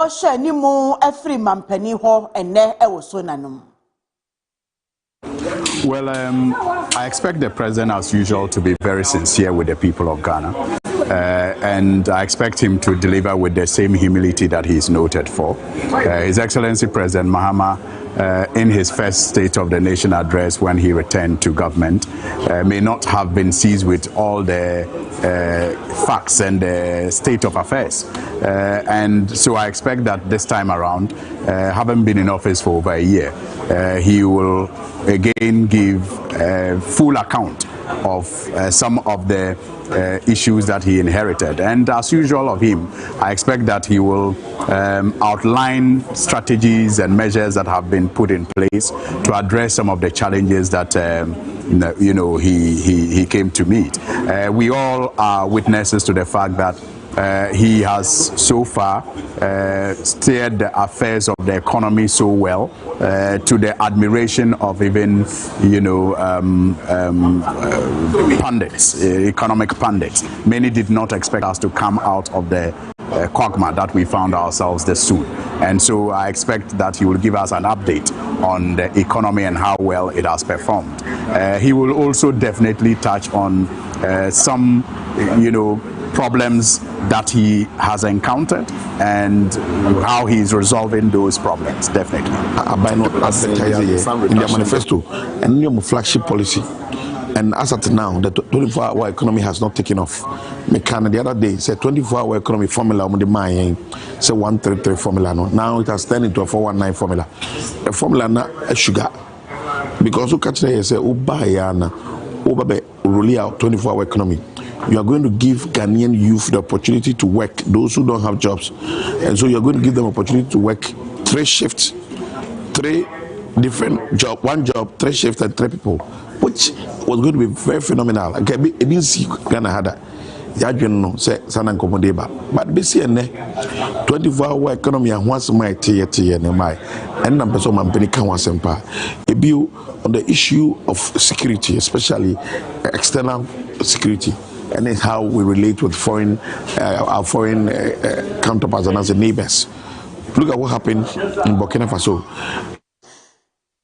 Shanimu every mampeni ho and ne ewosonanum. Well, I expect the president, as usual, to be very sincere with the people of Ghana. And I expect him to deliver with the same humility that he is noted for. His Excellency President Mahama, in his first State of the Nation address when he returned to government, may not have been seized with all the facts and the state of affairs. And so I expect that this time around, having been in office for over a year, he will again give full account of some of the issues that he inherited. And as usual of him, I expect that he will outline strategies and measures that have been put in place to address some of the challenges that he came to meet. We all are witnesses to the fact that he has so far steered the affairs of the economy so well, to the admiration of even pundits, economic pundits. Many did not expect us to come out of the quagmire that we found ourselves this soon. And so I expect that he will give us an update on the economy and how well it has performed. He will also definitely touch on some, problems that he has encountered and how he is resolving those problems, definitely. In their manifesto and new flagship policy. And as at now, the 24-hour economy has not taken off. The other day said 24-hour economy formula on the mind, say 133 formula. Now it has turned into a 419 formula. A formula na a sugar. Because you catch say Ubayana, Ubabe really out 24-hour economy. You are going to give Ghanaian youth the opportunity to work, those who don't have jobs. And so you are going to give them opportunity to work 3 shifts, 3 different jobs, 1 job, 3 shifts and 3 people, which was going to be very phenomenal. Okay, it didn't see Ghana had that. But basically, 24-hour economy and once my and I'm person man can once a bill on the issue of security, especially external security, and how we relate with our foreign counterparts and as neighbors. Look at what happened in Burkina Faso.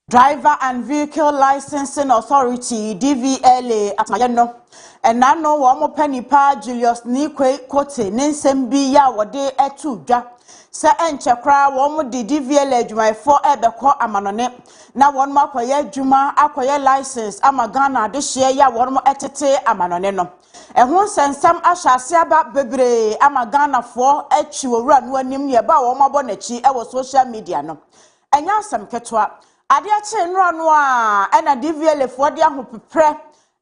Driver and Vehicle Licensing Authority (DVLA) at Mayeno, and now no one penny pa Julius Nikwe Kote Ninsembi ya wade etuja. Se enchekra one di DVLA juma for ebeko amanone. Na one ma kwaye juma akwaye license amagana de share ya one mo etete amanone no. Ehun sensam ahyase aba bebre amagana for echi owura no anim ye ba wo mabo nachi e wo social media no. Enya asem ketwa ade ache nro no a na DVLA for de ahopepre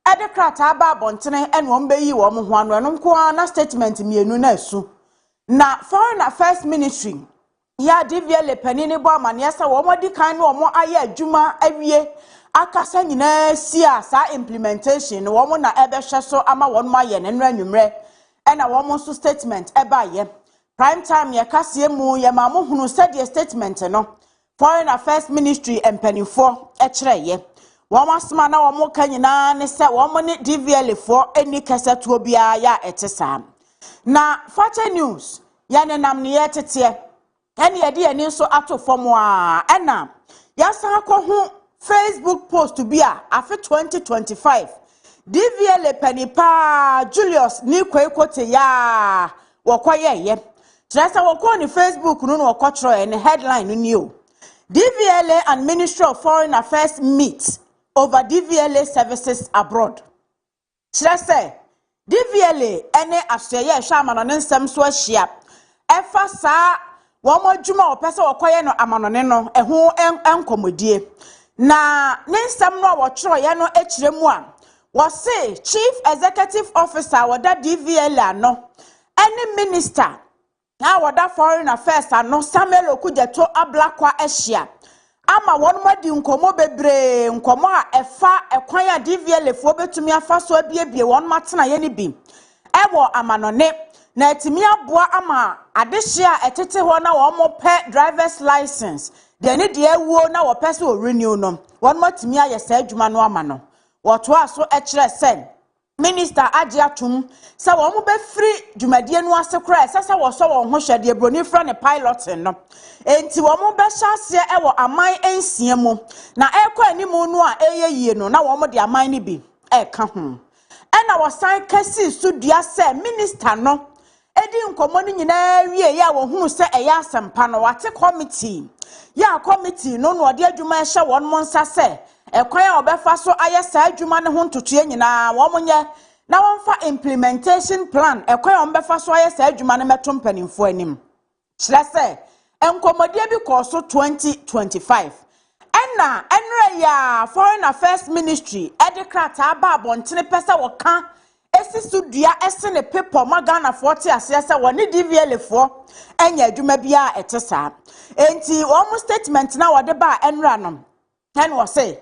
e de krata ba abontene ene wo mbeyi wo mo ho ano no nko na statement mienu na asu na Foreign Affairs Ministry ya DVLA panini bo amane asa wo modi kan no mo aye adwuma awie akasa nyina sia sa implementation wo mo na ebe hweso ama won ma ye ne nra nwumre e na wo mo so statement e ba ye prime time ye kase mu ye ma mo hunu said statement no Foreign Affairs Ministry empanifo e kire ye wo mo asma na wo mo kanyina ne se wo mo ne DVLA for eni kasa tuo bia ya etesa na Fache News ya ne nam ne yetete ene ye de ani so ato fom a ena ya san akọ Facebook post to be after 2025 DVLA panipa Julius Nikwe Kote ya wakoye ye trasa wako ni Facebook no wakotro and headline ni o DVLA and Ministry of Foreign Affairs meet over DVLA services abroad. Trasa DVLA ene aseye hwa no nsem so ahia efa sa wo modwuma opese wakoye no amanone no eho enkomodie na nsem no wotro ye no ekiremu a wo say Chief Executive Officer wada DVLA no any minister na wada Foreign Affairs no Samuel Okujeto ablakwa ehia ama won madi nkomo bebre nkomo a efa ekwan a DVLA fo betumi afa so abiebie won matena ye ni bi ewo amanone na etimi aboa ama adehye a etete ho na wo mo pe driver's license de ne de ewuo na wo pese o renew no won matimi aye sa adwuma no ama no wo to aso e kire sen Minister Ajiatum say wo mo be free dwumadie no ase kra sese wo so wo ho hwede broni fra ne pilot no enti wo mo be hyase e wo aman ensia mu na ekọ animu no a eyeyie no na wo mo de aman ni bi e ka ho ena wo san kasi studua se minister no edi nkomo ni nyina wie ya wo hu se eya asempa no wate committee ya committee no no de adwuma ehye won mo nsa se ekwan a obefa so ayesa adwuma ne ho ntotoe nyina wo monye na wonfa implementation plan ekwan a obefa so ayesa adwuma ne meto mpanimfo anim kire se enkomodie bi ko so 2025 enna enre ya foreign affairs ministry edikrata ba abontene pese wo kan esi studua ese ne paper magana 40 asese woni DVL fo enya adwuma bia etesa enti wo mo statement na wode ba enra no hen wo say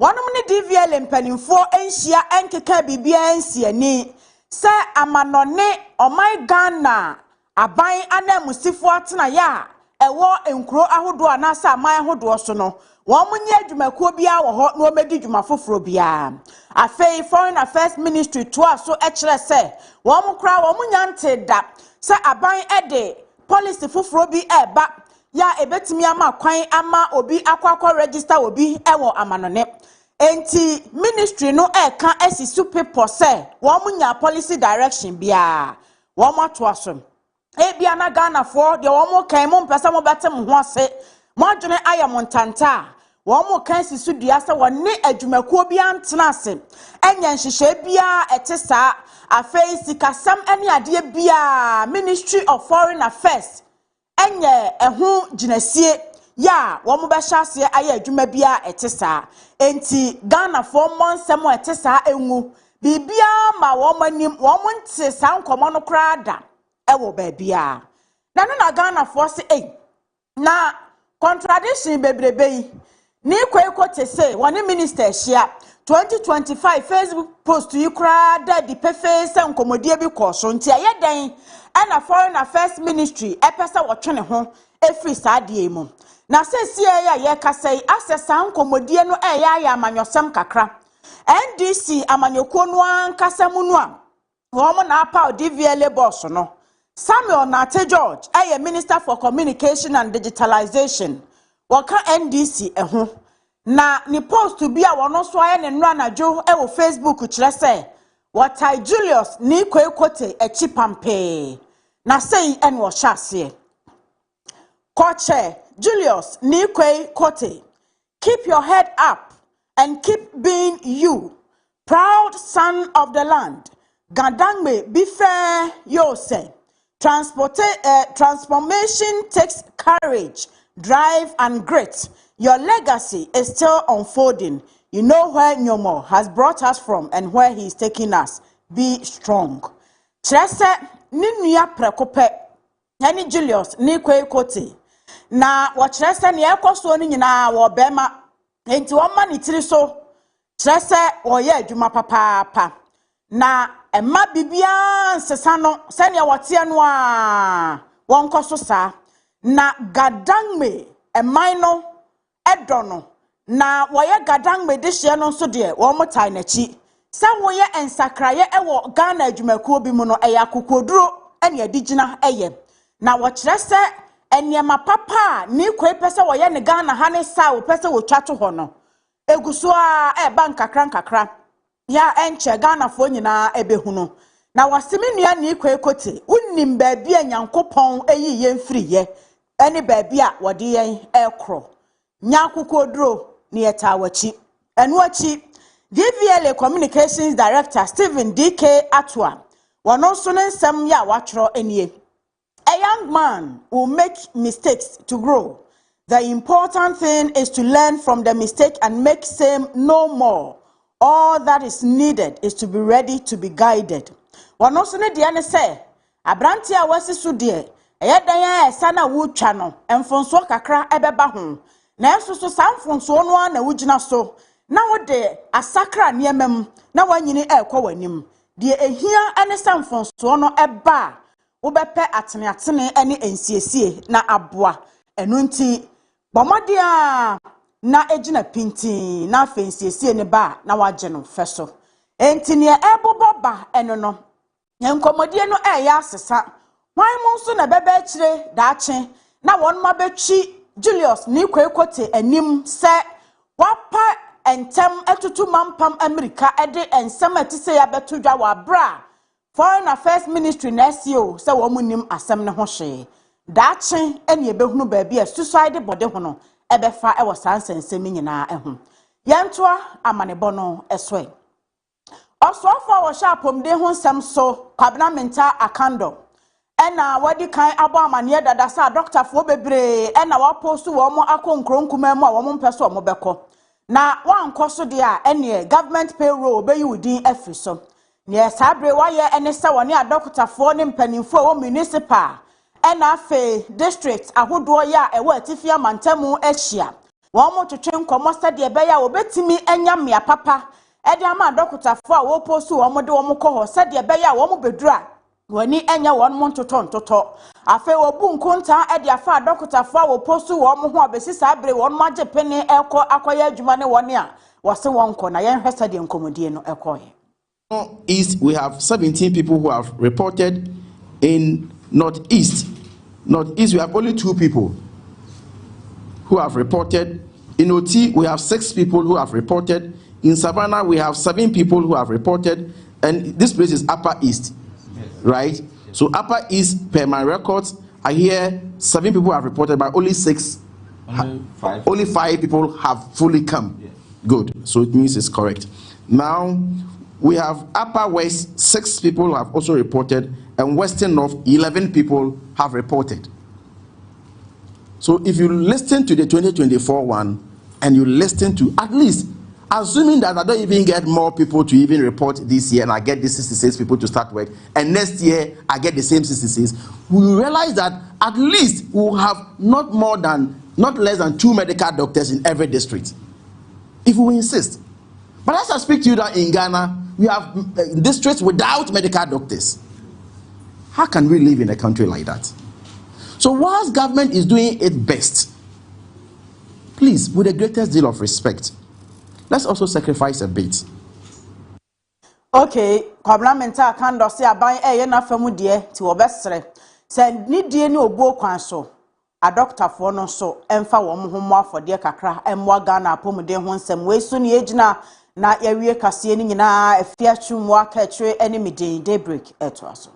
wonom ne DVL mpanimfo enhia enkeka bibia ensiani se amanone omai Ghana aban anamusifo atena ya ewo enkro ahodo anasa aman ahodo so no wo munye adwumakuo bia wo ho no omedi dwuma foforo bia afei foreign affairs ministry to aso ekire se wo mukra wo munyante da se aban ede policy foforo bi eba ya ebetimi ama kwan ama obi akwakọ register obi ewo amanone enti ministry no eka esisu paper se wo munya policy direction bia wo mato aso ebia na Ghana for de wo mo kan mo mpesa mo betem ho ase mo adwene ayamontanta wo mo kan sisu dua se woni adwumakuo bia antena ase enya nhihye bia etesa afei sikasam ene ade bia Ministry of Foreign Affairs enye ehu ginasie ya wo mo be hyase aye adwuma bia etesa enti Ghana for monsem etesa enwu bibia ma wo manim wo mo nte sankomo no krada ewo babia na Ghana for say na contradiction bebrebe yi ni kweko say one minister hia 2025 Facebook post yi kra da di pefe se nkomodie bi koso nti ayeden ana foreign affairs ministry epesa wotwene ho efri saade mu na sesi ya ye kasai asesa nkomodie no ya amanyosem kakra NDC amanyokuo no ankasamu no a wo mo na apa DVL boss no Samuel Nate George Minister for Communication and Digitalization waka NDC eho na ni post to be a wono so aye ne nra na jo e wo Facebook kire se watai Julius ni kwekote echipampe na sei en wo hyase Koche Julius ni kwekote keep your head up and keep being you, proud son of the land. Gadangme be fair yo say transformation takes courage, drive and grit. Your legacy is still unfolding. You know where Nyomo has brought us from and where he is taking us. Be strong. Trese ninuya prekope yani Julius ni kwekote na watrese ni ekoso ni nyina wo bema enti woma ni tiri so trese wo ye adwuma papa na emma bibia nsesa no se ne wote no a wonko so sa na gadangme eman no edo no na wo ye gadangme de hye no so de wo motai na chi se wo ye ensakraye ewo Ghana adwumakuo bi mu no eya kokoduro ene adigina eye na wo trese eniema papa ni kwepese wo ye ne Ghana ha ne sa wo pese wo twato ho no eguso a eba nkakra ya enche Ghana fo nyina ebehunu na wasemi nua ni kwekote unnim baabi anyankopon eyi ye mfiri ye ene baabi a wode yen ekro nyakokoduro ni etawachi enu achi DVL Communications Director Stephen DK Atwa wono so ne nsem ya watro enie. A young man will make mistakes to grow. The important thing is to learn from the mistake and make same no more. All that is needed is to be ready to be guided. One also need the say, Abranti a wasi so dear, a yadaya sana wood channel, and Fonso kakra ebeba home. Nanso so some Fonso no na wujina so. Now de a sacra near mem, now one yini kowanim. Dear a here and a some Fonso no eba. Ubepe atene ene ensiesie na aboa enunti bomadia na ejina pinti na fensiesie ne ba na waje no feso enti ne ebobo ba eno no nkomodie no eya asesa hwan mo nso na bebe akire daache na won ma betwi Julius ni kwekote anim se wapa entem etutu mampam America ede ensem atise ya betudwa wa bra Foreign Affairs Ministry na SEO se wo munim asem ne ho hwe daache ene ebehunu ba bia suicide body ho no ebefa ewo sansensem nyina eho yentoa amanebo no esoe Osofo wo sha pomde ho nsem so kwabnamenta akando ena wadi kan abo amane dada sa doctor fo bebre ena wa postu wo mo akonkronkuma mu a wo mo mpeso wo beko na wankoso de a ene government payroll be yudin afiso ne sabre waye ene se woni a doctor fo ne mpanimfo wo municipal ena fe district ahodo ya ewo atifia mantamu ahia wo mo twetwe nkomo sade be ya obetimi enya mea papa ede ama doctor fo a wo postu wo mo de wo mo kɔ sade be ya wo mo bedura wani enya won mo ntoto afa obu nkonta e de afa doctor fo wo postu wo mo ho abesi sabre won magye pene ekọ akoya adwuma ne won a wose won kọ na yen hwesa de nkomodie no ekọ East, we have 17 people who have reported. In Northeast, we have only 2 people who have reported. In OT, we have 6 people who have reported. In Savannah, we have 7 people who have reported. And this place is Upper East, right? So Upper East, per my records, I hear 7 people have reported, but only 5 people have fully come. Yeah. Good. So it means it's correct. Now, we have Upper West, 6 people have also reported, and Western North, 11 people have reported. So if you listen to the 2024 one, and you listen to, at least, assuming that I don't even get more people to even report this year, and I get the 66 people to start work, and next year I get the same 66, we will realize that at least we will have not less than 2 medical doctors in every district, if we insist. But as I speak to you, that in Ghana, we have districts without medical doctors. How can we live in a country like that? So whilst government is doing its best, please, with the greatest deal of respect, let's also sacrifice a bit. Okay, kwabnamenta akando se aban eye na famu de ti wo besere se ni die ni obuo kwan so a doctor fo no so emfa wo mo ho afode kakra emwa Ghana apomde ho nsem we so ne ejina na yawie kase ni nyina afia twum aka kire ene midin Daybreak eto aso.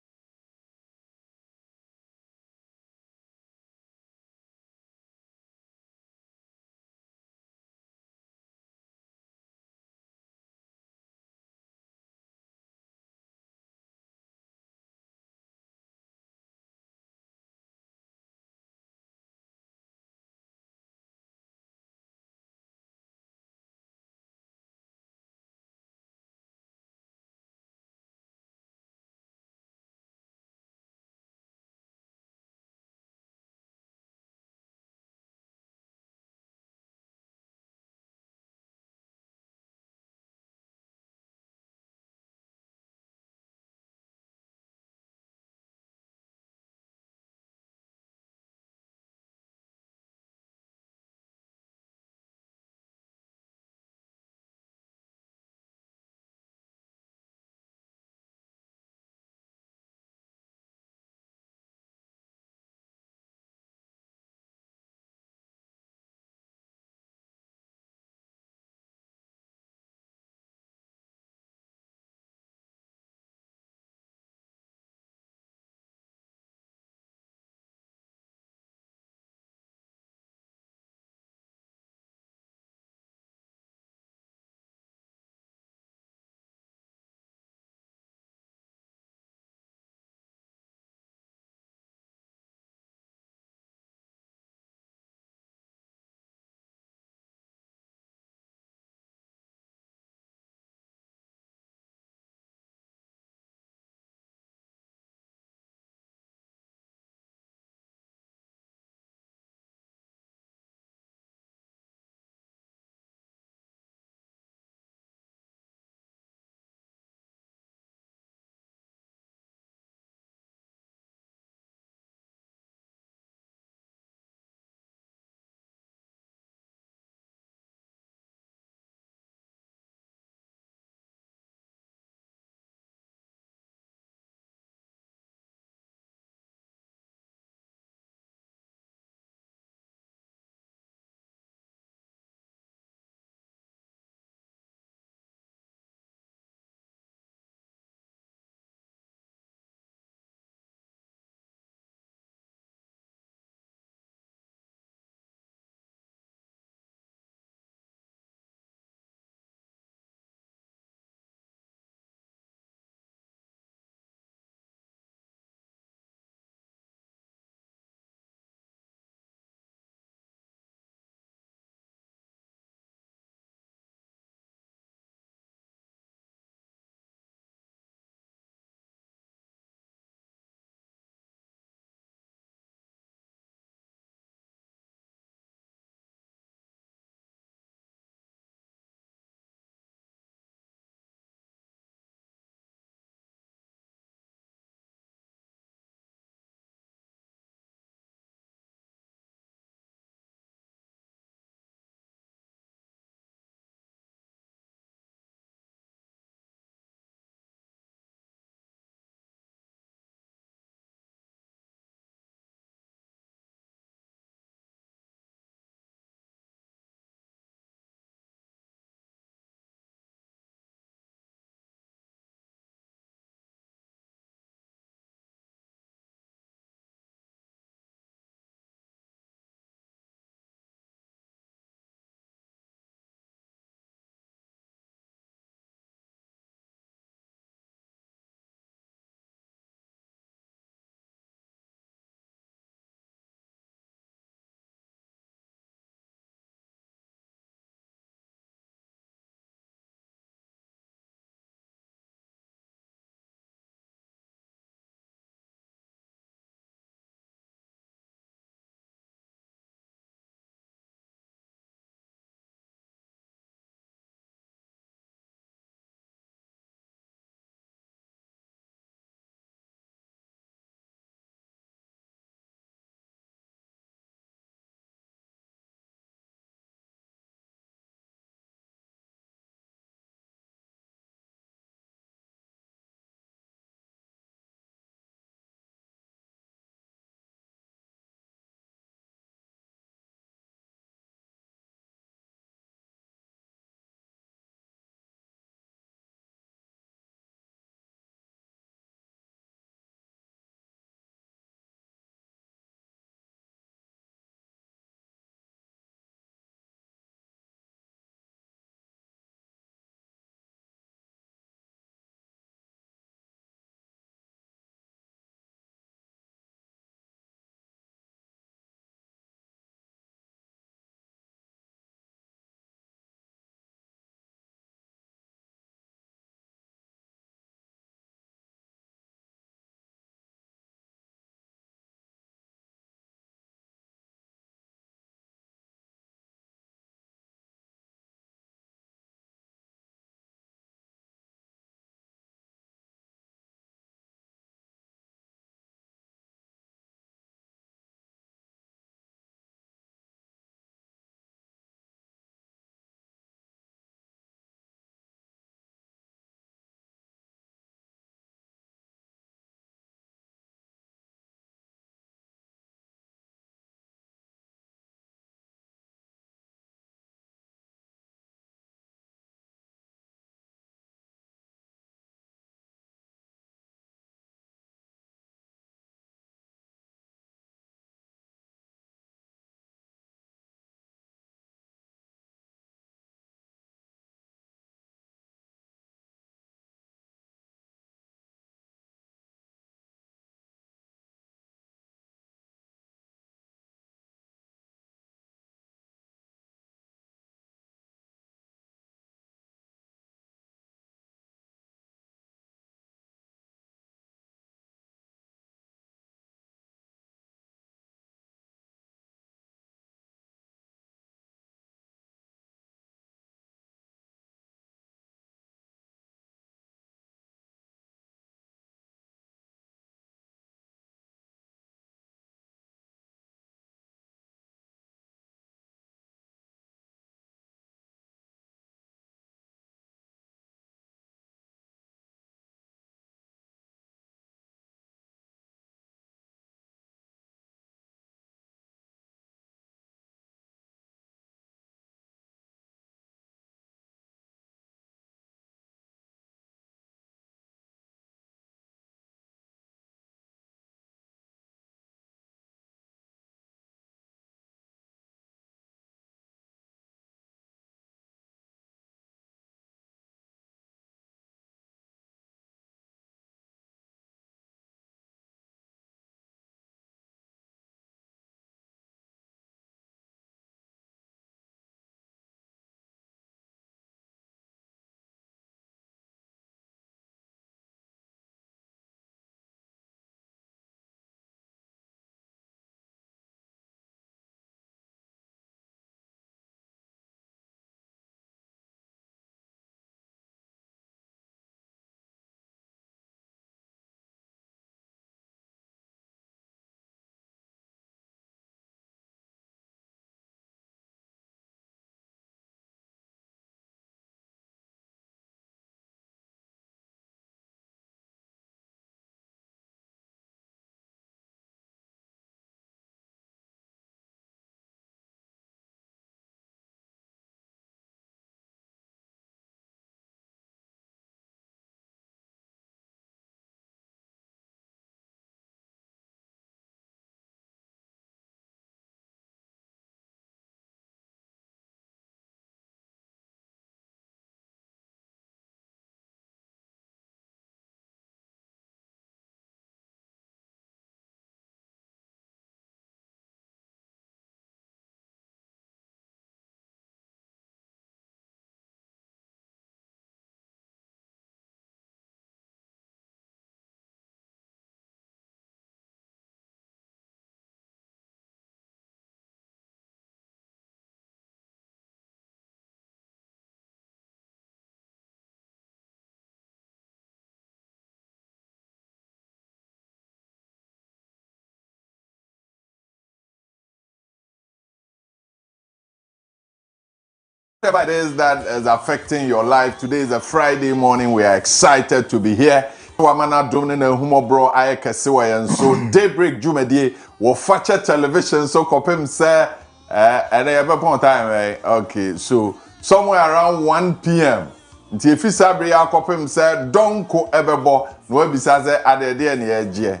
Whatever it is that is affecting your life, today is a Friday morning. We are excited to be here. Wamana domine humo bro aye kesiwa yan so Daybreak Jumedie wo fache television so kopem say and every point time okay so somewhere around 1 p.m. nti efi sabre ya kopem say donko ebebo no abisa say adede na eje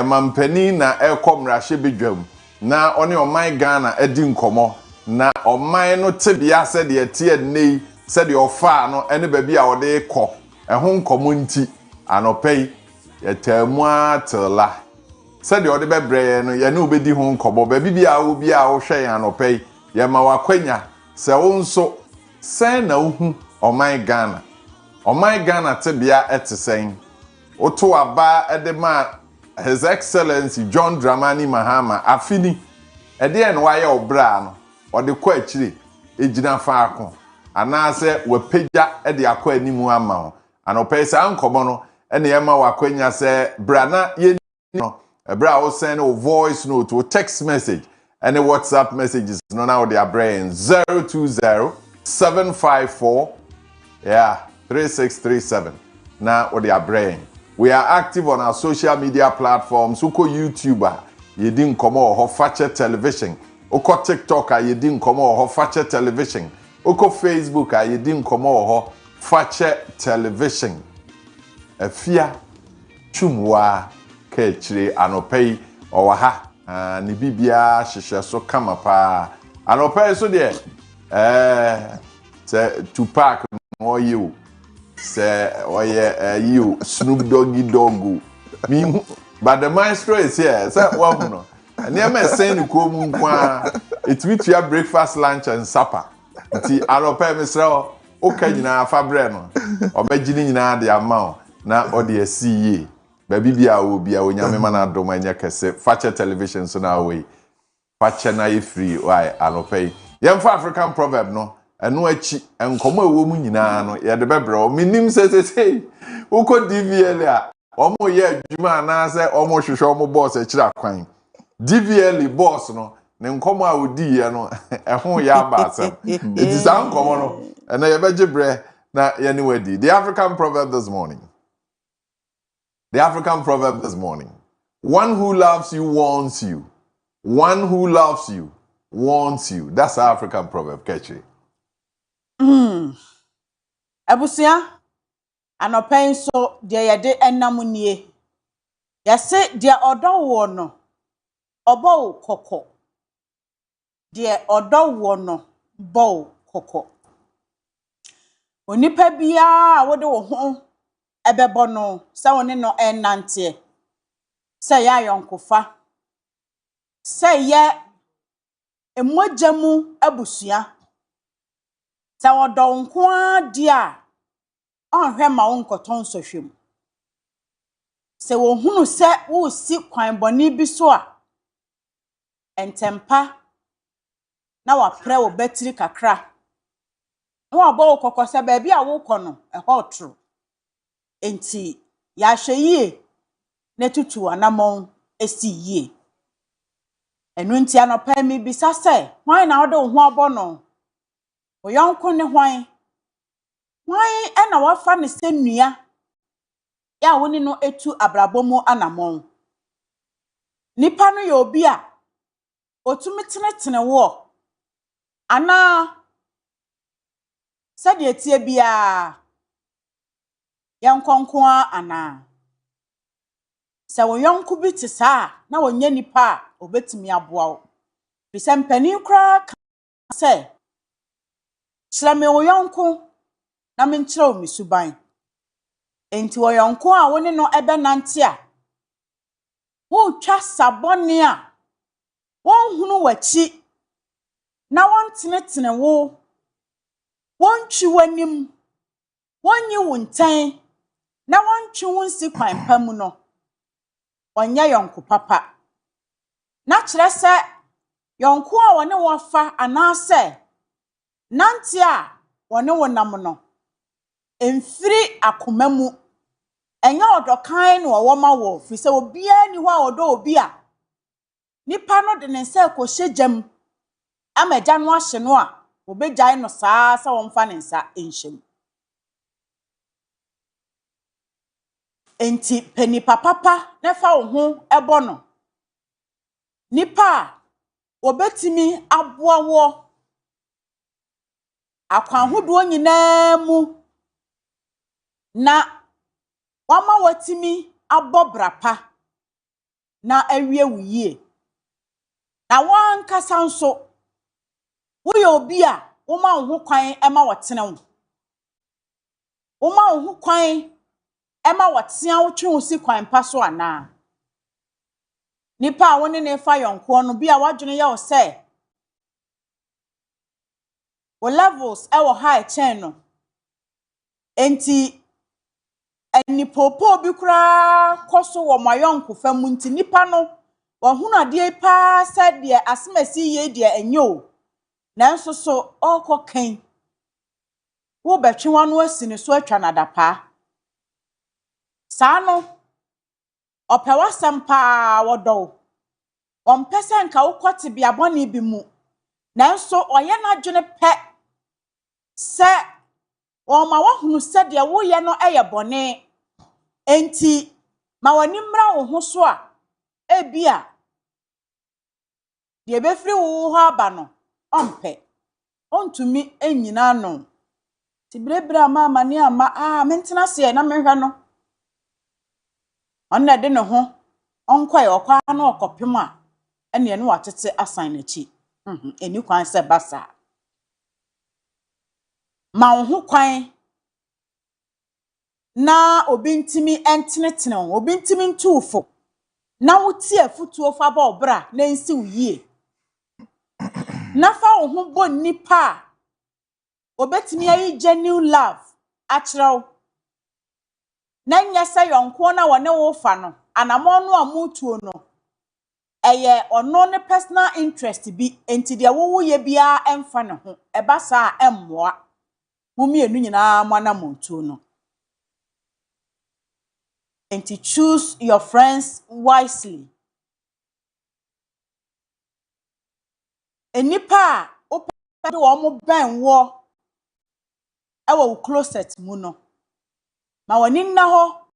mampani na ekomra hye bedwam na one oman Ghana edi nkomo na oman no tebia se de tie nei se de ofa no ene ba bia wo de kɔ ɛho nkomo nti anopei yetamu atela se de ode bebre no ye ne obedi ho nkobo ba bibia wo bia wo hwɛ anopei ye ma wakwanya se wo nso se na uhu oman Ghana tebia etesen oto aba edema His Excellency John Dramani Mahama afini ede en waye obra no ode kɔ akire ejina faako anase wapagya ede akɔ animu ama ho anopɛ sa nkomo no ene yema wakwanya se brana ye no ebra wo send o voice note or text message and WhatsApp messages no now they are brain 020 754 3637 now or they are brain. We are active on our social media platforms. Uko YouTuber, yedin komo ho fache television. Uko TikToker, yedin komo ho fache television. Uko Facebooker, yedin komo ho fache television. Afia chumwa kechire anopei owaha ni bibia hihye so kama pa anopei so de se Tupac no you say oye you Snoop Doggy Doggo me but the maestro is here say one no and you may send ko mu kwa it with your breakfast lunch and supper nti anopei mesra o ka nyina fa bre no obagini nyina de ama na o de asiye baby bia wo bia onyame mana adom anya kese fache television so na we fache na ye free why anopei yemfa African proverb no eno achi enkomo ewo mu nyina no ye de bebre o minim se uko DVL a omo ye adwuma na se omo hwehwe omo boss akira kwan DVL boss no ne nkomo a odi ye no ehun ya basem it is an nkomo no ena ye beje bre na ye ni wedi the African proverb this morning. The African proverb this morning. One who loves you warns you. One who loves you warns you. That's the African proverb, Kaakyire. Abusia anopen so de yede enam nie. Yase de odo wo no. Obo koko. De odo wo no bo koko. Onipa bia wo de wo ho ebebo no se woni no enante se ya yonkofa se ye emojamu abusua se wodo nko adia onhwe ma wonkoton sohwem se wo hunu se wo si kwan boni bi so a entempa na wa pre wo batiri kakra no abo kokose ba bia wo kono eho tru enti ya hweyie netutu anamon esi yie enu nti anopa mi bisa se hwan na odo ho abono oyonko ne hwan ena wafa ne senua ya woni no etu abrabomu anamon nipa no ye obi a otumi tenetene wo ana sade etie bia yankonkwa ana se wo yonku bi te saa na wonya nipa a obetimi aboa wo bisa mpani kra ka se kyereme wo yonku na menkyerɛ wo misuban enti wo yonku a woni no ebe nante a wo twa sabone a won hunu wachi na won tenetene wo won twi wanim won yi wo ntan na won twi wo nsi kwan pa mu no onya yonku papa na kyerɛ sɛ yonku a wone wo fa anase nante a wone wo nam no emfiri akoma mu enya odokan no wo ma wo fi sɛ obi ani ho a odo obi a nipa no de ne nsa ko hyegyam amagya no ahye no a obegyae no saa sa won fa ne nsa enhyem enti penipa papa na fa wo ho ebo no nipa obetimi aboa wo akwan hodo nyinaa mu na wama watimi abobrapa na awie wuye na wan kasa nso wo ye obi a wo ma wo ho kwan ema wotene wo ma wo ho kwan ema wotea wo twe wo si kwan pa so ana nipa a wo ne fa yonko no bi a wadwene ye wo se wo levels e wo high chain no enti enipopo bi kura koso wo mayonko fam nti nipa no wo hunu ade pa said de asemasi ye de enyo nanso so okokan wo betwe wano asini so atwa nadapa saa no opewa sampa wodo ompese nka wo kwoti bia bone bi mu nanso oye na dwene pe se o ma wo hunu se de wo ye no eye bone enti ma wani mra wo ho so a ebia de befiri wo ho aba no ompe ontumi enyina no tibrebre ama ne ama mentena se na mehwa no onna de ne ho onkwae okwa na okopem a ene ne watete asan na chi eni kwan se basa ma wo ho kwan na obintimi entenetene obintimi ntufo na wotie afutuo fa ba obra na nsi uyie na fa wo ho bo nipa obetimi ayi genuine love achrew na nyesa yonko na wone wo fa no anamo no amutuo no eye ono ne personal interest bi enti de wo ye bia emfa ne ho eba saa emmoa mumienu nyina mwana montuo no enti choose your friends wisely enipa opede wo mo ben wo ewo closet mu no ma wani nna ho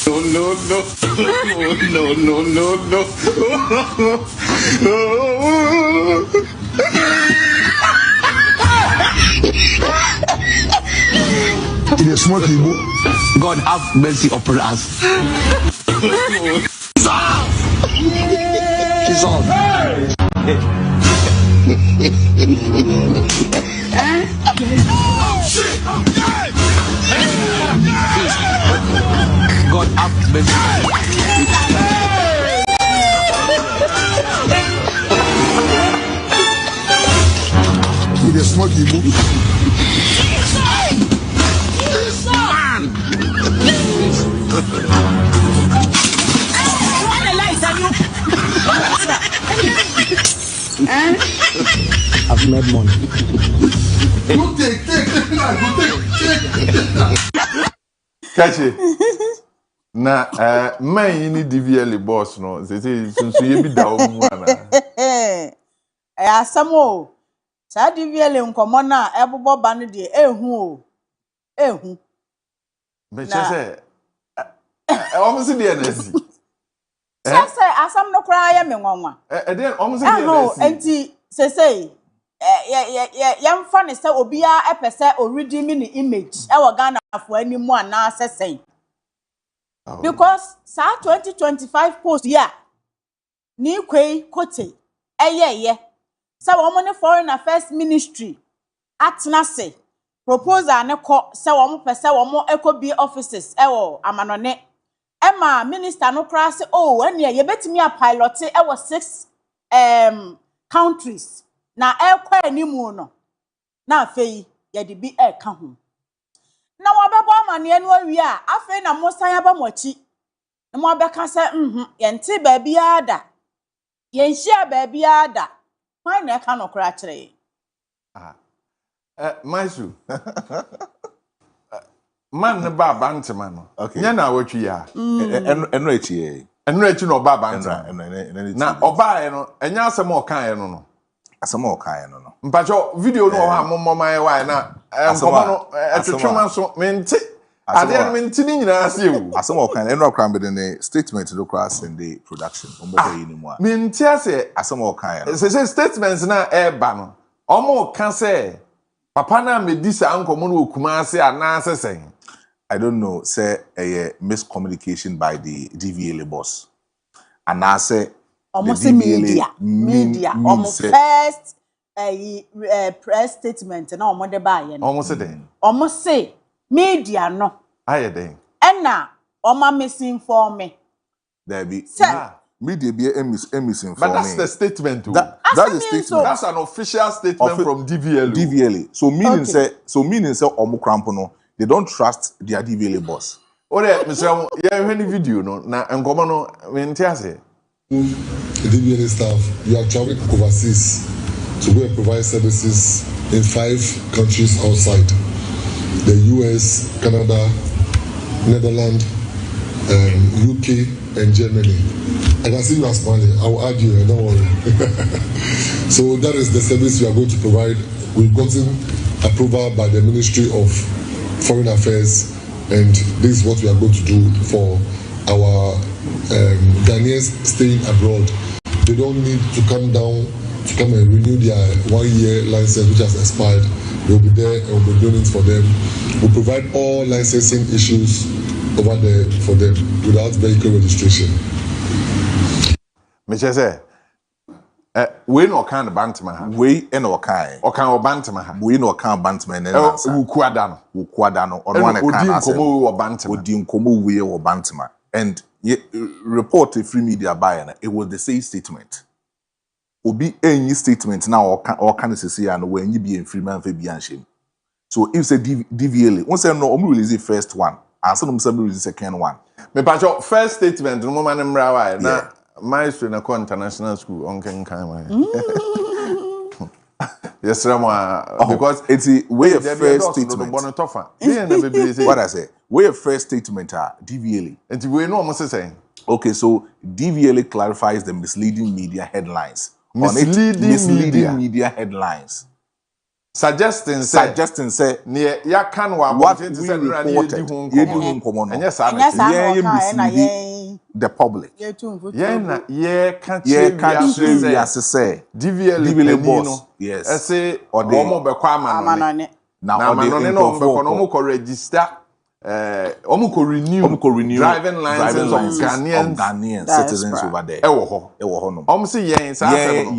No, no, no. No, no, no, no. In a smoke Igbo. God have mercy upon us. It's all. God have mercy. In a smoke Igbo. I've made money. Go take. Kachi. Na man ni DVL boss no. Say sunsu ye bi da omu ana. Asamo. Sa DVL nkomo na ebobo ba no de ehu o. Me say omo si de na si. Say asam no kra ya me nwanwa. Den omo si de na si. Enti say yamfa ne se obia epese already me ni image e wo Ghana afo animu ana sesen. Because sa 2025 post ya ni kwei kote eyeye se wo mo ne foreign affairs ministry atna se proposal ne ko se wo mo pese wo mo ekobi offices e wo amanone Emma minister no kra se oh ene ye betimi a pilot e wo 6 countries na ekwa animu no na afei ye de bi e ka ho na wabebo amane anu awi a afei na mosan aba mochi na mo abeka se ye nti ba bia da ye nhia ba bia da kwan na eka no kra kire Maestro. Man ne ba bantema no. Nya na awatwi ya. Eno echi no ba bantema. Na oba no enya asem o kan no. Asem o kan no. Mpacho video no ha momman why na nkomo no etwetwema so mente ade no mente ni nyina ase ewu. Asem o kan eno akran be the statement do cross in the production. Ombo yi ni mu a. Mente ase asem o kan no. Say statements na ba no. Omo kan say papa na medisa nkomo no okuma ase ana asesen. I don't know, say a miscommunication by the DVLA boss. And I say almost media almost first press statement na omo de ba ye no almost say media no aye den na oma misinform me there be media be misinform. But that's the statement. That's the statement. So. That's an official statement from DVLA. So meaning say omo crampo no. They don't trust their DVLA boss. Ore Mr. Yeah, any video no na enkomo no mente ase. DVLA staff, you are traveling overseas to go and provide services in 5 countries outside the US, Canada, Netherlands, UK, and Germany. I can see you are smiling. I will add you, don't worry. So that is the service we are going to provide. We've gotten approval by the Ministry of Foreign Affairs, and this is what we are going to do for our Ghanaians staying abroad. They don't need to come down to come and renew their 1-year license which has expired. They'll be there and we'll be doing it for them. We'll provide all licensing issues over there for them without vehicle registration. Mr. Say, we no kan bantama ha. We no kan. O kan bantama ha. We no kan bantama na nansa. Wukuada no. Ono wan kan ase. Odi nkomo we wo bantama. And report a free media buyer, it was the same statement. Obi any statement now or can say and when you be in free man for be shame. So if say DVLA, once I know release the first one, and some release the second one. Me pacho first statement no man mrawa na Maestro na ko international school on kan yes because it's a way of first statement. What I say? Way of first statement are DVLA. And we know almost saying. Okay, so DVLA clarifies the misleading media headlines. Misleading media headlines. Suggesting say near ya can what we reported the public. DVLA boss. Yes. Or the Now no register renew driving license of Ghanaian citizens over there. Say yen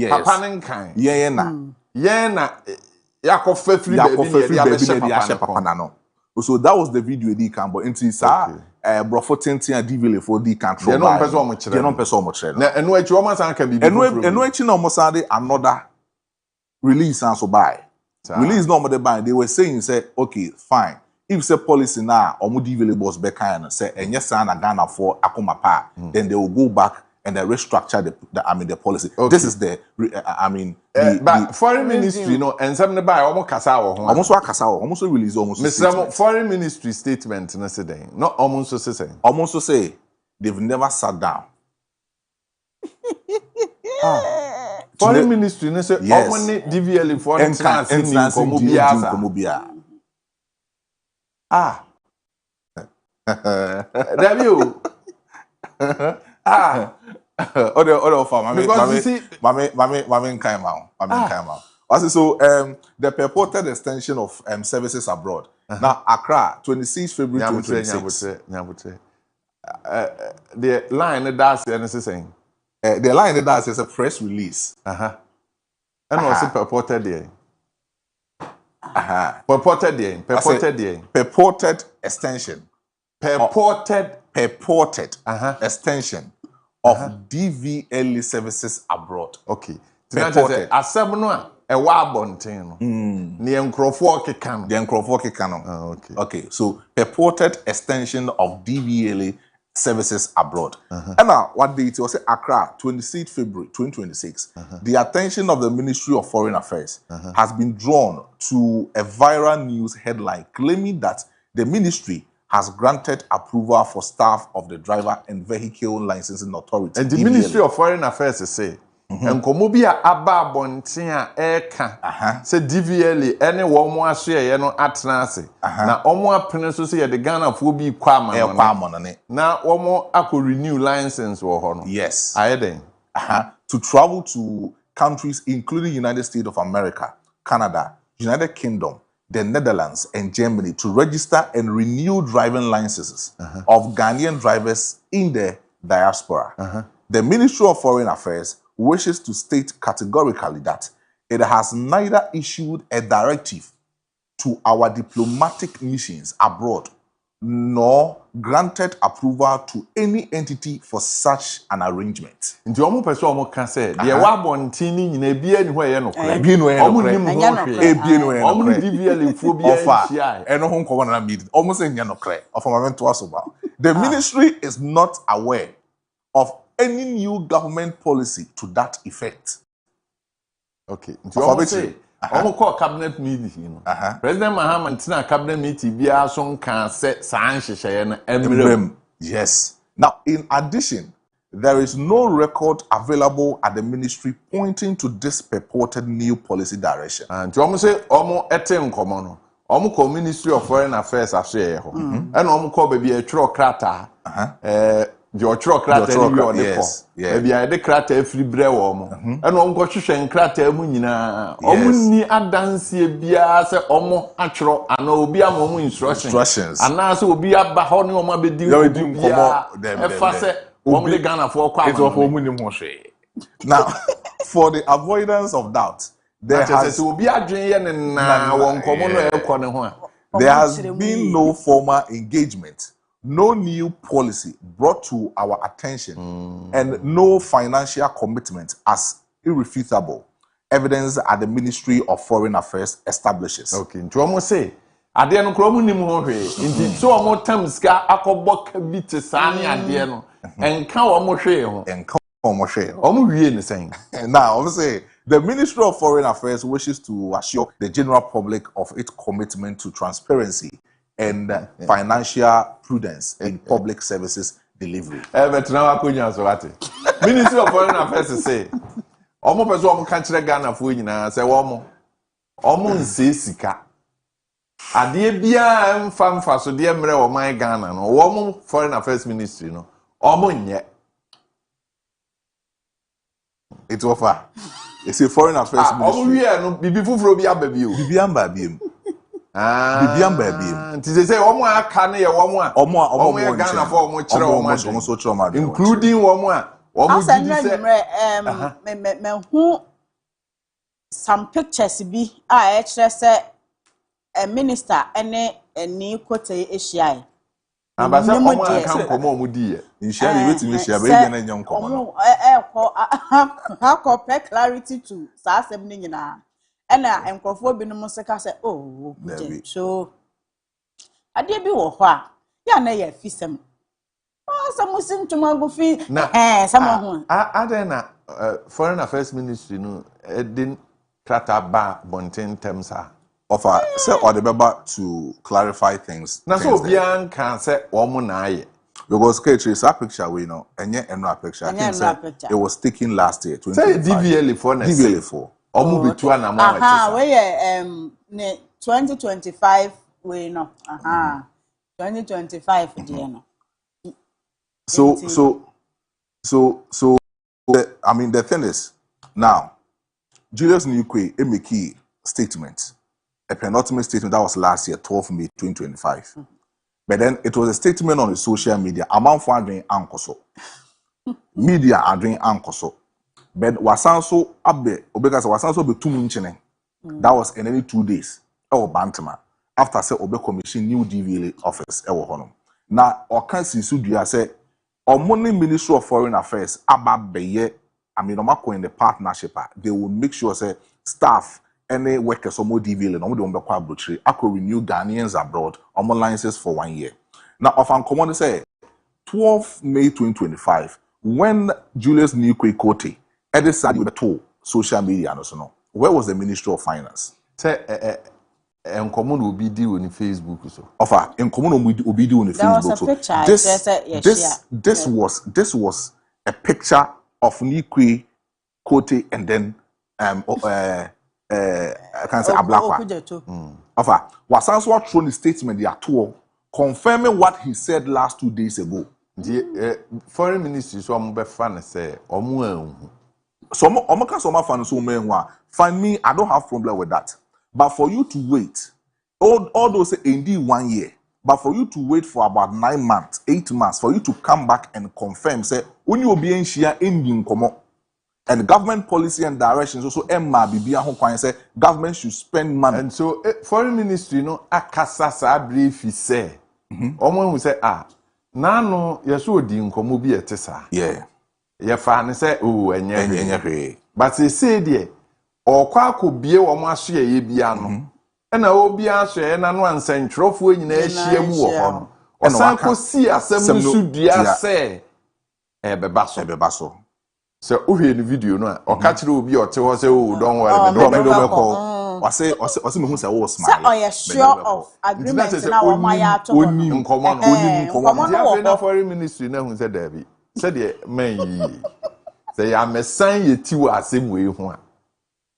papa nkan. Yen na yakofa free baby papa na no. So that was the video they can but into brofo tenti and divile for the control. They no person mo chere. Na eno echi o man san ka bibi. Eno echi na o mo sade another release and so buy. Release no more buy. They were saying say okay, fine. If say policy now or divile boss back and say enye san na Ghana for akoma pa, then they will go back and they restructure the policy. Okay. This is the but foreign ministry and some buy almost kasa wo ho. Almost release almost. Foreign ministry statement na say then. Not almost so say. Almost so say they've never sat down. Foreign ministry na say almost DVL foreign finance komo biasa. There you. Other farm. Because you see, Mami Kaimao. So the purported extension of services abroad. Now Accra, 26 February 2026. The line that's saying. The line that is a press release. And also purported there. Purported extension. Purported extension of DVLE services abroad. Okay. Purported. Asabno a wabontin no. Ni enkrofo keka no. The enkrofo keka no. Okay. So purported extension of DVLE services abroad. And now what date was Accra, 26 February 2026. The attention of the Ministry of Foreign Affairs has been drawn to a viral news headline claiming that the ministry has granted approval for staff of the Driver and Vehicle Licensing Authority. And the DVLE. Ministry of Foreign Affairs say, and komobia aba bontia eka say DVLE any womo ahye ye no atena na omo apene so say the Ghana fo bi kwama na womo akọ renew license wo ho no. Yes. Ayeden. To travel to countries including United States of America, Canada, United Kingdom, the Netherlands and Germany to register and renew driving licenses of Ghanaian drivers in the diaspora. The Ministry of Foreign Affairs wishes to state categorically that it has neither issued a directive to our diplomatic missions abroad nor granted approval to any entity for such an arrangement. Nti omo pese omo ka say de wa bontini nyina bia ni ho ye no kra. Omo DVL fo bia hia. Eno ho nko na meet. Omo say nya no kra. Of momento asoba. The ministry is not aware of any new government policy to that effect. Okay. Nti omo say omo call cabinet meeting President Mahama tina cabinet meeting bia so nka say san hyehyeye na emrem. Yes. Now in addition, there is no record available at the ministry pointing to this purported new policy direction. And omo say omo ete nkomo no. Omo call Ministry of Foreign Affairs ahye ho. And omo call baby e twro krata. The otro krata ni we on maybe I de krata free bre wo mo and on go hwehwe krata mu nyina omuni adanse bia se omo atwro ana obi amomu instructions ana se obi aba ho ne omo abedi nkomo e fa se omo de Ghana for kwa it of omu nim ho hwe. Now for the avoidance of doubt there has obi adwen ye ne na won nkomo no e ko ne ho there has been no formal engagement, no new policy brought to our attention, and no financial commitment as irrefutable evidence at the Ministry of Foreign Affairs establishes. Okay, to almost say, ade no kro mu nim ho hwe nti so omo tam ska akobọ ka bi te sane ade no enka omo hwe ho omo wie ne sen. Now obviously the Ministry of Foreign Affairs wishes to assure the general public of its commitment to transparency and financial prudence in public services delivery. But now Ministry of Foreign Affairs say, omo peso omo kan kire Ghana fo nyina say omo nse sika. Ade bia mfa so de mre o man Ghana no omo Foreign Affairs Ministry no omo nye. It offer. It's a Foreign Affairs Ministry. Omo wie no bibi fufuro bi aba bi o. Bibi amba bi em. Bibian baby. Nti say omo aka na ye omo a. Omo ye Ghana for omo kire omo so chiro including omo a. Omo didi say me hu some pictures bi a e kire say a minister ene ni kote ehia. Aba say omo aka nkomo omo di ye. Nhia dey waiting nhia ba e na nya nkomo no. Ko clarity to sa asem ni nyina. Ena enkrofo bi no mo se ka say oh so ade bi wo ho a ya na ya fisem some musim to go fi some ho ade na foreign affairs ministry no didn't trata ba bonten terms offer say or the beba to clarify things na so obian can say omo na aye because Kaakyire that picture we know enye eno picture I think say it was taken last year 2025 say DVL4 omo betu na mo aha we ne 2025 we no 2025 dey no so I mean the thing is now Julius Nikwe a make statement a penultimate statement that was last year 12 May 2025 but then it was a statement on the social media amount for doing ankoso media are doing ankoso but wasanso abe obeka wasanso be tumu nchene that was in any 2 days bantama after say obe commission new DVL office hono na okan sisu dua say omoni Ministry of Foreign Affairs ababeye I mean omako in the partnership they will make sure say staff any workers omo DVL no de ombekwa abrochire akọ renew Ghanaians abroad omo licenses for 1 year now ofan common say 12 May 2025 when Julius Nikwe Kote decided to social media no where was the Ministry of Finance say enkomo no obi di on Facebook so offer enkomo no obi di on Facebook so this was a picture of Nikwe Kote and then I can say Ablakwa offer was what thrown the statement they are to confirming what he said last 2 days ago the foreign ministry so am be fan say omo anhu so omo ka so ma fan so menwa find me I don't have problem with that but for you to wait all those say indeed 1 year but for you to wait for about 9 months 8 months for you to come back and confirm say when you be enhia ending komo and government policy and directions also emma bibia ho kwan say government should spend money and so foreign ministry no akasa sa brief say omo hu say na no yeso odi nkomo bi etesa yeah ye fa ne say enye hwe but say de okwa akobie wo mo aso ye bia no na obi aso ye na no ansentwerofo nyina ahia mu wo ho no osan ko si asem su dua say beba so so uhwe ni video no o ka kire obi o te ho say don't worry me do call wase me hu say wo smile say oya sure of agreement na wo maya to oni nkomo no foreign ministry na hu say David say de man yi say ya mesan ye ti wo asem we hu a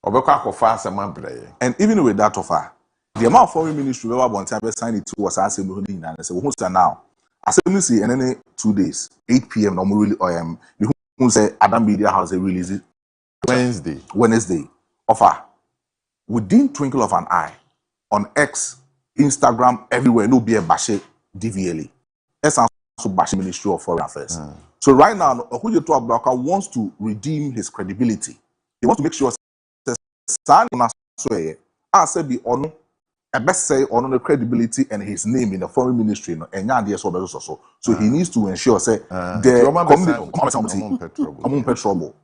obekwa akofa asem abreye and even with that offer the amount of foreign ministry we want to sign it to was asem we ni na say we hu say now asem see and then 2 days 8 p.m. no really we hu say Adam Media House release it Wednesday offer within twinkle of an eye on X, Instagram, everywhere, no be a bashe DVL. That's also bashe Ministry of Foreign Affairs. So right now, Kojo Marfo wants to redeem his credibility. He wants to make sure I said be on a best say on the credibility and his name in the foreign ministry. So he needs to ensure say the trouble.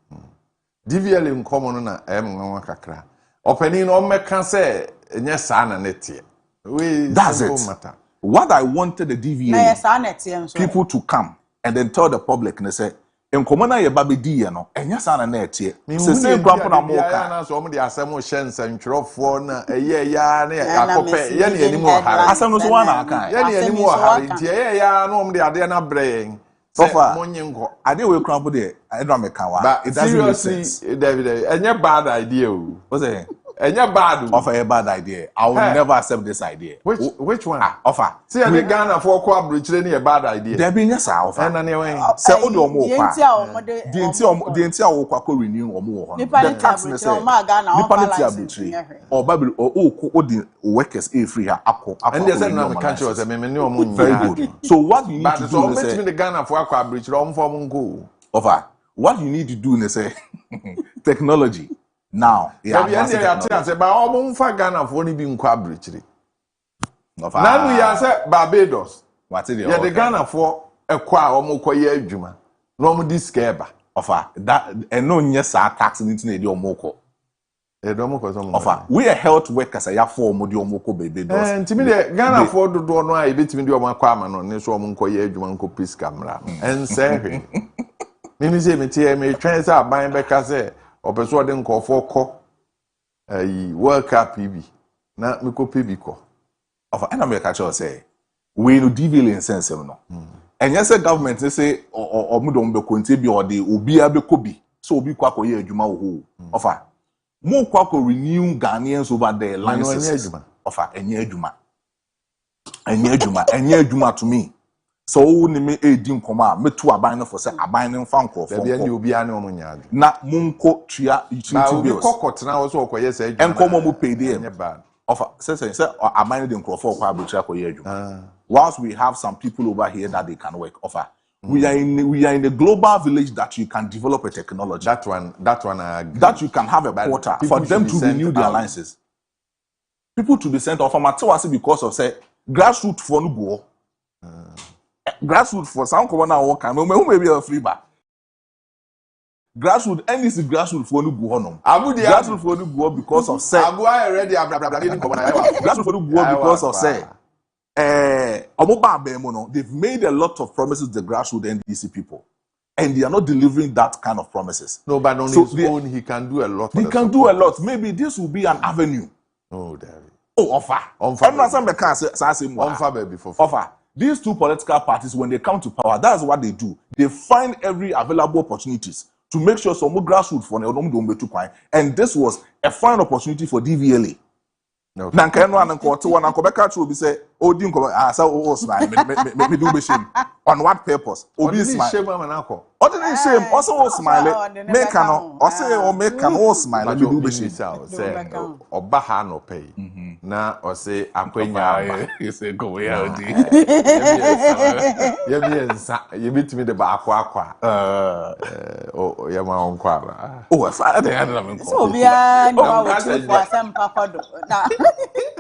DVL in common na nwa kakra. Opening no meka say nya sa na nete. That's it. Matter. What I wanted the DVL people to come and then tell the public and say in common ye ba be di no enya sa na nete. Se kwampo na mo ka na so mo de asem hye nsantwerofo na ya na akopɛ ye ne animu ohare. Asem no so wa na aka. Ye ne animu ohare nti ya na mo de ade na brɛ. So far, I did wake up there. I don't make but it doesn't make sense. David, and your bad idea. What's it? bad. Offer a bad idea. I will never accept this idea. Which one? Offer. See, I think Ghana for co-bridge a bad idea. There be yes, offer. And anyway, say Odo mo kwa. The entire wo renew omo. The tax ne say. Nipa ne or Bible or the workers free her akọ. And they said no country was a very good. So what you need to do is say the Ghana for co-bridge for go. Offer. What you need to do is say technology. Now, yeah, but all Ghana for only being quabrichly. Now we are say Barbados. What's it? Yeah, the Ghana for a qua or mokoye juma. No discaba. Offer that and no yes tax into the moko. Offer we are health workers. I have 4 modio moko baby. And to me, the Ghana for the door no I between the one quaman on this woman koye juma ko peace camera and say. Mimi say me tie me twen say aban beka say opeso de nkofo kọ World Cup PB na me ko PB kọ of an America cho say we no deal in sense no and yes government say or mu don be konti bi or the obi abeko bi so obi kwa koye adwuma wo of a mo kwa ko renew Ghanaians over the licenses of a enye adwuma to me. So ni me edi nkoma me to aban no for say aban no fa nkofo be be obi ane omunya na munko tua utility bills kokotena wo so okoye say enkomo mu pay dey offer say aban the nkofo kwa abrocha koye adwuma whilst we have some people over here that they can work offer we are in a global village that you can develop a technology that one that you can have a quota for them to renew their licenses. People to be sent off from because of say grassroots for no go grassroots for some corner work and maybe a free bar. Grassroots and this grassroots for no go grassroots for no go because of say already grassroots for no go because of say they've made a lot of promises to the grassroots NDC people and they are not delivering that kind of promises. No, but on his own he can do a lot. He can do a lot. Maybe this will be an avenue. Oh, David. Oh, offer. Offer. These two political parties, when they come to power, that's what they do. They find every available opportunities to make sure some grassroots for them. And this was a fine opportunity for DVLA. Okay. On what purpose? Ordinary shame. Also smile. Make an also make an all smile. And you do say Obaha no pay. Na or say Akwenya. You say go here. You meet me the Bakwa. Oh, Yama on Quara. Oh, I find the end of it. So we are no some papa.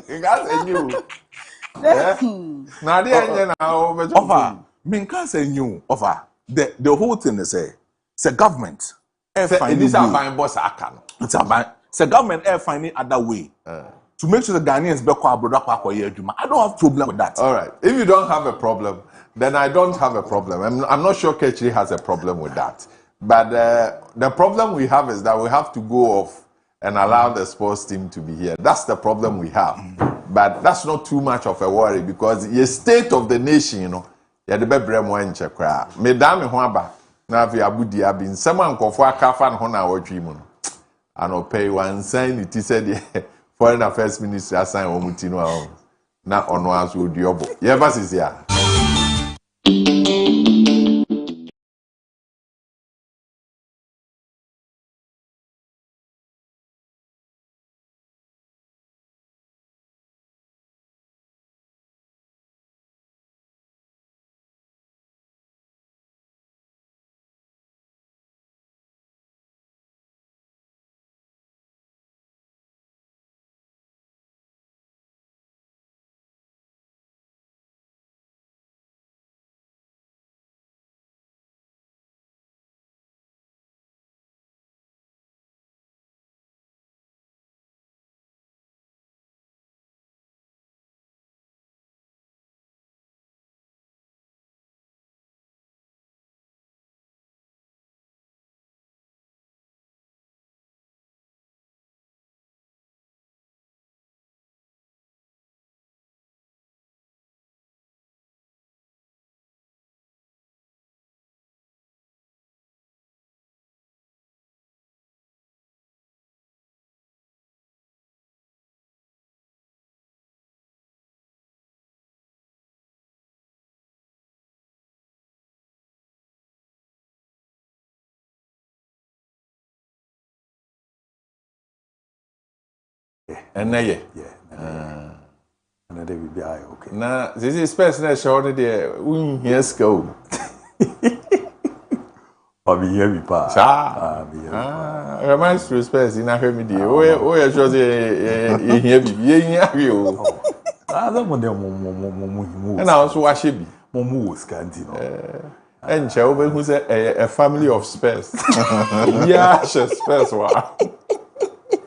You got a new. Now the engine offer. Minka say new offer. The whole thing is say government. It is a fine boss akan. It's a say government finding other way to make sure the Ghanaians be kwa brother kwa yejuma. I don't have problem with that. All right. If you don't have a problem, then I don't have a problem. I'm not sure Kaakyire has a problem with that. But the problem we have is that we have to go off and allow the sports team to be here. That's the problem we have. But that's not too much of a worry because the state of the nation, you know, you're the best bremo in Chekra. Madame Huaba, now if you are Budi Abin, someone called for a kafan hona or dream. And I'll pay one sign, it is said, Foreign Affairs Ministry assigned Omutino. Now on one's would you? Yeah, is here. And yeah. And they will be okay. Now, this is special short there. Yes, go. I'll be here, pa. Maestro space in a heavy day. Oh, yeah, just a heavy. Yeah, I don't want them. and I also wash it. Momu scanty. And Chelbe, who's a family of spares. Yeah, she's spares. Wow.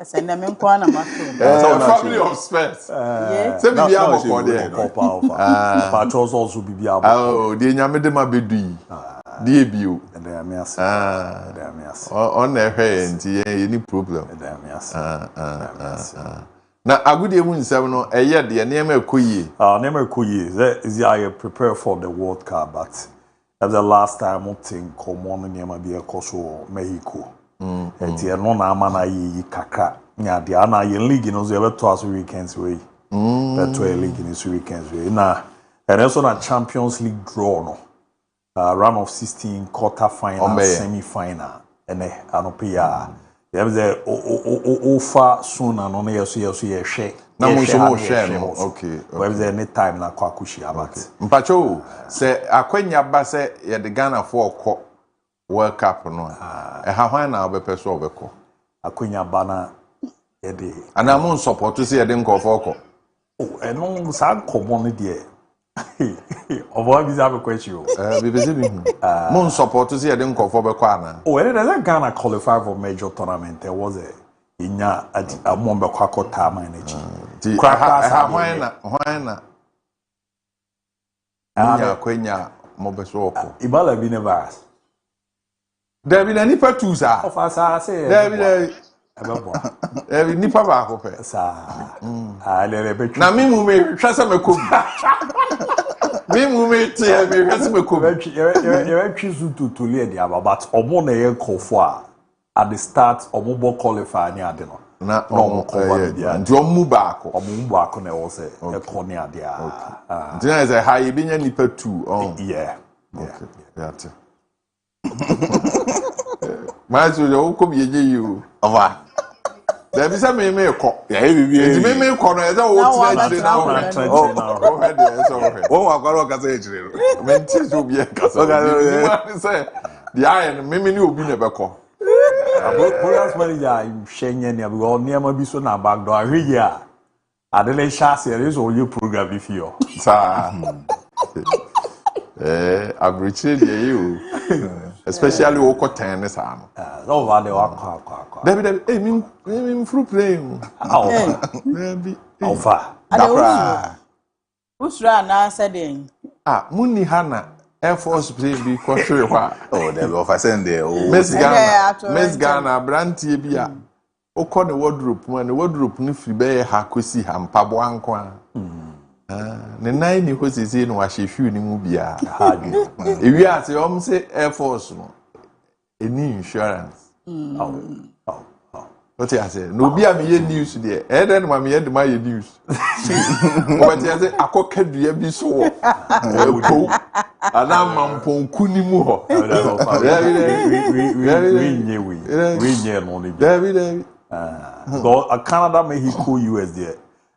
Send them in Kwana Marfo. A family of spares. Yeah. Say, be able for there. Patrols also be able. Oh, the Yamadema Bedui. DBU. And they are mias. On their hands, any problem. And they are mias. Now, I would even say, no, a year, the name of Kuyi. Never could I prepare for the World Cup, but that's the last time I think common name be a Koso Mexico. And the no Namana Kaka. Yeah, the Anna League in ever twice weekends way. That 12 league in this weekends way. Now, and also a Champions League draw no. Round of 16, quarter final, semi final. And Anopia. There was a offer soon and only a share. Okay. Where's any time na kwakushi about? Mpacho, say akwenya ba say ye the Ghana for World Cup no. Ha hwan na obepe so obeko. Akwenya bana ye de. Ana mo support to say ye de nkofo ko. Oh, eno sa common there. Obo bi za be question. BBC bi hu. Mo support to say ye de nkofo beko ana. Oh, and then Ghana qualify for major tournament. There was a inya a mombe kwako time energy. Hwan na. Nya kwenya mo be so ko. Ibala bi never. There be nipa two sir. Of us I say. There be nipa ba ko pe. Sa. Le be. Na mi mu me hwese me kom. Me mu me tie me hwese me kom. You choose to lead the but omo na ye kofo at the start omo qualify ni ade no. Na omo dia. Nti omo ba ko. Omo ba ko na wo se e ko ni ade a. Nti na say ha ye bi nya nipa two. Yeah. Okay. That's it. Maestro, you come here, you. Ava. There be some me ko. Yeah, me ko no e da wo tina now. Oh, head there so okay. Won wa kwaro ka say ejire. Me nti so bi e ka so. Okay, say the iron me ni obi na be ko. Police manager shenye ne because niam bi so na back door ahwe ya. Adele sha series or you program if you. Sa. Abriche dey you. Especially oko ten sa no. No vale akwa. David, me through playing. Maybe. Ofa. Dakra. Usra na said Muni hana Air Force play be kwahwe hwa. Oh, they be offer send there. Miss Ghana brantie bia. Oko ne wardrobe mu, ne wardrobe ni free be ha kosi ha mpabo anko a. Ne nai ni hosisi no ahyefiu ni mu bia. Ewi ase om say Air Force no. Any insurance. What I say? No be a me news there. Then ma me head my news. What I say? Akoka dua bi so wo. Ko. Ana mampon kuni mu ho. We no ni. David. Go Canada, Mexico, US there.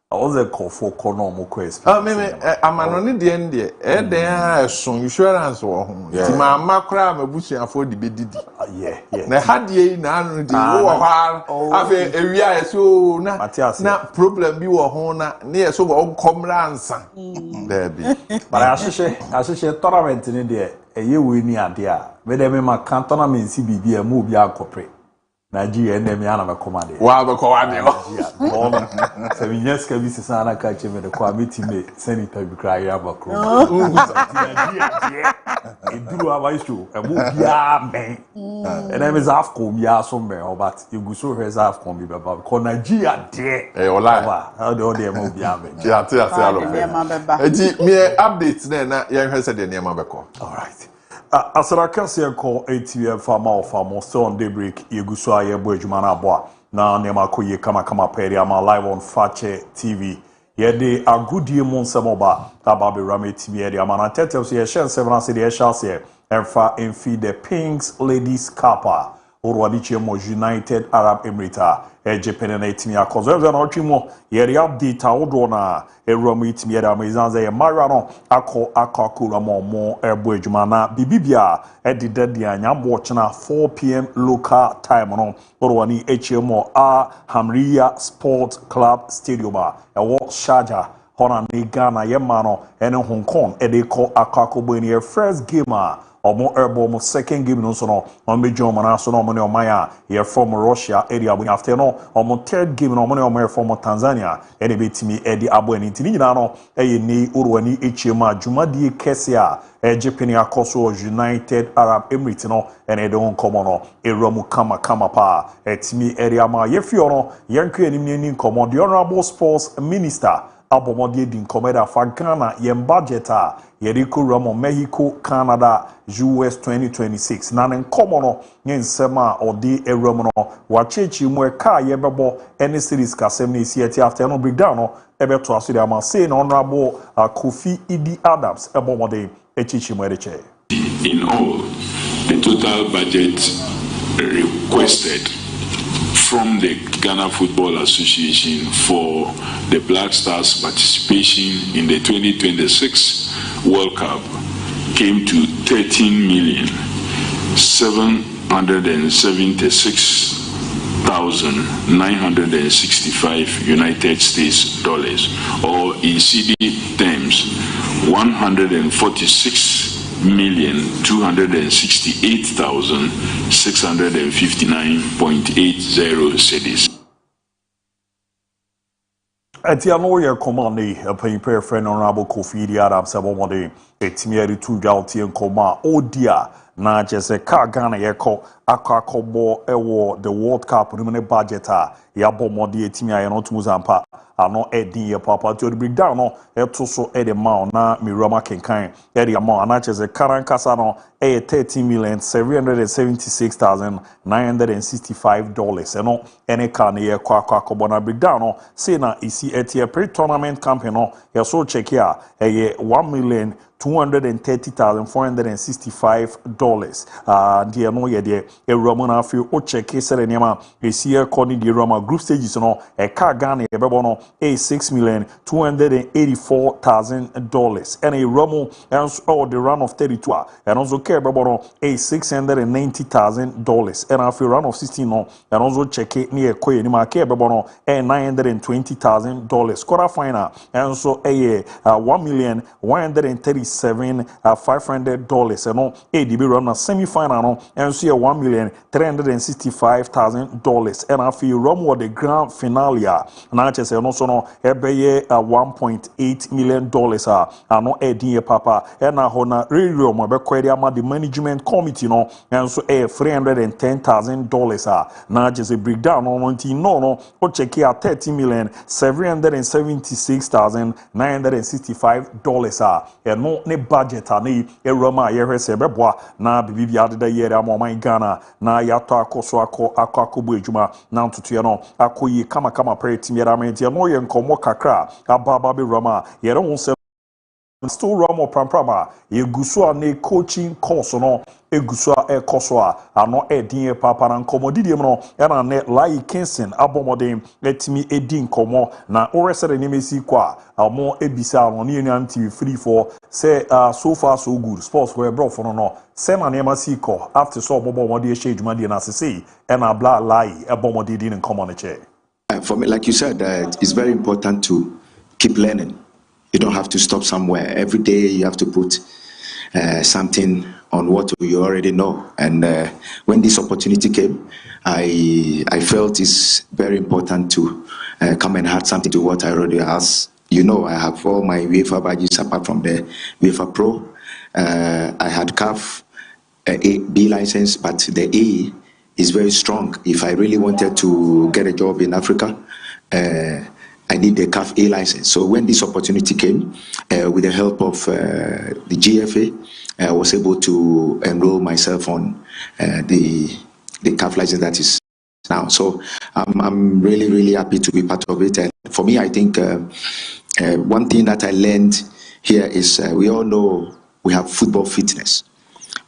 I was a call for Kono quest. Me amanoni de ende den so insurance wo ho. Ti ma makra mabusia for the bedidi. Yeah. Na hadie na anu di wo ha. Afi ewia so na problem bi wo ho na ne so go komra ansa. There be. But I should tournament in there. A year we ni ade a. Me dem ma kan tournament si bibia mu bi akopre. Nigeria and them yana command. Wow, the command. Yeah. 7 years can be Sana catch him in the committee mate, Senator Cry Abacro. It do our issue, and move ya man. And I'm as half comb ya somewhere, but you go so as half comb because Nigeria dear. Eh, or like how do they move ya man? Yeah, me updates then, young has said the name of a call. All right. As I can see, call ATM farmer still on Daybreak. Yeguso aye boy jumana boa. Na nema koye kama peri ama live on Fache TV. Yede a good year mon samoba. Ababe rame TV yede ama na tete so ye shen 7 city ye shall say. Enfa enfi the Pinks Ladies Kappa. Orwadi Chemo United Arab Emirates Japan na itimi akozo na otwimo ye update awdo na ewram itimi ya amazanza ye mara no akakura mo ebo adwuma na bibibia edidadi anyambo chena 4 p.m. local time no orwani HMO Hamriya Sport Club Stadium ewo Sharjah hona ni Ghana ye mano ene Hong Kong edeko akakobo ni first game omo erbo second game no so no omo jom na so no omo ne omaya ye from Russia area when after no omo third game no omo ne omo from Tanzania ene betimi edi abo ni ntini nyina no eye ni urwani echema dwumadie kese a Japan akoso United Arab Emirates no ene de won komo no eramu kama pa etimi area ma ye fio no yankwe ni komo the honorable sports minister abomodie din komeda fa Ghana yem budget a yeriko ramo Mexico Canada US 2026 na nkomo no nyensema odi eramu no wachechi mu eka yebebo any series kasem na isi after no breakdown no ebeto aso de ama say na honorable Kofi Idi Adams ebomode echichi mu ereche. In all, the total budget requested from the Ghana Football Association for the Black Stars participation in the 2026 World Cup came to 13,776,965 United States dollars, or in CD terms, 146,268,659.80 cedis. Etia no ye command ni pay friend honorable Kofi Idi Adams abomode etimi tu dwalti nkoma odia na jese ka Ghana yeko akakobo ewo the World Cup ni budget a ya bomode etimi aye no tumuzampa ano edin ye papa to the breakdown no eto so ede ma na mirama kenkan ede ma na jese karan kasa no 13,776,965 dollars eno ene ka na ye kwakobo na breakdown no say na isi etie pre-tournament campaign no ye so check here 1,230,465 dollars die no ye de ewrama na afi o check sele niam esi according the Roma group stages no e ka Ghana ye bebo no 6,284,000 dollars and a Romo and the run of 32 and also care bebo no $690,000 and after run of 16 no and also check it near Koye ni ma care bebo no $920,000 quarter final and so a $1,137,500 and no ADB run a semi-final no and so $1,365,000 and after Romo the grand finale na chese no so no ebeye $1.8 million ano edin papa and na hona radio mo be kwedi ama the management committee no and so $310,000 na just breakdown no no o check here $30,776,965 and no ne budget ani eroma ye hwese beboa na bibi adeda yere ama man Ghana na yato akoso akobo adwuma na ntutu no akoyi kama party miara menti no ye nkomo kakra ababa be roma yere won se still Romo Pramprama, Yegusu ne coaching course no, Egusu koso ano edin papa na nkomodidi no, era ne Lai Kenson abomodem etimi edin komo na oresere ne mesi kwa amo ebisa no ne nyan TV free for say so far so good sports were bro for no say na ne masiko after so bomodi ehye djuma die na sese e na bla Lai abomodidi nkomo ne che. For me, like you said, it's very important to keep learning. You don't have to stop somewhere. Every day you have to put something on what you already know. And when this opportunity came, I felt it's very important to come and add something to what I already has. You know, I have all my UEFA badges apart from the UEFA Pro. I had CAF B license, but the A is very strong. If I really wanted to get a job in Africa, I need the CAF A license. So when this opportunity came, with the help of the GFA, I was able to enroll myself on the CAF license that is now. So I'm really happy to be part of it. And for me, I think one thing that I learned here is we all know we have football fitness,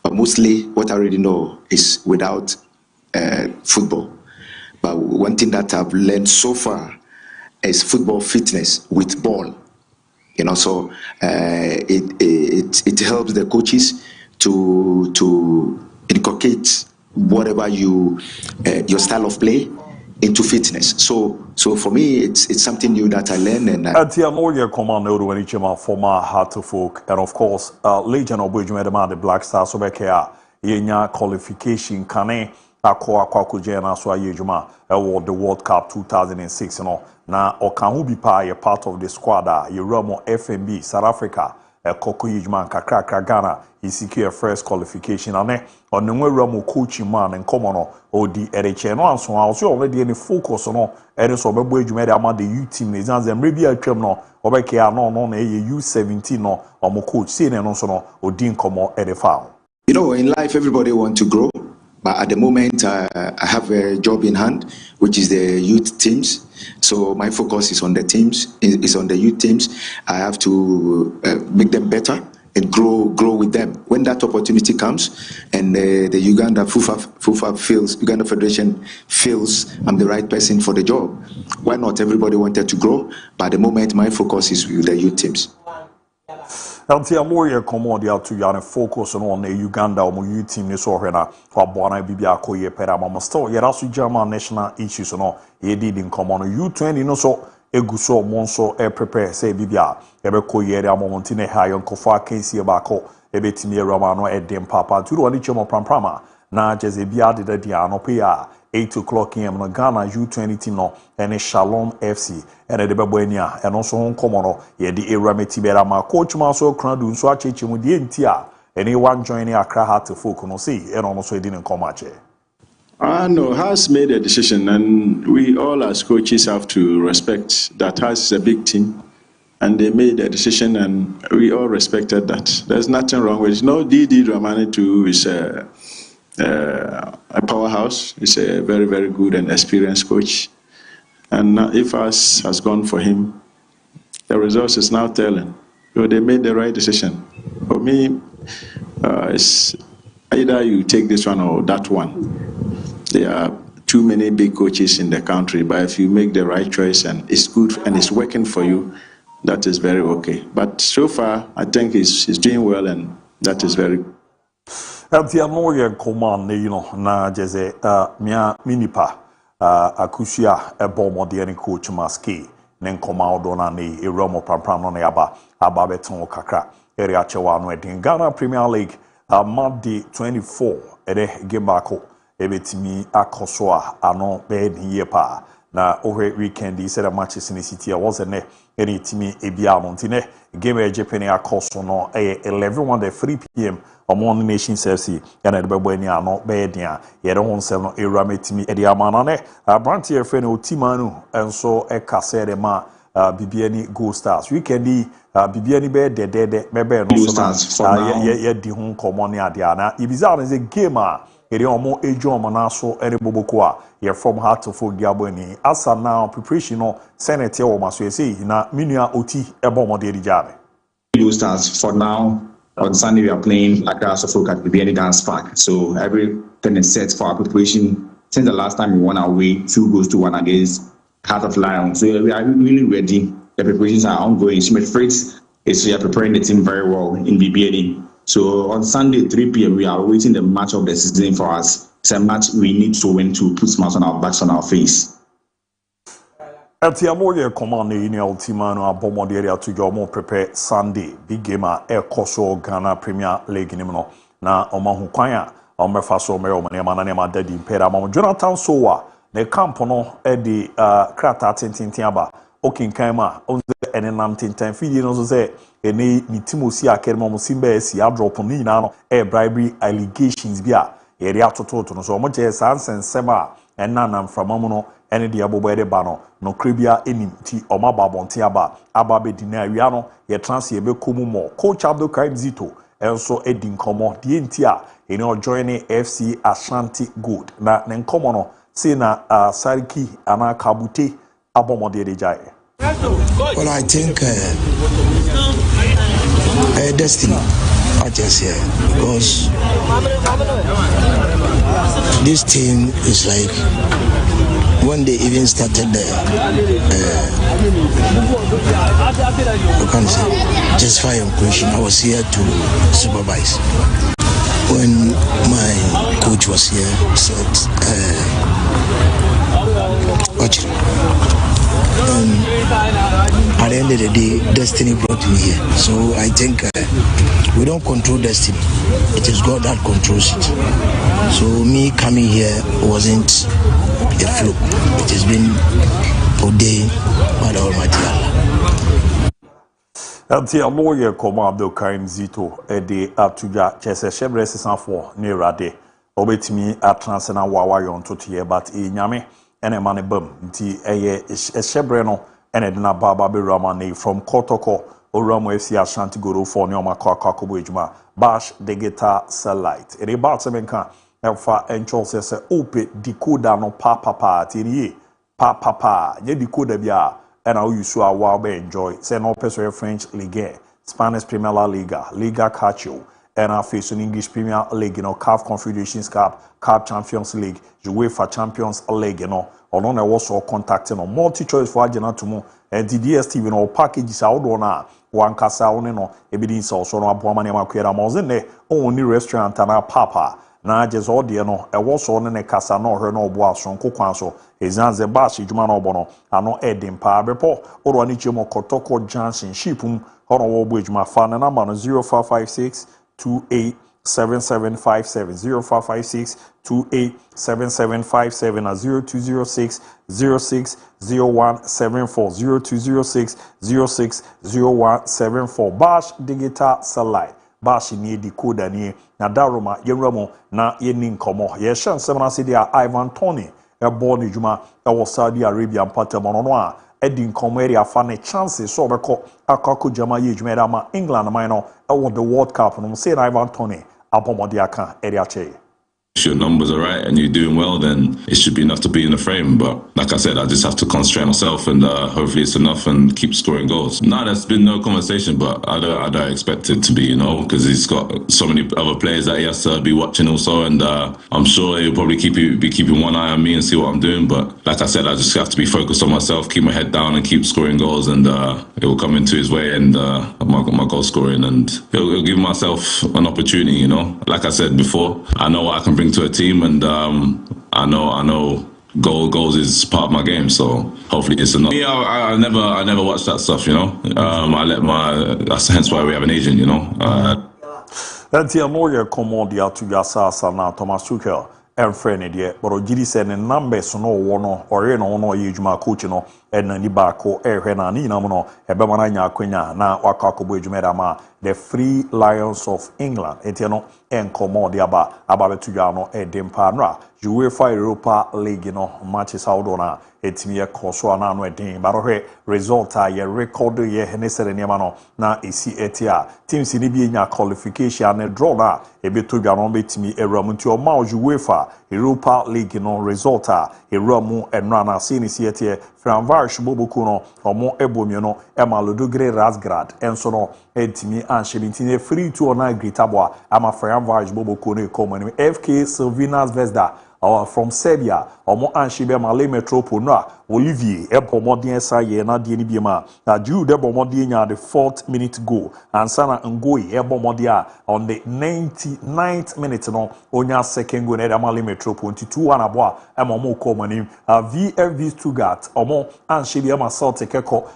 but mostly what I already know is without football. But one thing that I've learned so far is football fitness with ball. You know, so it helps the coaches to inculcate whatever your style of play into fitness. So for me, it's something new that I learned. And lawyer commander when he former Heart of Folk, and of course, legend of the Black Stars Obekea, yenya qualification kane akwa jena so ayejuma the World Cup 2006 na okahu bi pa ye part of the squad ye Ramo FMB South Africa Koko Yijman kakra Ghana he secure first qualification ane onwe Ramo coach man and common odi ereche no anso also already any focus no ere so bebo ejuma de ama the youth team ne zanze mrebi atwam no obekea no na ye U17 no omo coach say ne no so no odi nkomo ere fa. You know, in life everybody want to grow, but at the moment I have a job in hand, which is the youth teams. So my focus is on the teams, is on the youth teams. I have to make them better and grow with them. When that opportunity comes, and the Uganda Uganda Federation feels I'm the right person for the job, why not? Everybody wanted to grow, but at the moment my focus is with the youth teams. Until lawyer commodity to yana focus on the Uganda or youth team so hena for Bona Bibia Koye Perama still yet German national issues no ye did in common U20 no so eguso monso prepare say Bibia ebe koye montine hayon kofa kensi bako ebe timi romano edem papa to one chemo pramprama na jeze bia de dia no pia 8:00 no Ghana U20 team no and Shalom FC and the Babuania and also home common ye the Erameti Berama coach Maso Cradu so achechi mu die ntia anyone joining Accra Heart to folk no see and also it didn't come much. No, has made a decision, and we all as coaches have to respect that. Has is a big team, and they made a decision, and we all respected that. There's nothing wrong with it. No, DD Dramani too is a powerhouse. He's a very, very good and experienced coach. And if us has gone for him, the results is now telling. So they made the right decision. For me, it's either you take this one or that one. There are too many big coaches in the country, but if you make the right choice and it's good and it's working for you, that is very okay. But so far, I think he's doing well, and that is very good. The lawyer command, you know, na jeze mia minipa akusia ebomo de any coach maski nen koma odona ne eromo prampram no aba beton kakra area chewa no edin Ghana Premier League Monday 24 ede game bako ebetimi akoso ano be ye pa na over weekend he said a matches in the city was ne any timi ebia no ntine game ejepene akoso no 11 at 3 p.m. Among Nation FC and at Babuania no bedia yet on 7 erametimi ediamanane brantier friend Timanu and so a caserema Bibiani Go Stars weekendi Bibiani be de mebe no so ye di hun common adiana ibizan is a gamer ere omo ejo manaso ere boboko ye from Heart to Folk diaboni asa now preparation no senate o maso say na minua oti ebomo de dijare Blue Stars for now. On Sunday, we are playing Accra 6Am at the BNI Dance Park. So everything is set for our preparation. Since the last time we won away, 2-1 against Heart of Lion. So we are really ready. The preparations are ongoing. Smith Fritz we are preparing the team very well in BBNI. So on Sunday, 3 p.m., we are waiting the match of the season for us. It's a match we need to win to put smiles on our backs, on our face. At the lawyer command in the Ultimano Abomo area to your more prepare Sunday big game Koso Ghana Premier League nimno na Omahu Kwanya Omefaso Mero Manema Daddy Pera Jonathan Sowa the camp no Eddie Krata Tintiaba Okin Kaima on the Enam Tintin feeding also say any Nitimosi Akermo Simbe si drop on Nino bribery allegations bia area to total so much as and Sema and Nanam from Mamono ene de abobere ba no kribia enim ti omaba bonte aba be dina wiano ye trans ye be komu mo coach Abdul Karim Zito enso edin komo de ntia ene o join FC Ashanti Gold na ne komo no say na Sariki ana Kabute abomode de jai. Well, I think destiny I just here because this team is like when they even started the just fire operation, I was here to supervise. When my coach was here, he said, watch it. At the end of the day, destiny brought me here. So I think we don't control destiny. It is God that controls it. So me coming here wasn't a fluke. It has been ordained by the Almighty Allah. Anti a lawyer Abdul Karim Zito ede atuja chese shebre sesanfo ne rade obetimi atransena wawa yon totie but nyame ene mane bam nti eye shebre no ene de na baba be ramane from Kotoko Oramo FC Ashanti Goro for ne omakwa akobo ejuma bash the guitar satellite ere ba semenka efa encho se ope decoder no papa tiri papa ye decoder bia and how you saw wow be enjoy. Say no person French Ligue, Spanish Premier La Liga, Liga Cacho, and our face in English Premier League, CAF Confederations Cup, CAF Champions League, UEFA Champions League, on also contacting multi-choice for Argentina to and the DSTV packages out on one casa on evidence also no abomani makwera mozene only restaurant and papa. Na just all the no e was on ne kasa no hwe no obo aso nkokwan so ezanze bashi djuma no obo no ano edin pa bepo oro ani chemo Kotoko Junction shipum hono wo obo djuma fa na number no 0556 287757 0556 287757 na 0206 060174 0206 060174 bash digital satellite bashi ni decoder ni na daroma yenramo na yenin komo ye shan semana se dia Ivan Toney e born ejuma e wo Saudi Arabia mpatemono no a edin komo area fa ne chances so beko akako jama ye ejuma ma England man no e wo the World Cup no say Ivan Toney abomodi aka area che. If your numbers are right and you're doing well, then it should be enough to be in the frame. But like I said, I just have to concentrate on myself and hopefully it's enough and keep scoring goals. No, there's been no conversation, but I don't expect it to be, because he's got so many other players that he has to be watching also. And I'm sure he'll probably be keeping one eye on me and see what I'm doing. But like I said, I just have to be focused on myself, keep my head down and keep scoring goals. And it will come into his way and my goal scoring. And it'll give myself an opportunity, Like I said before, I know what I can bring to a team, and I know goals is part of my game, so hopefully it's enough. Me, I never watch that stuff, I let that's hence why we have an agent, That's the lawyer commodity to Yasa na Thomas Tuchel and friend there, but Ojiri said the numbers no one or no yejuma coach no and ni bako na ni na no ebemana nya akwenya na wakako ejumeda ma the Free Lions of England etieno en commodity aba betuja no edempa nra UEFA Europa League matches out on etimi ekoso na no edin barohwe result ye record ye henesere niema no na esi etia teams ni bi nya qualification na draw na ebetodwa no betimi eram nti o ma UEFA Europa League result eramu enra na se ni si etia Franvarsh Boboku no omo ebomie no Emalodogre Razgrad enso no etimi anshebintine free to na gritabwa ama Franvarsh Boboku no ekomani FK Silvinas Vesda from Serbia omo anshibe Malay Metropole no Olivier ebomodien sa ye na die ni biema na Jude ebomodien nya the 4th minute goal and sana Ngoi ebomodia on the 99th minute no onya second goal na Malay Metropole 2-1 aboa emomo komani VFV Stuttgart omo anshibe ama Celtic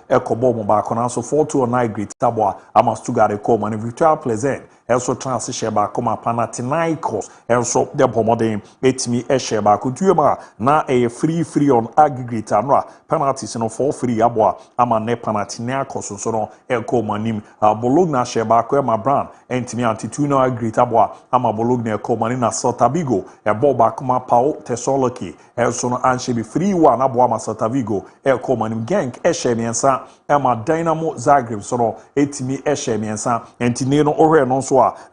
ekobo mo ba kona so 4-2 great tabwa ama Stuttgart komani Victoria Pleasant also transition ba koma Panathinaikos also the bomodin etimi esheba kutuema na free on aggregate anwa penalties no for free aboa ama ne Panathinaikos so no ekomanim Bologna sheba ko ma Brown entimi antituno aggregate aboa ama Bologna ekomanim na Celta Vigo eboba koma Pau Thessaloniki also no anshebi free one aboa ma Celta Vigo ekomanim Genk eshemiensa ama Dynamo Zagreb so no etimi eshemiensa entini no ohwe no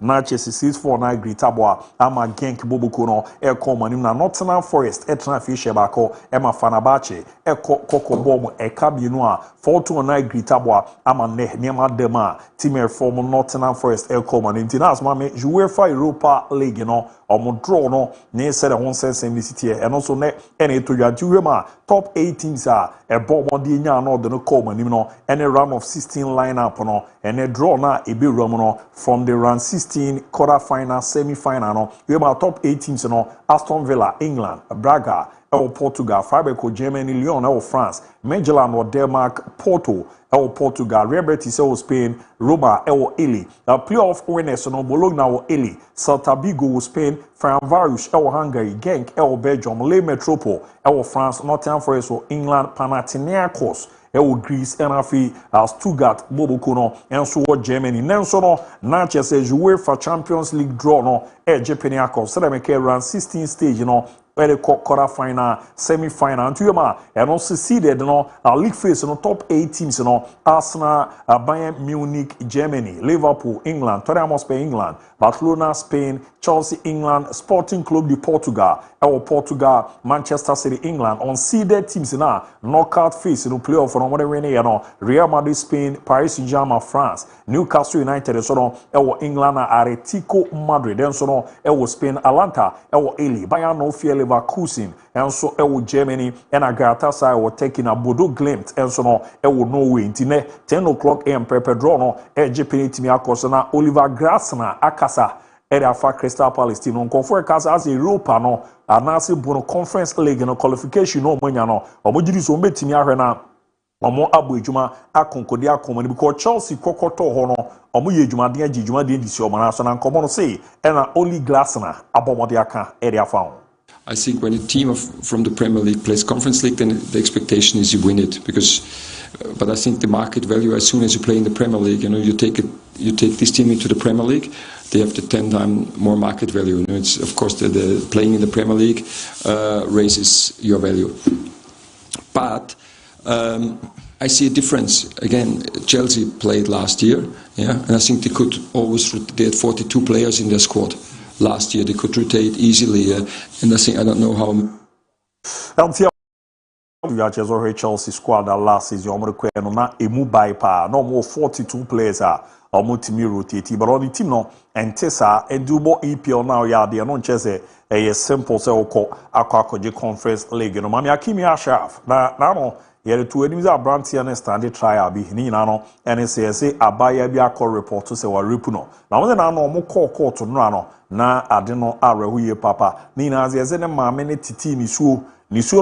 na Chelsea 6-4 gritabwa ama Genk Boboku no ekomanim na Nottingham Forest etra fi shebako ema Fenerbahce koko bom ekabienu a 4-9 gritabwa ama nema dema team reform Nottingham Forest Elcoma Intinas mame UEFA Europa League no draw no ne said on sense city and also ne ene to ma top 8 teams are a bomb di nya no de no coma nim no any round of 16 lineup no and a draw na e be no from the round 16 quarter final semi final no we ma top 8 teams no Aston Villa England Braga Portugal Freiburg Germany Lyon France Midtjylland Denmark Porto Portugal Real Betis Spain Roma Italy playoff winners no Bologna Italy Celta Vigo Spain Ferencváros Hungary Genk Belgium Le Metropole France Nottingham Forest England Panathinaikos Greece and Stuttgart Boboko no enso Germany nenso no na chese UEFA Champions League draw no Panathinaikos Seremeke round 16 stage no very quarter final, semi final, and Tuyama, and also seeded no league phase no top 8 teams no Arsenal, Bayern Munich, Germany, Liverpool, England, Tottenham Hotspur, England, Barcelona, Spain, Chelsea, England, Sporting Club de Portugal, Portugal, Manchester City, England, unseeded teams na knockout phase no playoff no what we no Real Madrid, Spain, Paris Saint-Germain, France, Newcastle United, so no England, Atletico Madrid, then so no Spain, Atlanta, Italy, Bayern no fear Leverkusen and so Germany and Galatasaray were taking a Bodo Glimt and so no Norway intine 10 o'clock AM prepare draw no Japan team akosana Oliver Glasner akasa Afa Crystal Palace team on confer kasa as Europa no anase bono conference league no qualification no manya no omogiri so mbetimi ahwe na omo abo ejuma akonkodi akomani because Chelsea kokoto ho no omo ye ejuma de ejuma de disi omo na so na nkomo no say na Oli Glasner abomode aka area found. I think when a team from the Premier League plays Conference League, then the expectation is you win it. But I think the market value, as soon as you play in the Premier League, you take this team into the Premier League, they have the 10 times more market value. It's of course the playing in the Premier League raises your value. But I see a difference. Again, Chelsea played last year, and I think they had 42 players in their squad. Last year they could rotate easily, and I don't know how. Chelsea squad last season, na emu by pa no more 42 players are timi rotate, but on the team no and Tessa and do more EPL now. They are not just a simple akwakoje conference league. No, Mami Akimi Ashraf na no. Yere to enemies are brandy and standard trial be ni no and say abaya bi akọ report to say wa repuno na won na no mo call to no na ade no arehuye papa ni na ze ne maame ne titi ni suo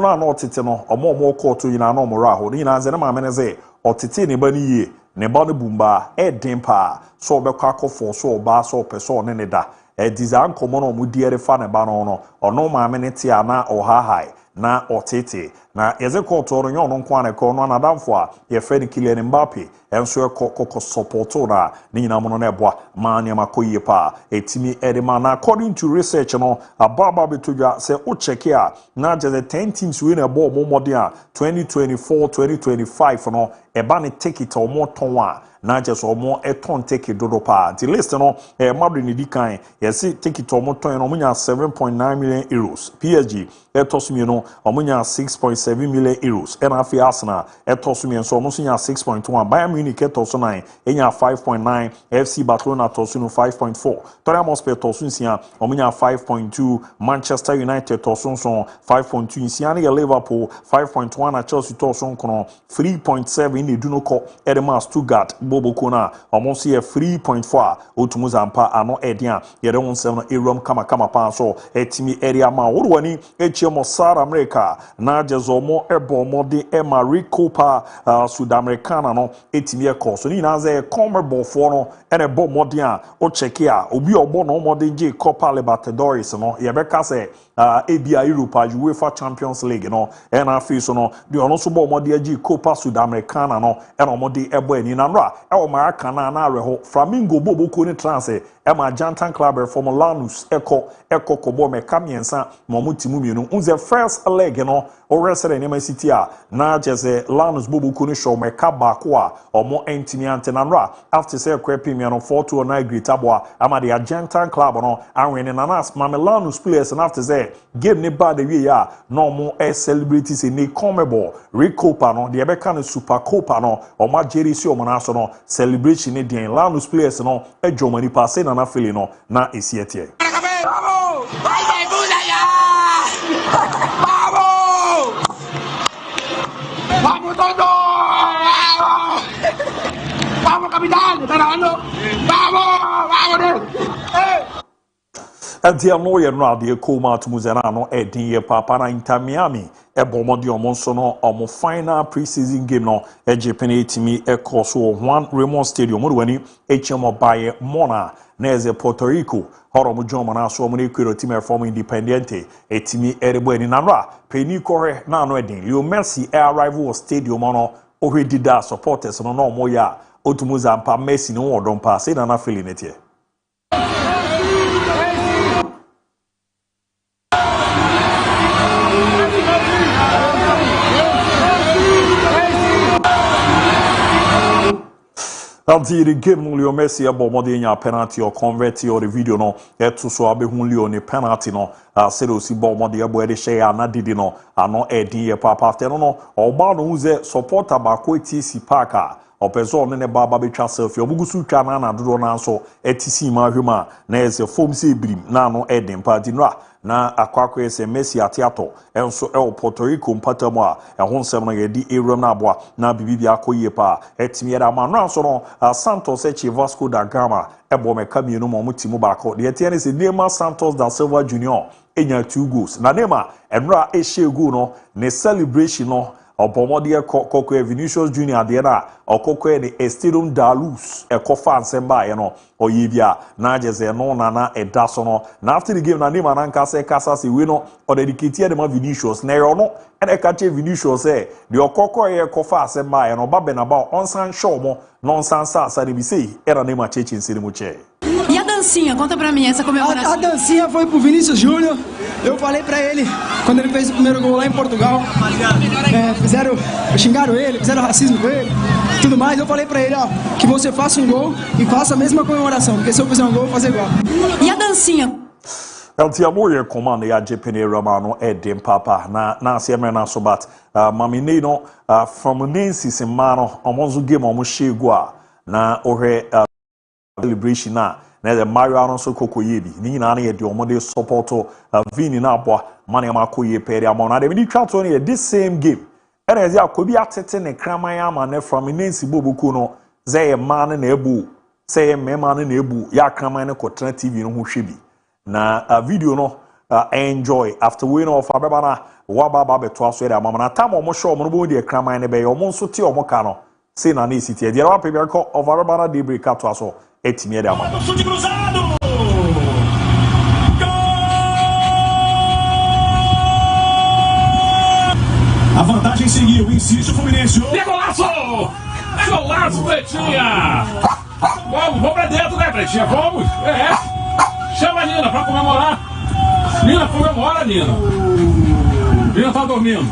na no tete no omo call to yina no mo raho ni na ze ne maame ne ze otete ne ba ni ye ne ba no bumba den pa so be kwa akofo so ba so person ne da design komo no mo diere fa ne ba no ono maame ne ti ana ohahai na otete na yeze koto nyo no nkwane ko no anadamfo a ye fe ni Kylian Mbappe enso e koko supporto na ni nyina mo no na eboa ma ne makoyie pa etimi edema na according to research no ababa betodwa se o check a na just 10 teams we na ebo mo modern a 2024 2025 no eba ne ticket o mo ton a na just o mo eton ticket dodo pa the list no Madrid ni dikan yesi ticket o mo ton no mo nya 7.9 million euros PSG etosumi no o mo nya 6.7 million euros and Afia Arsenal etosumi so mo nya 6.1 Bayern Munich etosuna enya 5.9 FC Barcelona tosunu 5.4 Tottenham Hotspur tosunu sia o mo nya 5.2 Manchester United tosunu 5.2 sia na Liverpool 5.1 na Chelsea tosunu kono 3.7 ni dunoko Edema Stuttgart Boboko na almost here 3.4 Otumuzampa ano edian yere won 7 erom kama pa so etimi area ma wodwani echiemo South America na jezomo ebomo de Maricopa Sudamericana no etimi ekoso ni na ze CONMEBOL for no ene bo modern a o check ya obi ogbo no modern je Copa Libertadores no yebeka se ebia Europa UEFA Champions League no ena afiso no de ono so bo modern je Copa Sudamericana no ena omode ebo ani na nra ewo maraka na areho Flamingo Boboko ni trance ema Jantan Club from Lanús eko kobo me kamiensa mo mutimu mienu unze first leg no Oresere nema city a na jese Lanus Bobuku ni show meka baako a omo entimi antenanra after say kwepim no 4-2 great abwa ama the Argentine club no anwene nanas Mamelanus players and after say game ne ba the way ya no mo celebrities in the Comebol Recopa no the ebeka no Super Copa no omo jeri si omo na so no celebration ne den Lanus players no ejomani passe na fili no na esietie ¡Vamos todos! ¡Vamos, capitán! ¡Está grabando! ¡Vamos! ¡Vámonos! Enti amno ye no ade ko ma to muzena no edin ye papa na Inter Miami e bomodi omo so no omo final preseason game no ejepene etimi e koso Juan Ramon Stadium mo wani HM Baye Mona na eze Puerto Rico horo mo jomo na so mo ne kwero team from Independiente etimi erebo ani nanra peni kore na no edin Leo Messi arrival stadium no ohwedi da supporters no no mo ya otumuza mpa Messi no odon pa se na feel netie Until the game Leo Messi abomode nya penalty or convert or the video no eto so abehun Leo ni penalty no said o si bomode abo e share na didi no ano edin ye papa after no oba no uze supporter ba ko TC Parker opezo ne baba betwa selfie obugusu twa na dodo na so etisi ma hwema na ese form se brim na no edin party no na akwakwa ese Messi atiato enso e Puerto Rico mpatamu a ehon sem na yedi ewram na aboa na bibibi akoyie pa etimi era manra so no Santos echi Vasco da Gama ebo meka mienu mo mutimu baako de etie ne se Neymar Santos da Silva Junior enya 2 goals na Neymar enra eshegu no ne celebration no Obomode Koko Vinicius Junior de na okoko ne Stadium da Luz ekofa ansemba ye no oyebia na jeze no na edaso no na after the game na Neymar na nkase kasa se we no o dedicate de ma Vinicius na yo no e ka che Vinicius de okoko ye kofa ansemba ye no ba benaba onsan show mo nonsan sa de bi sei era Neymar cheche nsiri mu che. E a dancinha? Conta pra mim essa comemoração. A dancinha foi pro Vinícius Júnior. Eu falei pra ele, quando ele fez o primeiro gol lá em Portugal, xingaram ele, fizeram racismo com ele, tudo mais. Eu falei pra ele, ó, que você faça um gol e faça a mesma comemoração, porque se eu fizer um gol, eu vou fazer igual. E a dancinha? Elti amoye command ya Japanese Romano edem papa na se me na so bat mamine no from Nancy se mano omonzo game omo shegua na ohwe celebration na the Mario Alonso Kokoyebi ni na ye de omode support Vini na abwa mane makoye pere amona de bi twa to ne this same game ene ezi akobi atete ne kraman ya ma ne from Nancy bobuku no ze ye man na ebu se ye mema na ebu ya kraman ne kotra TV no ho hwebi na video no enjoy after win of ababa waba beto aso ere amama na tam omo show omo bo de kraman ne be omo nso te omo ka no se na na city e de wa premier call of ababa na Daybreak ato aso etimi ere amama Chute cruzado! A vantagem seguiu, insiste o Fluminense. Golaço! Golaço, Pretinha! Vamos pra dentro, né, Pretinha? Vamos! Chama a Nina pra comemorar. Nina, comemora, Nina. Nina tá dormindo.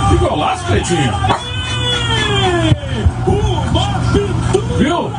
Que golaço, Pretinha! Viu?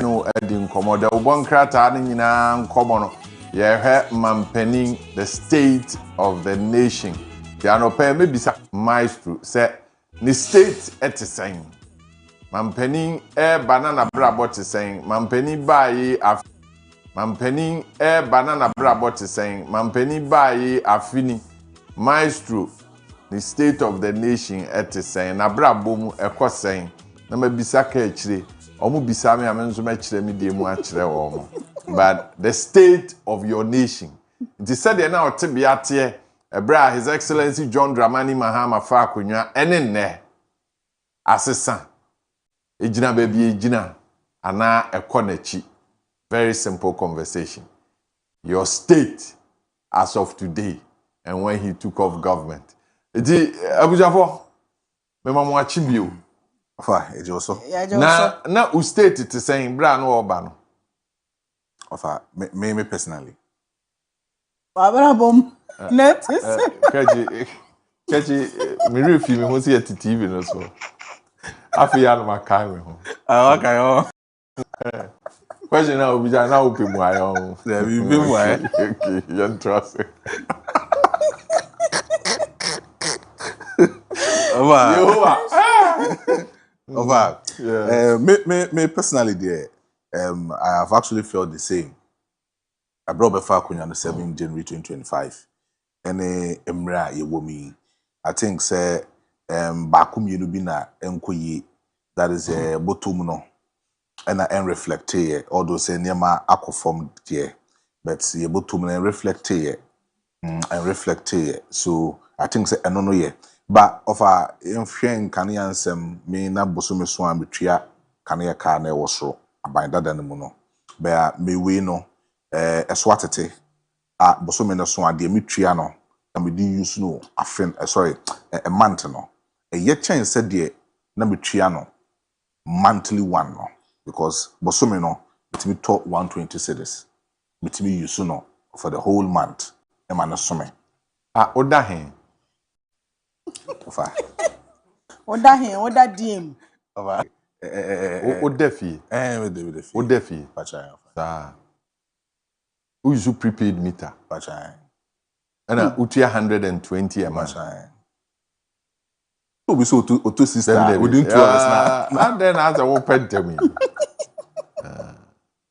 no Edin Komoda, one crata in Komono, Yehe Mampeni, the state of the nation. The Anope maybe Maestro said, the state at the same. Mampeni banana brabot is saying, Mampeni bayi af Mampeni banana brabot is saying, Mampeni bayi afini, Maestro, the state of the nation at the same, Nabrabum a saying, Nama bisaka chile. Omu bisame amenzo mechire mi de mu achire omo. But the state of your nation. It is said na otebi ate ebra His Excellency John Dramani Mahama fa akonwa ene ne asesa ejina baby ejina ana ekonachi. Very simple conversation. Your state as of today and when he took off government. Edi abujafo mema mo achibio. Ofa, ejoso. Na u state it is saying bra no oba no. Ofa, me personally. Abrabom. Net. Kaji me refi me ho see at TV no so. Afia no makai me ho. Okay, oh. Question now be na open mu ayo. There be mu ayo. Okay, you trust. Over. Me personally there, I have actually felt the same. I brought Befa Kunya on the 7th January 2025. And Emra Yewomi, I think say Bakum Yunubina Enkoyi, that is a Botumno, and I reflect here, although say Nema Aquaform here, but see Botum and reflect here, and reflect here. So I think say I don't know yet. But of our influence, can you answer me? Na bosume swan betria can you carne also about that animal? Bear me we no a swatete at bosume no swan de mitriano and we do use no a friend sorry a month no a yet change said dear na mitriano monthly one no because bosume no it me top 120 cedis it me use no for the whole month a man sume odahin. Oda here, oda DM. Odefi. Odefi. Pacha. Who use prepaid meter? Pacha. And utia 120 a month. Oh, we saw auto sister within 2 hours now. And then as I open to me.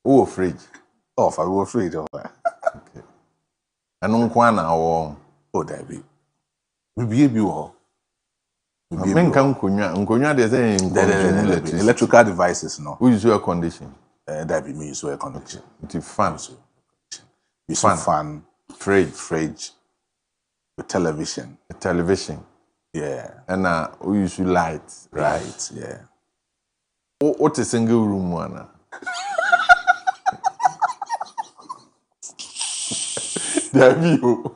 Oh, afraid. Oh, I was afraid of that. Okay. And on Kwana or David. We be able. Nkonya they say electrical devices no. Who use air condition? That be me use air condition. It is fan. Use fan, fridge, with television. Yeah. And we use lights. Right, yeah. What a single room one. There you.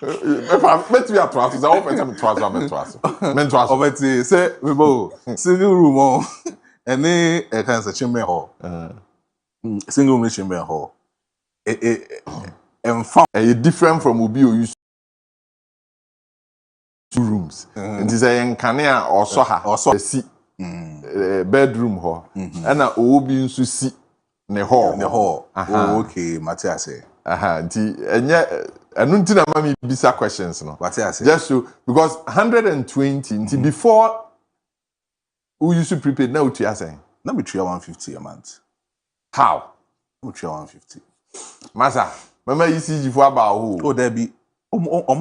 If I met you at twice, I open them twice. Obeti say we bo single room and then a kind of chamber hall. Single room chamber hall. And found different from Ubio used 2 rooms. It is a canea or soha or so see bedroom hall. And a Obi to see the hall. Oh, okay, Matthias. And yet, I don't think I'm bisa questions no. Just so because 120 before we used to prepare now to saying. Now we try 150 a month. How? We try 150. Masa, remember you see for about who? Oh, there be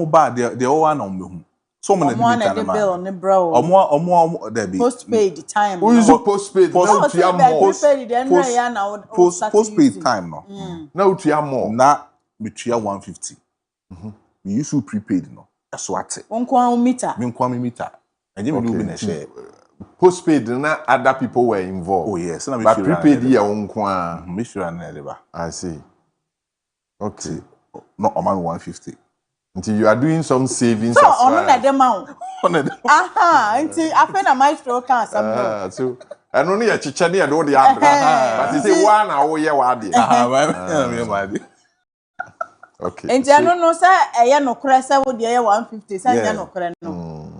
bad they all one on me. So many bill ne bro. Omo there be postpaid time. We use postpaid. Postpaid time no. Now to more. Na we try 150. We used to prepaid no. That's what. Meter. Meter. And you do be share. Postpaid na other people were involved. Oh yes, but prepaid here onkwa. Me sure na I see. Okay. No, I'm 150. Until you are doing some savings. So, on the amount. Until I find a Maestro can some. So, and only a chichani and all the other. But it's a 1 hour year wadi. Okay. And I don't know, sir, I am no crash. I would 150. Say, I no crash. No.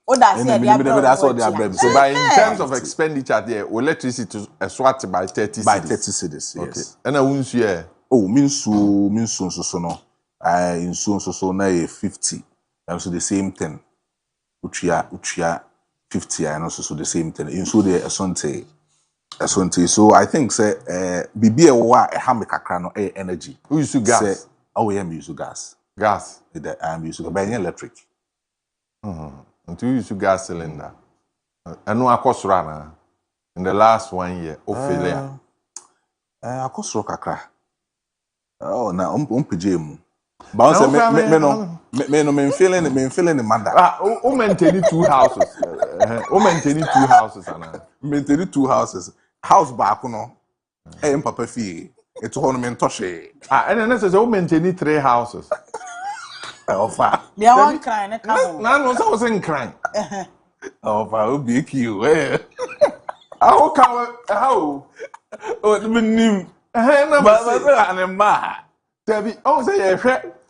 Oh, that's it. That's all they are. So, by in terms of expenditure, there, electricity to swat by 30 by cities. 30 cities. Okay. Yes. And I won't share. Oh, minsu so no. Insu so na 50. And so the same thing. Uchia 50 and also so the same thing. Insu the asonte. So I think say bibi wa e ha me kakra no energy. Who use gas? Say, oh yeah, me use gas. Gas. I'm using by electric. Until you use gas cylinder. And no akosra in the last 1 year. Ophelia. Akosro kakra. Oh, na pj mu. But me feeling the mother. O maintain 2 houses. O maintain 2 houses ana. Maintain 2 houses. House back no. Papa fie. It's hono me ntoshe. And then say o maintain 3 houses. Ofa. They want crying na come. Na no say o say crying. Ofa o be you. How come how? O me nim. Na But anema. Debbie, oh, say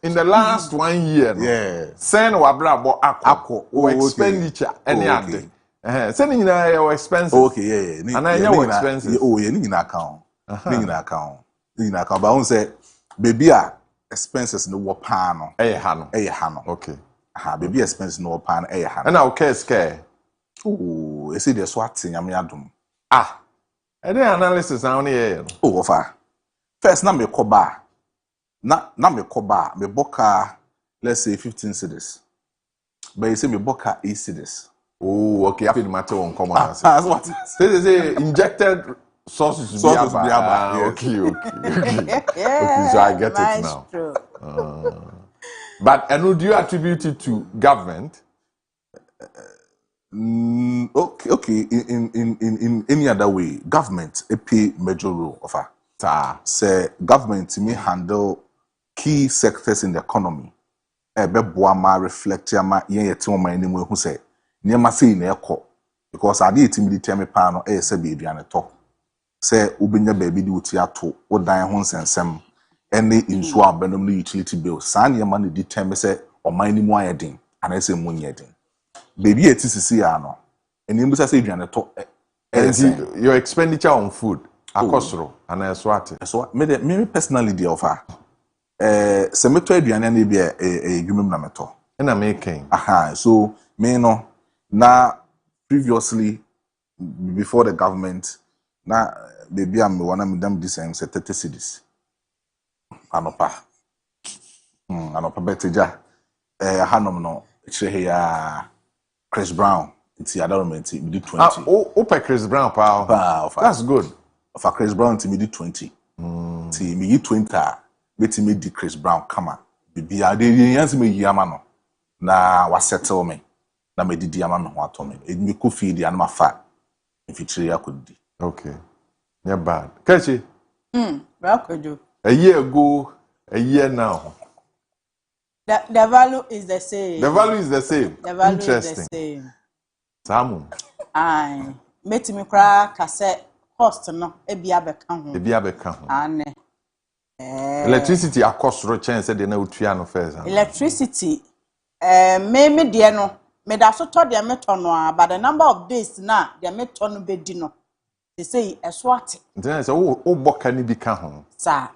in the last 1 year. Yeah. Send wabra bo akọ expenditure any other. Sending your expenses. Okay, yeah. And I know expenses. Oh, yeah, ni account. Ni account. But I say baby expenses no wo pan no. Ha no. Okay. Baby expenses no wo pan ha no. And now care. Oh, you see the swat nyame adom. And the analysis now here. Oh, ofa. First na me koba. Na me koba, me boka, let's say 15 cedis. But you say me boka 8 cedis. Oh, okay. I feel the matter on common. That's what. Say injected sauces be aba. Okay. Okay, so I get it now. But and do you attribute it to government? Okay. In any other way, government play major role of her. Say government me handle key sectors in the economy. Beboa ma reflect ma yen yete mo man nimu ehu say niam say na ekọ because ade etimi tell me pa no say be aduane to say ubenya baabi di uti ato wodan ho nsensem ene insu abanom no utility bill san niam na di tell me say oman nimu ayedin ana say munye den baabi etisisi ya no ene mbusa say aduane to your expenditure on food akosoro ana eswate so me personally dey offer se meto aduane na bi edwumem na meto na making so me no na previously before the government na baby am one me dam this say 30 cedis anopa beteja hanom no chire ya Chris Brown it's adornment me do 20 open Chris Brown pa that's good for Chris Brown to me do 20 ti me 20 beti me di Chris Brown kama bibi ade yansi me yama no na wa settle me na me di yama me ho ato me me ko feed ya na ma fa ifitiri akodi. Okay, yeah, bad Kachi. Kojo. A year ago, a year now, the value is the same. The value is the same. The value Interesting. is the same. Samu. Aye. Meti me kra kase cost no ebia beka ho. Ane. Electricity akosoro chance de na utua no first. Electricity me de no me da so to de meto no but the number of days na de meto no be di no they say eswate. Then say o boka ni bi ka ho. Sa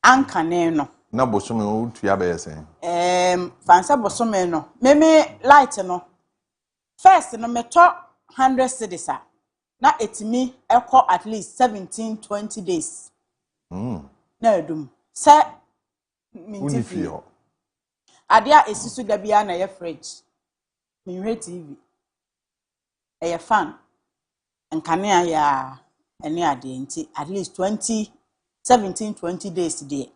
ankane no na bosome o utua be yesen. Fansa bosome no me light no first no meto 100 cedis na etimi ekọ at least 17-20 days. Na edum se mintifi adia esisu da bia na ye fridge minhwe TV eye fan nkane ya ene ade nti at least 17-20 days there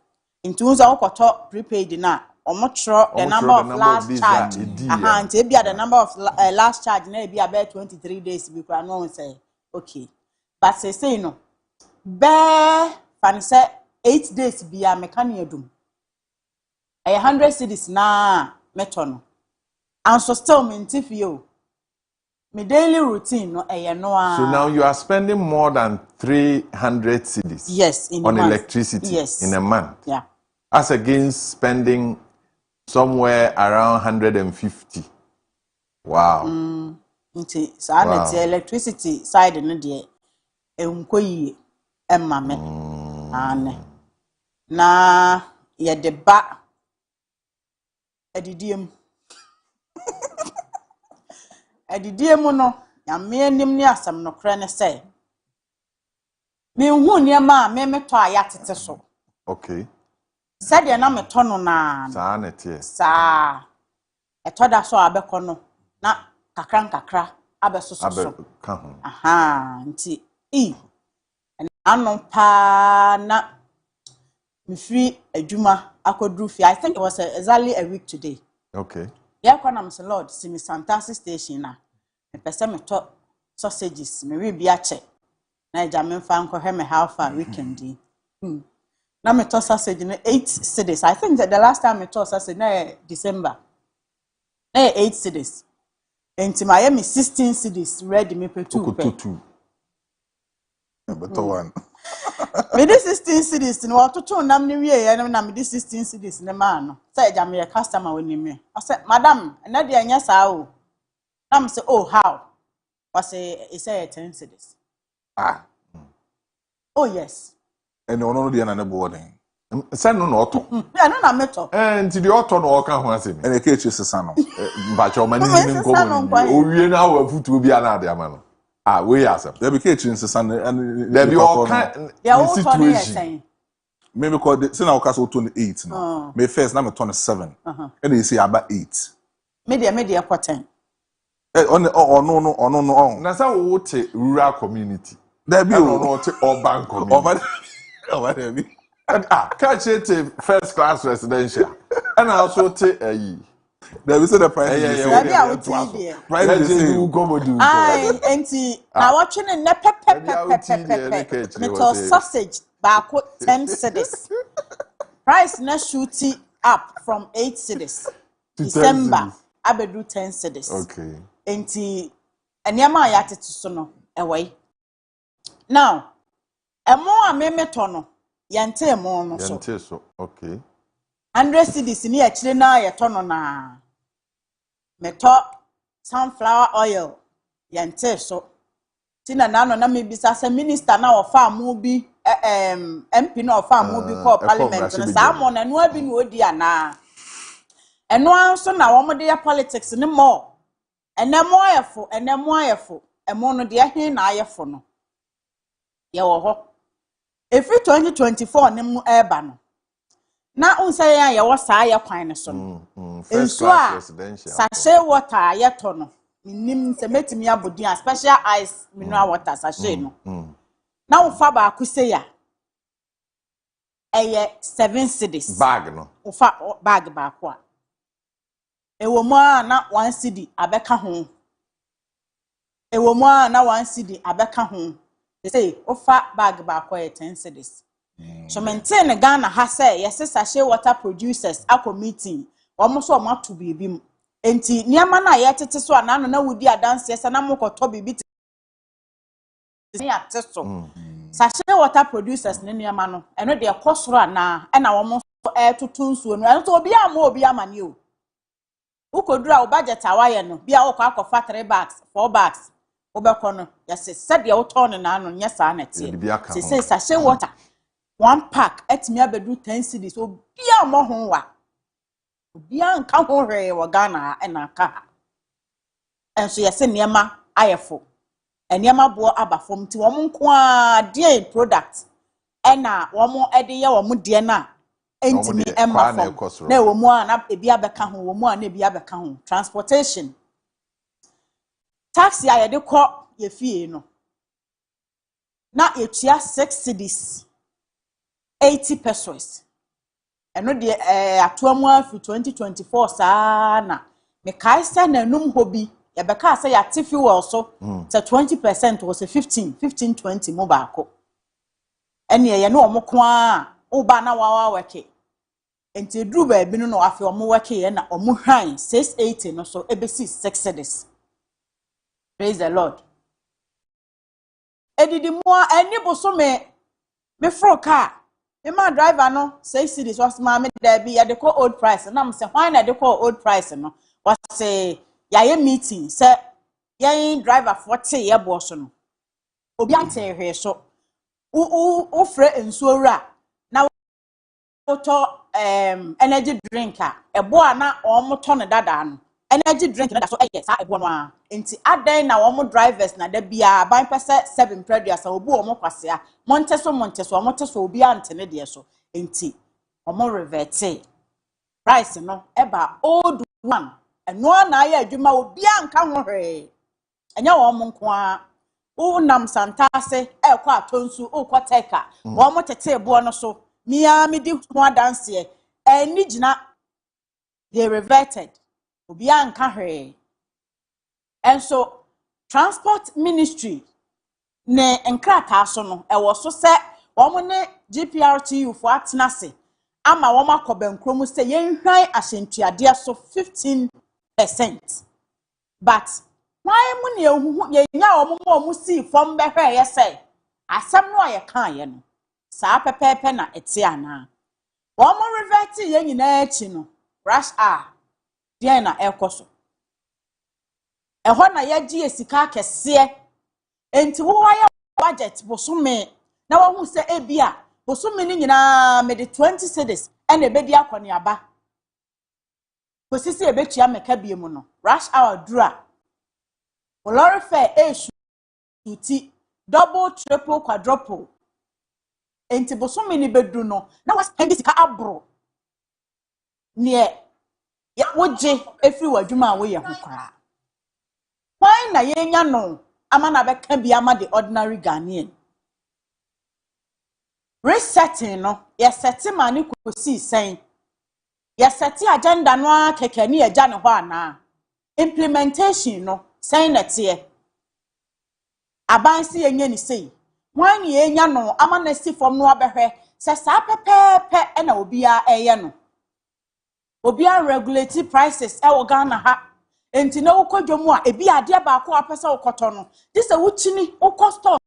into unza okoto prepaid na omotro the number of last charge nti bia the number of last charge na bia about 23 days bi kwa no say okay but say no be fan say 8 days bia mekane adum 100 cedis na meto no and so still mintifio my daily routine no So now you are spending more than 300 cedis yes on electricity in a month. Yeah. As against spending somewhere around 150. Wow. Nti sa na ti electricity side no de enkoyi emma me. Ane. Na ye de ba adidiem. Adidiem no ya me anim ni asam no kra ne say. Me hu niema me meto ayatete so. Okay. Said ya na meto no na. Sa na tie. Sa etoda so abekọ no na kakra abesoso. Aha, nti pa na mfiri adwuma akodru fi. I think it was exactly a week today. Okay. Yeah, kwa na mse Lord, si mi Santasi station na. Me pese me to sausages, me wi bia che. Na eja me mfa nkọ me how far weekend. Na me to sausage no 8 cedis. I think that the last time me to sausage na December. Na 8 cedis. Enti my me 16 cedis ready me pe 2. Better one. Me this 16 cedis no ototo nam ni wie na me this 16 cedis ne ma no. Say eja me customer woni me. I said, "Madam, na de anya sa o." Na me say, "Oh, how?" I say, "He say 10 cedis." Oh yes. And no dey na ne boarding. Send no auto. Yeah, no na meto. Nti the auto no ka ho asemi. And the case sesa no. Ba cho mani ni nkomo. O wie na wa futu obi ana ade ama no. We asem. There be case sesa and there be all kind situation. Maybe call the say na oka so 28 no. Me first na me 27. And you say about 8. Media kwa 10. No. Na sa wo te rural community. There be no te urban community. Over there be. Kaakyire first class residential. And also te there we say the price. Price you go do. Enti na watch ne pepe. Metal sausage back 10 cedis. Price na shooting up from 8 cedis. December abedu 10 cedis. Okay. Enti eniama ayate so no ewai. Now, emo amemeto no yante emo no so. Yante so. Okay. 100 cedis ni akire na yeto no na. Meto sunflower oil yante so. Tina na no na mebisa se minister na ofa mu bi MP na ofa mu bi call parliament na sa mo na no abi na odi ana. Eno anso na wo de ya politics ni mo. Enemo ayefo. Emo no de ahin na ayefo no. Ye wo ho. Every 2024 ne mu eba no. Na unsa ya ye wo saa ye kwan ne so no. First class residential. Sachet water ye to no. Minim se metimi abodi a special ice mineral water sachet no. Na wo fa ba akuse ya. Eye 7 cedis. Bag no. Wo fa bag ba ko a. Ewo mu a na 1 cedi abeka ho. Ewo mu a na 1 cedi abeka ho. They say offer bag back 10 cedis. So maintain Ghana has say yes sachet water producers ako meeting. Almost so much to be bim. Enti niama na yetete so anano na wudi adanse esa na mokoto bibi ni ateso. Sachet water producers ne niama no eno de ekosoro na e na wo so etutu nsuo no eno to obi ama ni o. Ukodura o budget awaye no bia wo kwa akofa 3 bags 4 bags obekono yes said ya uton na anu nya sa na tie say sachet water 1 pack etimi abedu 10 cedis obia mo ho wa obia nka ho hwe wo Ghana e na ka enso yes niema ayefo eniema bo abafom ti wo nko a de product e na wo ede ye wo de na entimi emma fom na wo mu a na ebia beka ho wo mu a na ebia beka ho transportation taxi a yede ko ye fie no na etua 6 cedis 80 pesos eno de atoamu afi 2024 saa na me kai se na num hobi ye beka se ya tifi wo so se 20% wo se 15 20 mo ba ko ene ye na omko a uba na wawa weke enti dru ba bi no afi omo weke ye na omo hwan 680 no so ebesi 6 cedis. Praise the Lord. Edidi mo ani boso me fro car my driver no 6 cities was mammy there be at the call old price and I'm saying why not the call old price no was say ya meeting say ya driver 40 year boss no obi ate hwe so o frɛ nsuo ra na to energy drinker ebo ana omoto ne dada no energy drink na da so eye sa ebo no a enti adan na omo drivers na da bia ban pese 7 produce obu omo kwasea monteso omoteso obi ante ne de so enti omo reverte price no eba old one eno na aye adwuma obi anka ho hwe enya omo nko a unam santase ekwa atonsu ukoteka omo tete ebo no so mia me di ho dance eni gina they reverted obi anka hwe. And so transport ministry ne enkrata so no e wo so se wo ne GPRTU fo atenase ama wo makobenkrom se yenhwan ahyentuade so 15%. But why mu ne ehuhu yenya wo mo si fom behwe ye say asem no ye kan ye no saa pepepe na ete ana wo mo revert ye nyina achi no rush hour dia na ekoso ehọ na yaji esika kese enti wo waya budget bosome na wo hu se ebia bosome ni nyina me de 20 cedis ene ebedi akoni aba posisi ebetua meka biemu no rush hour dura lorry fare eshu tuti double triple quadruple enti bosome ni bedu no na was spend sika abro ne ya woje efiri wadwuma wo ye ho kwa why na yenya no ama na beka bi ama the ordinary Ghanaian resetting no ye seti mani kosi sen ye seti agenda no akeke ni eja ne ho ana implementation no sen na tie abansi yenye ni sei why ni yenya no ama na si form no abehwe se sa pepepe na obia eye no obia regulate prices e wo Ghana ha enti na Kojo mu a ebi ade ba ko apesa ukoto no this a wuchini ukosto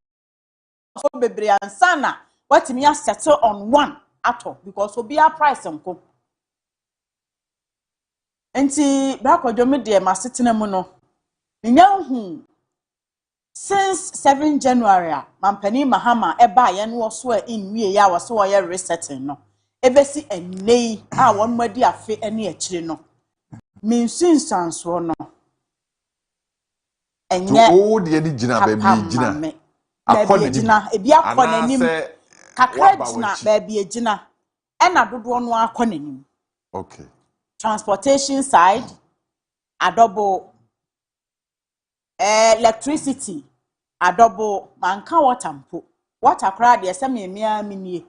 so bebre ansa na watimi ya settle on one ato because obia price nko enti ba Kojo me de ma setena mu no nya hu since 7 January mampani Mahama eba ye no so in wie ya wo so wo ye resetting no ebesi enei a won madi afe ene akire no minsin sanso no enye o de ni gina ba bi gina akọ gina ebi akọ nanim kakra gina ba bi gina ena dodo no akọ nanim. Okay. Transportation side adobo electricity adobo manka water mpo water kra de ese memia minie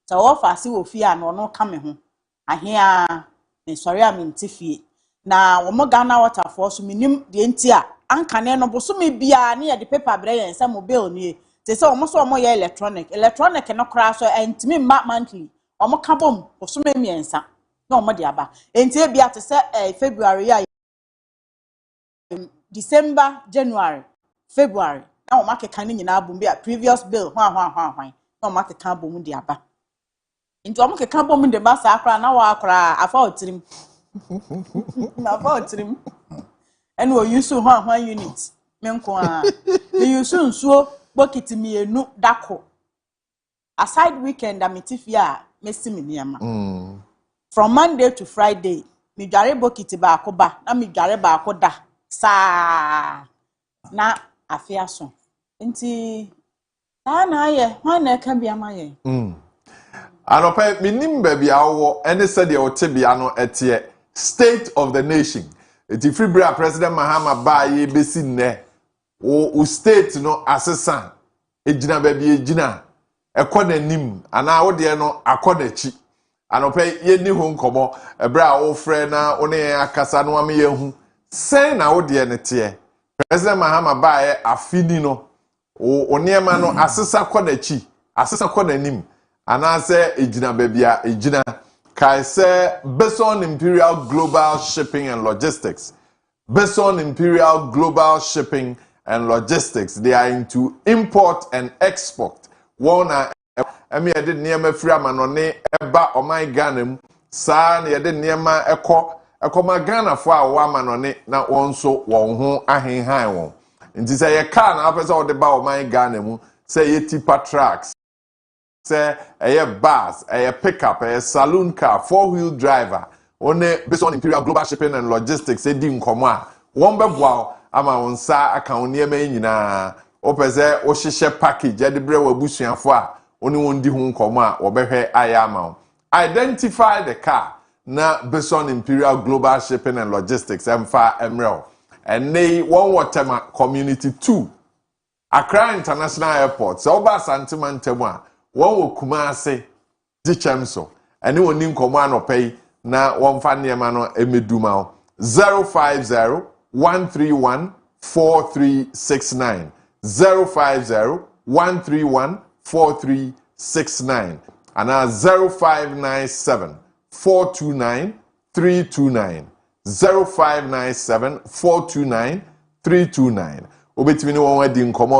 so wo fa se wo fi ano no ka me ho ahia me sori am ntifie na wo mo Ghana water force minim de ntia ankane no boso me bia ne ye de paper bre yen se mobile nie te se wo mo so mo ye electronic no kra so entimi ma monthly wo mo ka bom boso me miensa na wo mo de aba entie bia te se February ya December January February na wo makeka ne nyina bom bia previous bill hwan na wo makeka bom de aba enti wo makeka bom de ba sa akra na wa akra afa otirim na afa otirim and we use hwan unit menko a we use nsuo bokiti mienu dako aside weekend ametifia mesi miniama from Monday to Friday mi dware bokiti ba akoba na mi dware ba akoda sa na afia so nti na ye hwan na ka bia ma ye anopa minim ba bia wo ene se de wote bia no etie state of the nation. Eti Fibra President Mahama ba ye besi ne o state no assessant ejina ba bi ejina ekọ nanim ana wo de no akọ nachi anopa ye ni ho nkomo ebra wo frɛ na wo ne akasa no am ye hu sen na wo de ne te President Mahama ba ye afini no o niema no assessa kọ nachi assessa kọ nanim ana se ejina ba bia ejina Kaakyire Beson Imperial Global Shipping and Logistics. Beson Imperial Global Shipping and Logistics. They are into import and export. One emi yɛde nneɛma firi amanɔne ɛba ɔman Ghana mu saa na yɛde nneɛma ɛkɔma Ghana fo a wɔwɔ amanɔne na wɔn nso wɔn ho ahenhan wɔn nti sɛ yɛ car na apɛ sɛ wɔde ba ɔman Ghana mu sɛ yɛ tipa trucks sɛ ɛyɛ bus ɛyɛ pickup ɛyɛ saloon car 4-wheel driver one Bison Imperial Global Shipping and Logistics edi nkɔmɔ a wɔn bɛboa ama wɔn nsa aka wɔn nneɛma yi nyinaa wɔpɛ sɛ wɔhyehyɛ package ɛde brɛ wɔ abusuafo a wɔne wɔn di ho nkɔmɔ a wɔbɛhwɛ ayɛ ama wɔn identify the car na Bison Imperial Global Shipping and Logistics ɛmfa ɛmrɛw ɛnɛ wɔn wɔ Tema Community 2 Accra International Airport sɛ wɔba Asantema ntɛm a wɔn wɔ Kumasi Dichem so ɛne wɔn ni nkɔmɔ anɔpɛ yi na wɔn fa nneɛma no emeduma 050-131-4369 050-131-4369 and 0597-429-329 0597-429-329 obetimi ne wɔn adi nkɔmɔ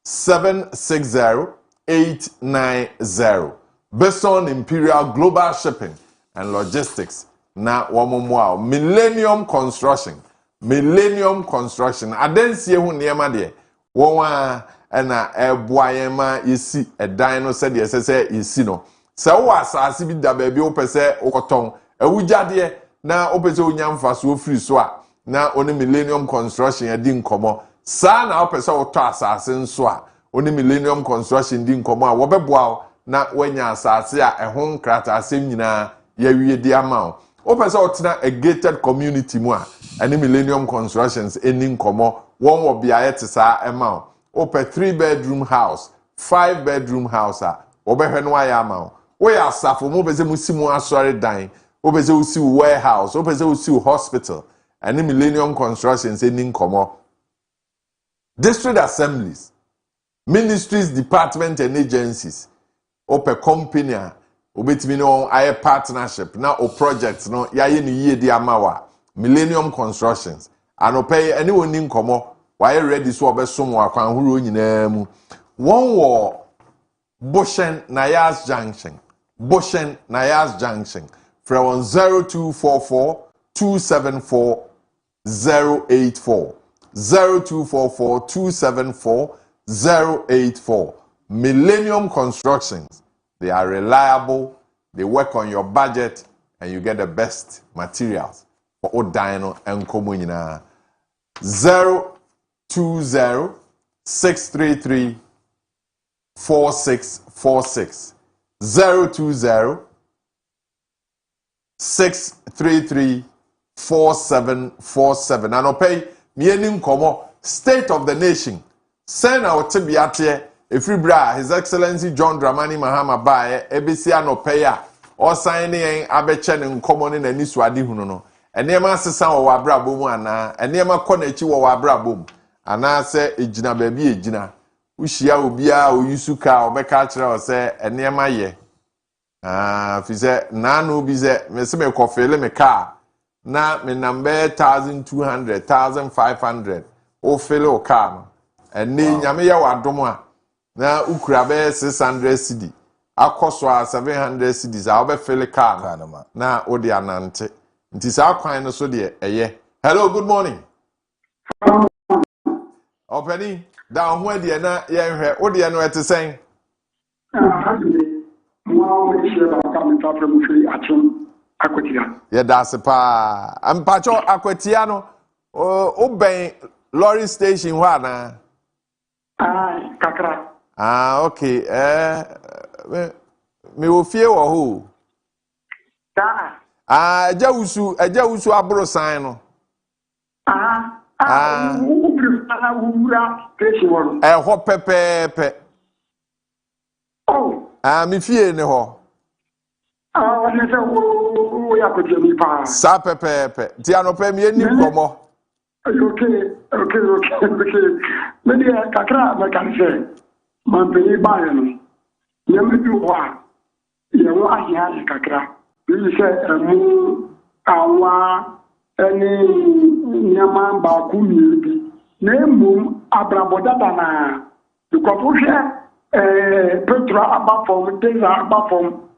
0246-760-890 Bison Imperial Global Shipping and Logistics na wɔn Millennium Construction adansie ho nneɛma deɛ wɔn a ɛna ɛboa yɛn ma yɛsi ɛdan no sɛdeɛ ɛsɛ yɛsi no sɛ wɔ asase bi da baabi wopɛ sɛ wokɔtɔn awugyadeɛ na wopɛ sɛ wonya mfasoɔ firi so a na one Millennium Construction yɛdi nkɔmɔ saa na wopɛ sɛ wotɔ asase nso a one Millennium Construction di nkɔmɔ a wɔbɛboa na wanya asase a ɛho nkrata asɛm nyinaa yɛwie di ama wo wopɛ sɛ wotena a gated community mu a ɛne Millennium Constructions ɛni nkɔmɔ wɔn wɔ beaeɛ te saa ɛma wo wopɛ 3-bedroom house 5-bedroom house a wɔbɛhwɛ no ayɛ ama wo woyɛ asafo mu wopɛ sɛ musi mu asɔre dan wopɛ sɛ wosi warehouse wopɛ sɛ wosi hospital ɛne Millennium Constructions ɛni nkɔmɔ district assemblies ministries departments and agencies ope company a obetimi no aye partnership na o project no yaye ni yie di amawa Millennium Constructions anopay ani woni nkomo waye ready so obesom akwan horo nyinaa mu won wo Boshen Nayas Junction from 0244 274 084 0244 274 084 Millennium Constructions. They are reliable, they work on your budget, and you get the best materials for Odino and Komunina. 020 633 4646 020 633 4747 and pay meaning komo state of the nation send out tibiate efribra His Excellency John Dramani Mahama bae ebesi anopay a o signing abeche ne nkomo ne nani suade hunu no enema sesa wo wabrabo mu ana enema kɔ n'achi wo wabrabo mu ana se ejina baabi ejina ushia obia oyusuka obeka kire o se enema ye fi se nanu bi se me se me kɔfele me car na me number 1200 1500 o fele o car no eni nyame ya wadom a na ukura be 600 cedi akoso a 700 cedis a obe fele car no na odi anante nti sa kwan no so de eye. Hello, good morning. Openi da ho de na ye hwe odi no ete sen yeah, that's a pa. I'm pacho akwetiano. Oben lorry station wana. Kakra. Okay. Me wo fie wo ho. Da. Ajawusu abro sign no. Wura station wo. Ho pepepe. Oh. Me fie ne ho. Sa pepepe. Ti anope mi eni komo. Okay. Me dia kakra ma kan se. Man pe ba ye no. Ye me du ho a. Ye wo ahia kakra. Bi se mu awa eni nyama ba ku mi bi. Na emu abrabodada na. Ko to hwe petrol aba from diesel aba from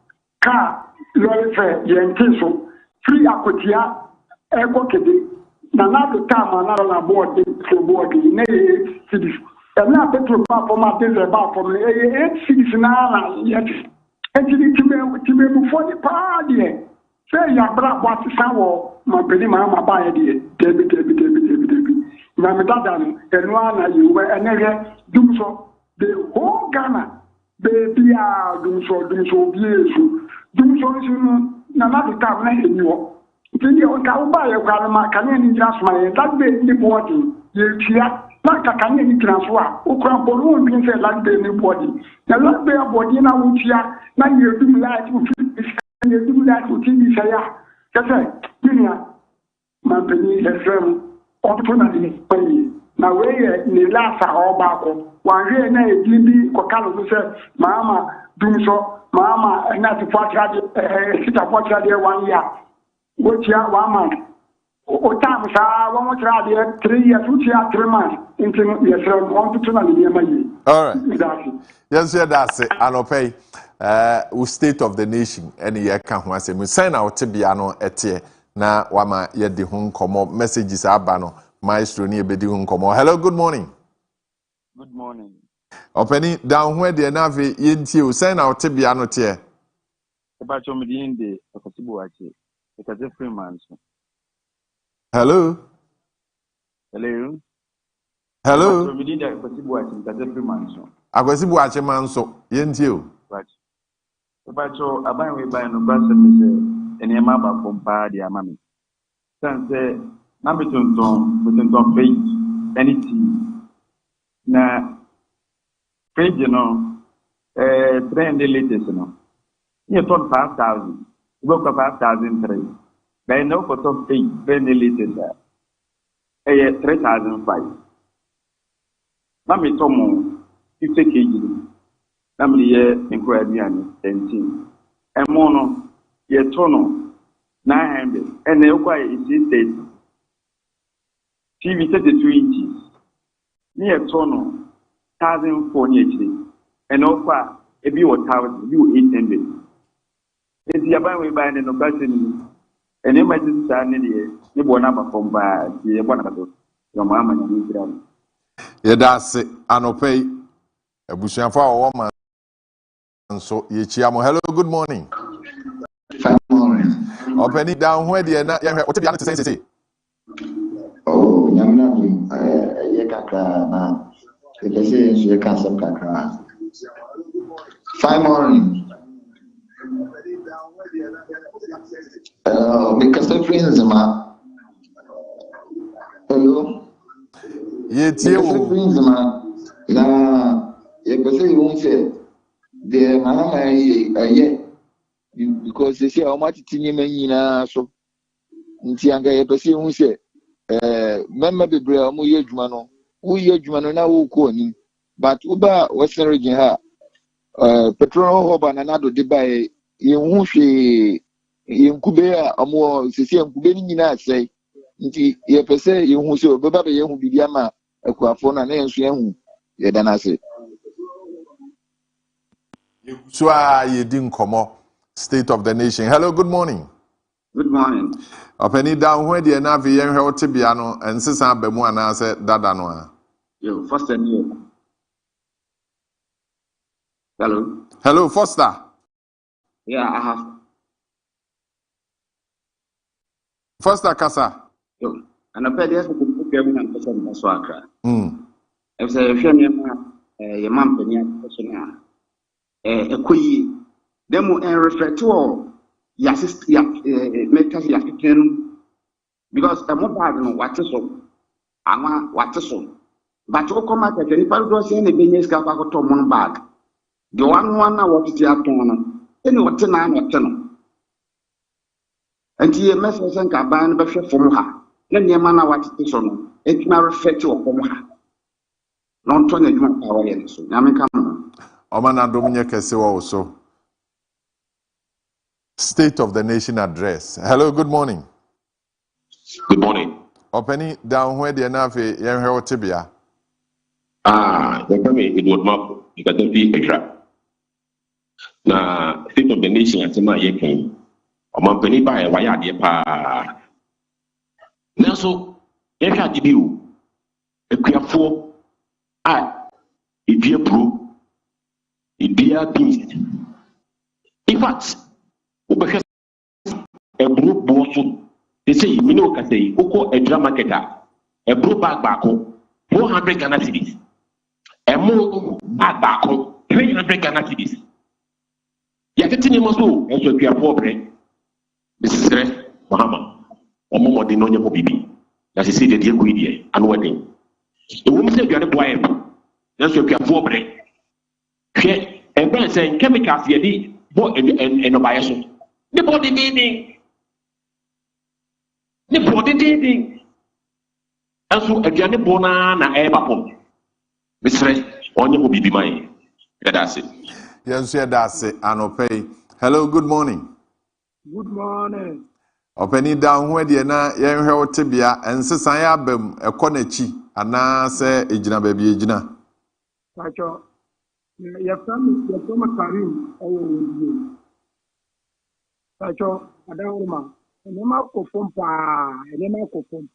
car lorry fare yɛnte so free akotia ɛkɔ kede na the time na board so board na cities na petrol ba from diesel ba from 8 cities na yet actually time before the party say ya bra what sawo ma beni ma ba ya de debi na me dada no enu ana yewe enere dumso the whole Ghana baby dumso biesu dumso sinu na the time na enyo nti o ka ba ye kwa ma kan ni transfer ye that be ni body ye tia na ka kan ni transfer o kra bolu on bin say that be ni body na that be body na wo tia na ye dum light wo fi ye dum light wo ti say ya kase dunia ma beni FM opportunity pay na we ni lasa oba ko wan hwe na e bi ko kalo so say mama dumso mama na ti fatra de sita fatra de 1 year which ya 1 month o time sa won tra de 3 years which ya 3 months into yes opportunity ma yi. All right. Yes, that's it. Anopay we state of the nation any year kan ho asem sign out bia no etie na wama ye de ho nkomo messages aba no maestro ni ebedi ho nkomo. Hello, good morning. Good morning. Openi down where the nave yentie o sign out bia no tie about your median de akosibu ache because every man. Hello. Hello. Hello. Your median de akosibu ache because every man. Akosibu ache manso yentie o. Right. About your aban we buy no brasa me say eni ma ba pompa di amami. San say na betonton pay anything na page no trend latest no. You told 5,000. You go for 5,003. By now for top page trend latest 3,005. Na me tomo 50 kg. Na me ye inquiry and 10. And mono ye tono 900. And they require it is TV 32 inches. Near tono 1,480. And offer a view 1,000, view 800. If you are buying by an occasion, and emergency sanity, you want to from by the one of your mamma and your yeah, that's it. Anopay a bushing for a woman. And so, hello, good morning. Fine morning. Open it down where the what did you say? Oh, Yamna, Yakaka, now. If I say you can't some kakra. Fine morning. Because the friends, ma. Hello. Yes, you. Friends, ma. Na, you can say you won't say. The mama, yeah. Because they say how much tinny so. Ntianga, you can say you won't say. Member be brave, mu ye jumano. Who ye jumano na who koni. But Uba Western region ha. Petrol hoba na nado de buy. Ye Yenkube amo sisi yenkube ni nyina sei nti ye pese yehu se obeba be yehu bibia ma akuafo na na yenso yehu ye dana se so ye din komo state of the nation. Hello, good morning. Good morning. Openi down where the na vie yenhwe otebia no ensesa abamu ana se dada no a yo Foster ni hello. Hello, Foster. Yeah, I have Foster Kasa. Yo, and a pedia for the and person as Wakra. If say if your mum person a quay, demo and refer to all yassist make us yakin because a mobile what is so. Ama what is so. But you come at any part of the business to one bag. The one what is your tone, any what 9 or 10. And ye message and cabin before from her. Then your man what it is on. It may refer to a from her. Not 20 power yen. So, Yamika. Omana Dominia Kesewa also. State of the Nation address. Hello, good morning. Good morning. Opening down where the Nafi Yenheo Tibia. The Edward Marfo. you got to be extra. Now, state of the nation at my yekin, or my penny by a wire dear pa. Now, so, if I give you a queer four, if you approve, if you are peace. In fact, a group boss, they say, you know, can say, Oko a drama marketer, a group back 400 Ghana cedis, a more back 300 Ghana cedis. Yakatini Mosu, and so you are poor bread. This is Muhammad, or more than no baby. As you see the dear Guidia and wedding. The woman said, you are a boy, that's your poor bread. And then saying chemicals, you need. And bias. The body dating. The body dating. And so a Johnny Bonana Ebapon. Mr. On your be mine. That's it. Yes, that's it. And pay. Hello, good morning. Good morning. Openi down where the na yen hwe tibia ense san ya bam ekonachi ana se ejina baby ejina. Pacho. Your family, Karim, oh, Pacho, Adama, and Emma Kofumpa, and Emma Kofum.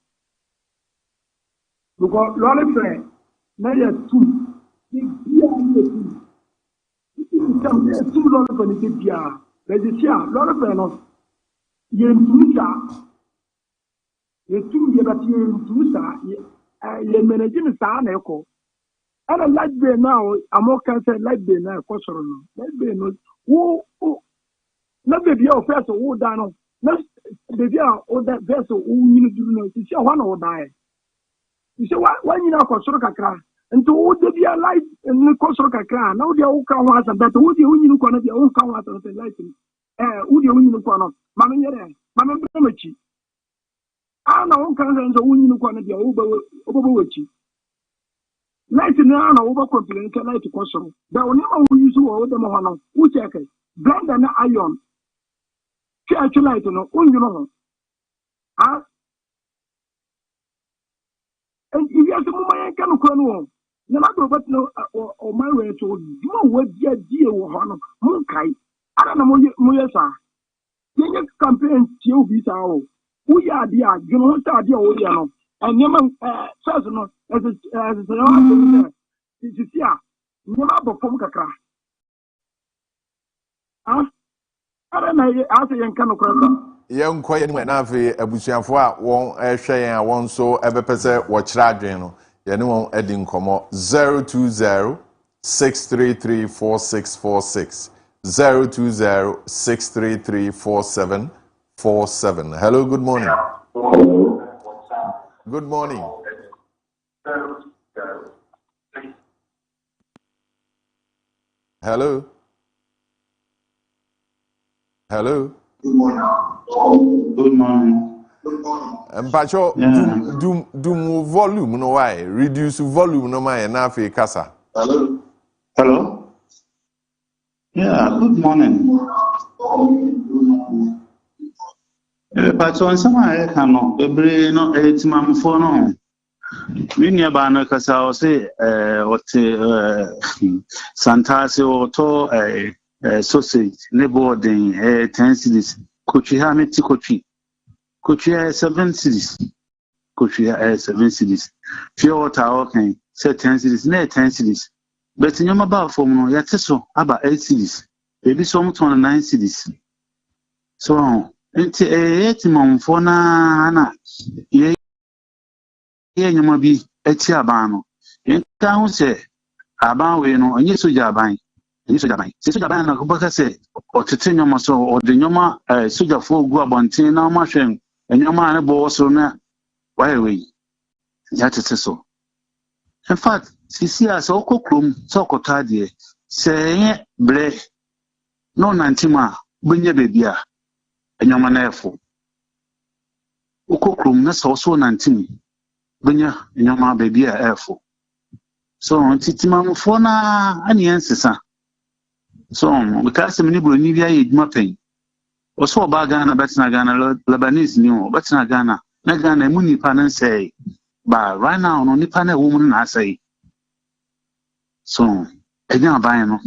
Because Lolly Fair, Naya 2, two Lolly for the Pia, Regicia, Lolly Fair, no, Yen Tusa, the 2 year that you Tusa, ye managing San Echo. I don't like being now. I'm more concerned like being now. Like being who not the view of vessel who down. Not the view of that vessel who you do know. You see one or die. You see why you know Kosoroka and to all the view light and Kosoroka clan. Now the old can was and that who the only corner of the own can was and lighting. Who the only corner. Mamma, Mamma Bramachi. I know can the only corner of the Oberwachi. Light now over complaint light to console. The only one who use all the Mohano, who check it, blind and iron. Church light, no, you know. Ah, and if you have the moment, can come no matter what, no, or my way to do what dear Honor, Munkai. I don't know, Moyasa. You campaign to be our. We are dear, you know, dear Odiano. And Yaman says no, as a Yama perform Kakra. I don't know, as a young Kano. Young quiet when Afi, a Bushanfua won't a share and one so ever percent watch Radriano. Yanuon Edding Como 020 633 4646 020 633 4747. Hello, good morning. Good morning. Hello. Hello. Good morning. Good morning. Mpacho, do more volume no why? Reduce volume no my na fe kasa. Hello. Hello. Yeah, good morning. But on some I cannot be no 8 months for no. Many about Casa say what Santasio to sausage, neighboring 10 cities. Could you have me to Could you 7 cities? Could you 7 cities? Pure water, okay, say 10 cities, near 10 cities. But in your mobile phone, yet so about 8 cities. Maybe some 9 cities. So, it's 8 months for na. Ye, you might be a chiabano. In town say, Aban, we know, and yes, so Jaban. Yes, Jaban. Sister Jaban, Kubaka say, or to tell your muscle, or the Yoma, Suja for Guabantin, now mushroom, and your man a boss on that. Why we? That is so. In fact, see us all cookroom, so cotadie, say, ble, no nantima, bring your baby, and your man airful. Cookroom, that's also nantimi. Bunya nyama baby airful. So titimam fona ani ansesa. So because many Bolivia idma pain. Also ba Ghana betina Ghana Lebanese new betina Ghana. Na Ghana mu nipa nan say but right now no nipa na woman na say. So Enya aban no.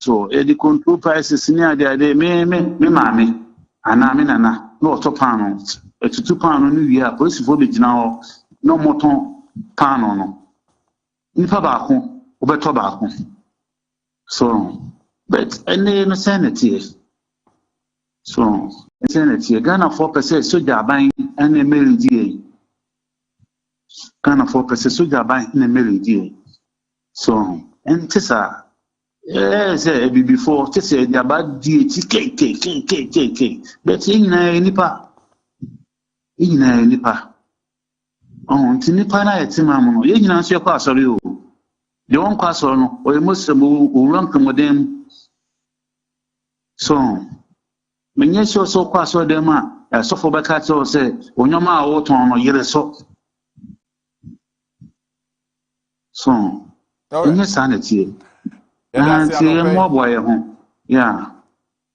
So the control prices near the me mame ana me nana no to pan no etutu pan no wi a police fo be gina ho no moton pan no nipa ba ko obeto ba ko so but ene no sanity so sanity Ghana 4% soja aban ene melody Ghana 4% soja aban ene melody so entisa yes, before just say about DT but in nipa oh nipa na yetima mo ye nyina so kwa asori o de won kwa asori no o emosem o rank modem so menye so kwa asori dem a so for beka to say onyoma a wo ton no yere so enye sanity yeah,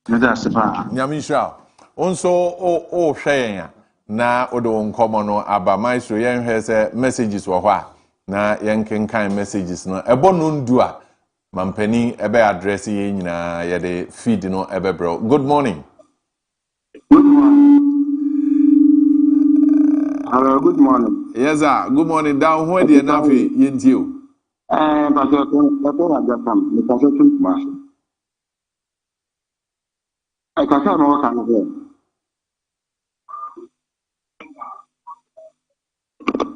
that's about Nyamisha. Also, share na odo nkomo no aba Maestro yen hwese messages wo hɔ a na yen kenkan messages no ebo no ndu a mampani ebe address ye nyina ye de feed no ebe bro. Good morning. Good morning. Hello, good morning. Yes sir, good morning. Down where the na fi yentio. Pastor Ajapam, the Pastor Tumas. I can't know what I'm doing.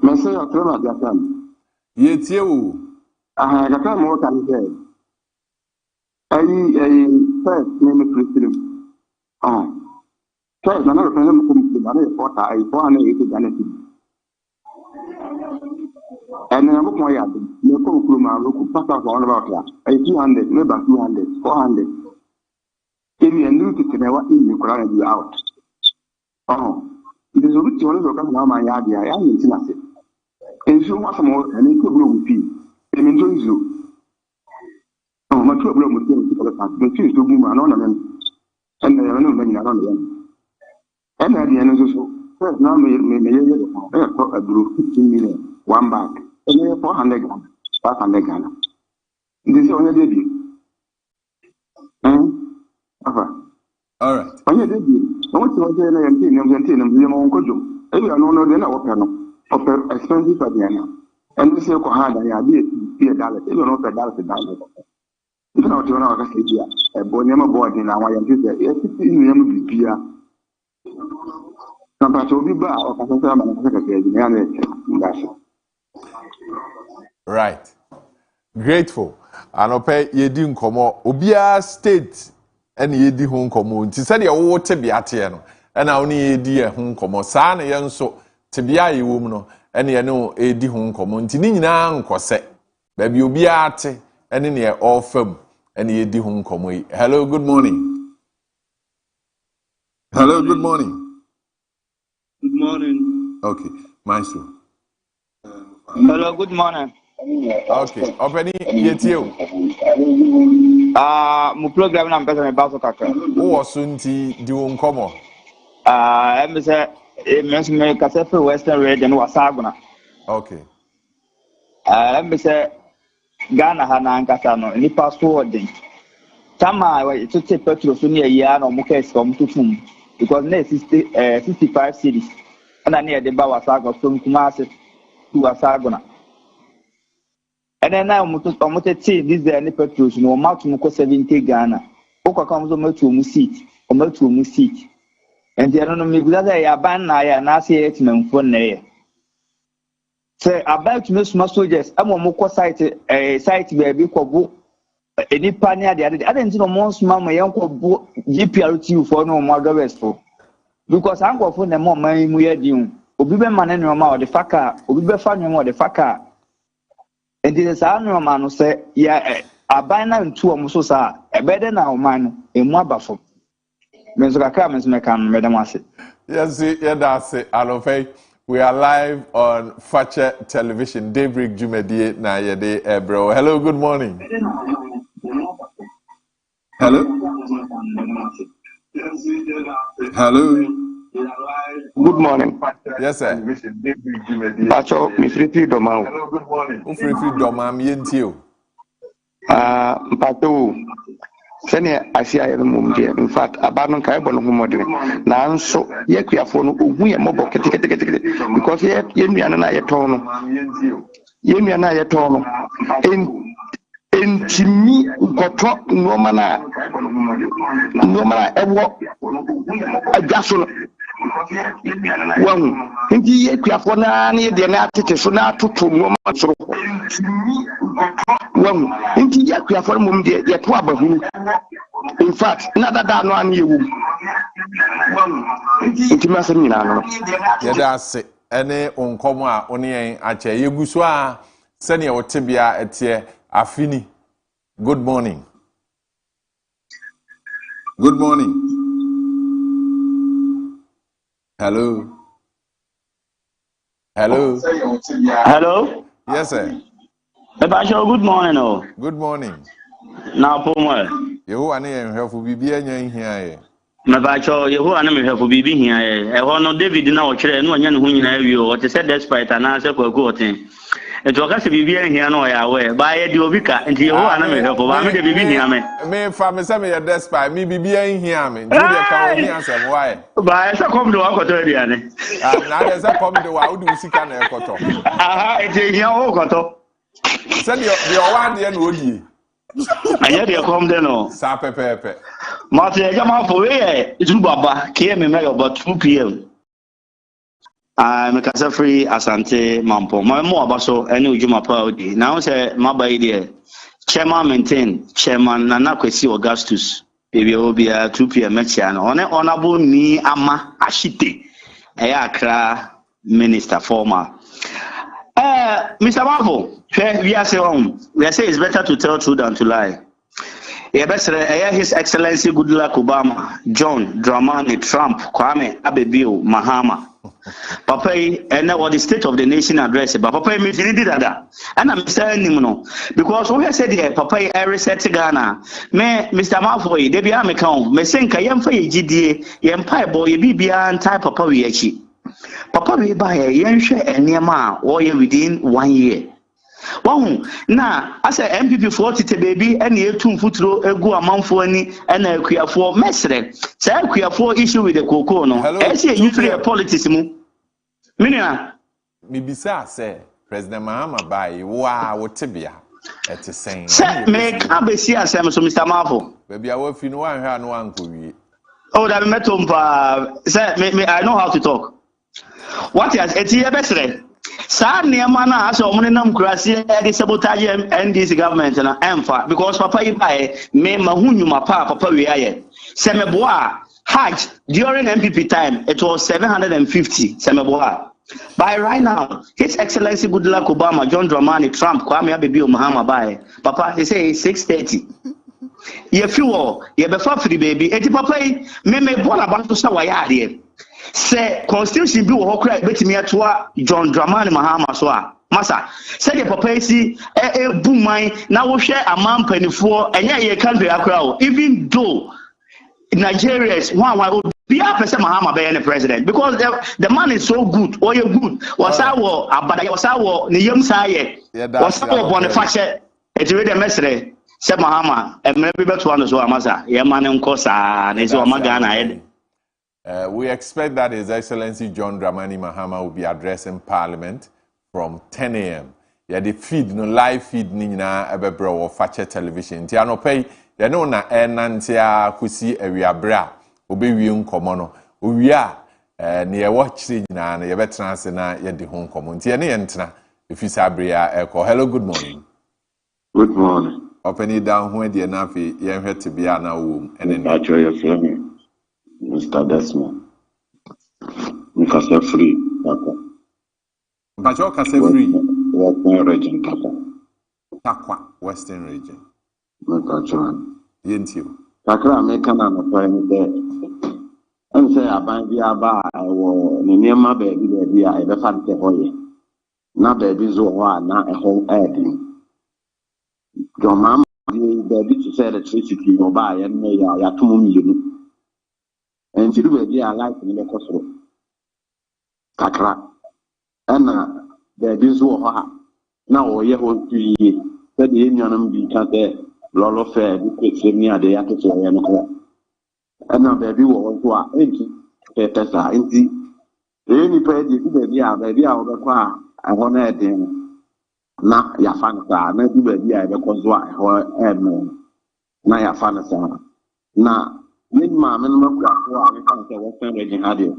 Message of Ajapam. Yetio. I can't know what I'm doing. I first name Christian. First, another person who comes to the water, I 480 Janeti. And then I'm going to no come through my local pass out all about that. 200, maybe 200, 400. If you new to never in you can be out. It is a rich one of the my yard. I am in Tinasi. And so much more, and it could go with you. I mean, you. My problem with the two to boom and ornament. And there are no many around them. And at the end of the show, first now may a group 15 million, one bag. And then 400 Ghana, 500 Ghana. This is only debut. All right. Only debut. I want to say I'm Kojo. Every no, then I offer expensive at the end. And this is hard and I be a dollar. You don't know $1 a dollar. You know, to know a bonema board in our young people. It's beer. Some will be bad or something. Right. Grateful. Anope yedi nkomo obia state ene yedi ho nkomo nti se de wo tebia te no ena wo ne yedi ho nkomo saa ne yenso tebia yewom no ene ye no edi ho nkomo nti ni nyina nkose ba bi obia te ene ne ofam ene yedi ho nkomo yi. Hello, good morning. Hello, good morning. Good morning. Okay, Maestro. Hello, good morning. Okay, openi yetio. Mo program na mpesa me baso kakra. Wo so nti di wo nkomo. Em say me kase for Western region wasaguna. Okay. Em say Ghana ha na nkasa no ni passport den. Tama we to take petrol so near ya no mo case from tutum because na 65 cities. And na the ba wasaguna from Kumasi to wasaguna. And then now I'm this any petrol no amount to 70 Ghana. Oka comes on to seat or to seat. And the other me glad I ban na say it men for nay. Say about Miss soldiers, I'm on Moko site baby ko any pania the other. I didn't know most mamma uncle GPRT for no more for. Because I'm going for the more money we are doing. Obi be man no ma the faka, obi be fa no the faka. And this is our man who say, yeah, a bina and two almost a better now, man, in Mabafo. Mr. Cameron's mecan, Madam Wassit. Yes, yeah, that's it. We are live on Fache Television, Daybreak Jumedie, na yede, bro. Hello, good morning. Hello? Hello? Good morning. Yes, sir. Pacho, mi free domam. Hello, good morning. Free domam yentio. Pato. Senior Asia Mumdia. In fact, Abanon Kaibon Humodin. Now, so Yakiafon, we are mobile because Yemi and I tono. Yemi and I tono. In Timmy, Koto, Nomana, Ewo, a Gasol. One, indeed, Yakiafona, the Nati, so now to Noman. One, indeed, Yakiafon, the Twaba. In fact, another than one you. Intimacy, that's it. Any uncommon, only a chair, you guswa, senior Tibia at here, Afini. Good morning. Good morning. Hello. Hello. Hello. Yes, sir. Good morning. Oh. Good morning. Now, Pomo. You are here for BB and here. Mabacho, you are not for BB here. I want no David now, no one who you have you, what said despite an answer for goating. It was a BB here, no, I wear. Buy a Diovica, and you are not here for me. Me, family, send me a despite me BB here. Julia can hear some why. Buy a come to our quotidian. Now there's a come to how do you see can a cotton? Aha, it's a young cotton. Send your one and woody. I had you come there, no. Sape pepe. Martin, come out for it's Baba came in about 2 p.m. I'm a free Asante Mampo. My more about so any Juma Paudi. Now say my idea. Chairman maintain Chairman Nana Kwesi Augustus. Baby will be a 2 p.m. On honorable ni Ama Ashite. Ayakra Minister former. Mr. Marfo, we are saying it's better to tell truth than to lie. His Excellency Goodluck Obama, John Dramani Trump, Kwame Abebio Mahama. Papa, and now the State of the Nation address, but Papa, me did that. And I'm saying no, because we said here, Papa, I reset Ghana. Me, Mr. Marfo, they be am account. Me saying Kayam for GDA, Empire boy, BBA and type Papa we achi. Papa we buy a young share and near ma or within 1 year. Wow, now as a MPP 40 baby and year 2 foot row a go amount for any and a queer for mestre. Say queer for issue with the cocoa. No, I see you free a politics. Minia, Mibisa say President Mahama by wow, what Tibia at the same. Say, make up a see as Mr. Marfo. Baby, I work in one hand, one could. Oh, that met him. Say, I know how to talk. What is it here, Bestre? Sad near mana as a woman crazy sabotage and this government and empha because Papa buy me mahunu papa we are. Semeboa Hajj during MPP time it was 750 Semeboa. By right now, His Excellency Goodluck Obama, John Dramani Trump, Kwame Abebio Mahama by Papa they say 630. Ye fuel, ye before free baby. Eti Papa me born about to say why here. Say constitution bi wo hokra betimi atoa John Dramani Mahama so a masa say the papa si buman na wo hwe amampanifo enya ye country akra o even though Nigerians one be a person Mahama be the president because the man is so good or you good wasawo abada wasawo ne yam saye wasawo boniface etiwe de mesre say Mahama emre bi beto ano so amasa ye man nko sa na so magana we expect that His Excellency John Dramani Mahama will be addressing Parliament from 10 a.m. Yeah, the feed, no live feed, nina ebebro or Fache television. Ti anope, ya no na nantia kusi ewiabra, obe wiun komono. Uwia, ni watch si na ye betrans na ye di home common. Ti ene yentra, if you sabria eko. Hello, good morning. Good morning. Open it down when the nafi ye hwe tibia na wom. And then actually your friend. Mr. Desmond. Nkase free. Mpacho kase free. Western region, Takwa. Takwa, Western region. Mekacho. Yentio. Takra American and there. I'm saying about the Aba, I will near my baby, I the fancy hoye. Na baby zo na a whole adding. Your mama, baby to say the 360 you buy and may ya 2 million. and you will be alive in the cost kakra and the diso now ye hold 2 years that the union be cut there lolo fair the near the yato and now baby will go into the tessa into any pay the baby out of the car I want to na ya fanasa na du baby I because why na ya fanasa na min ma men ma kwa ko ani kan se western region ade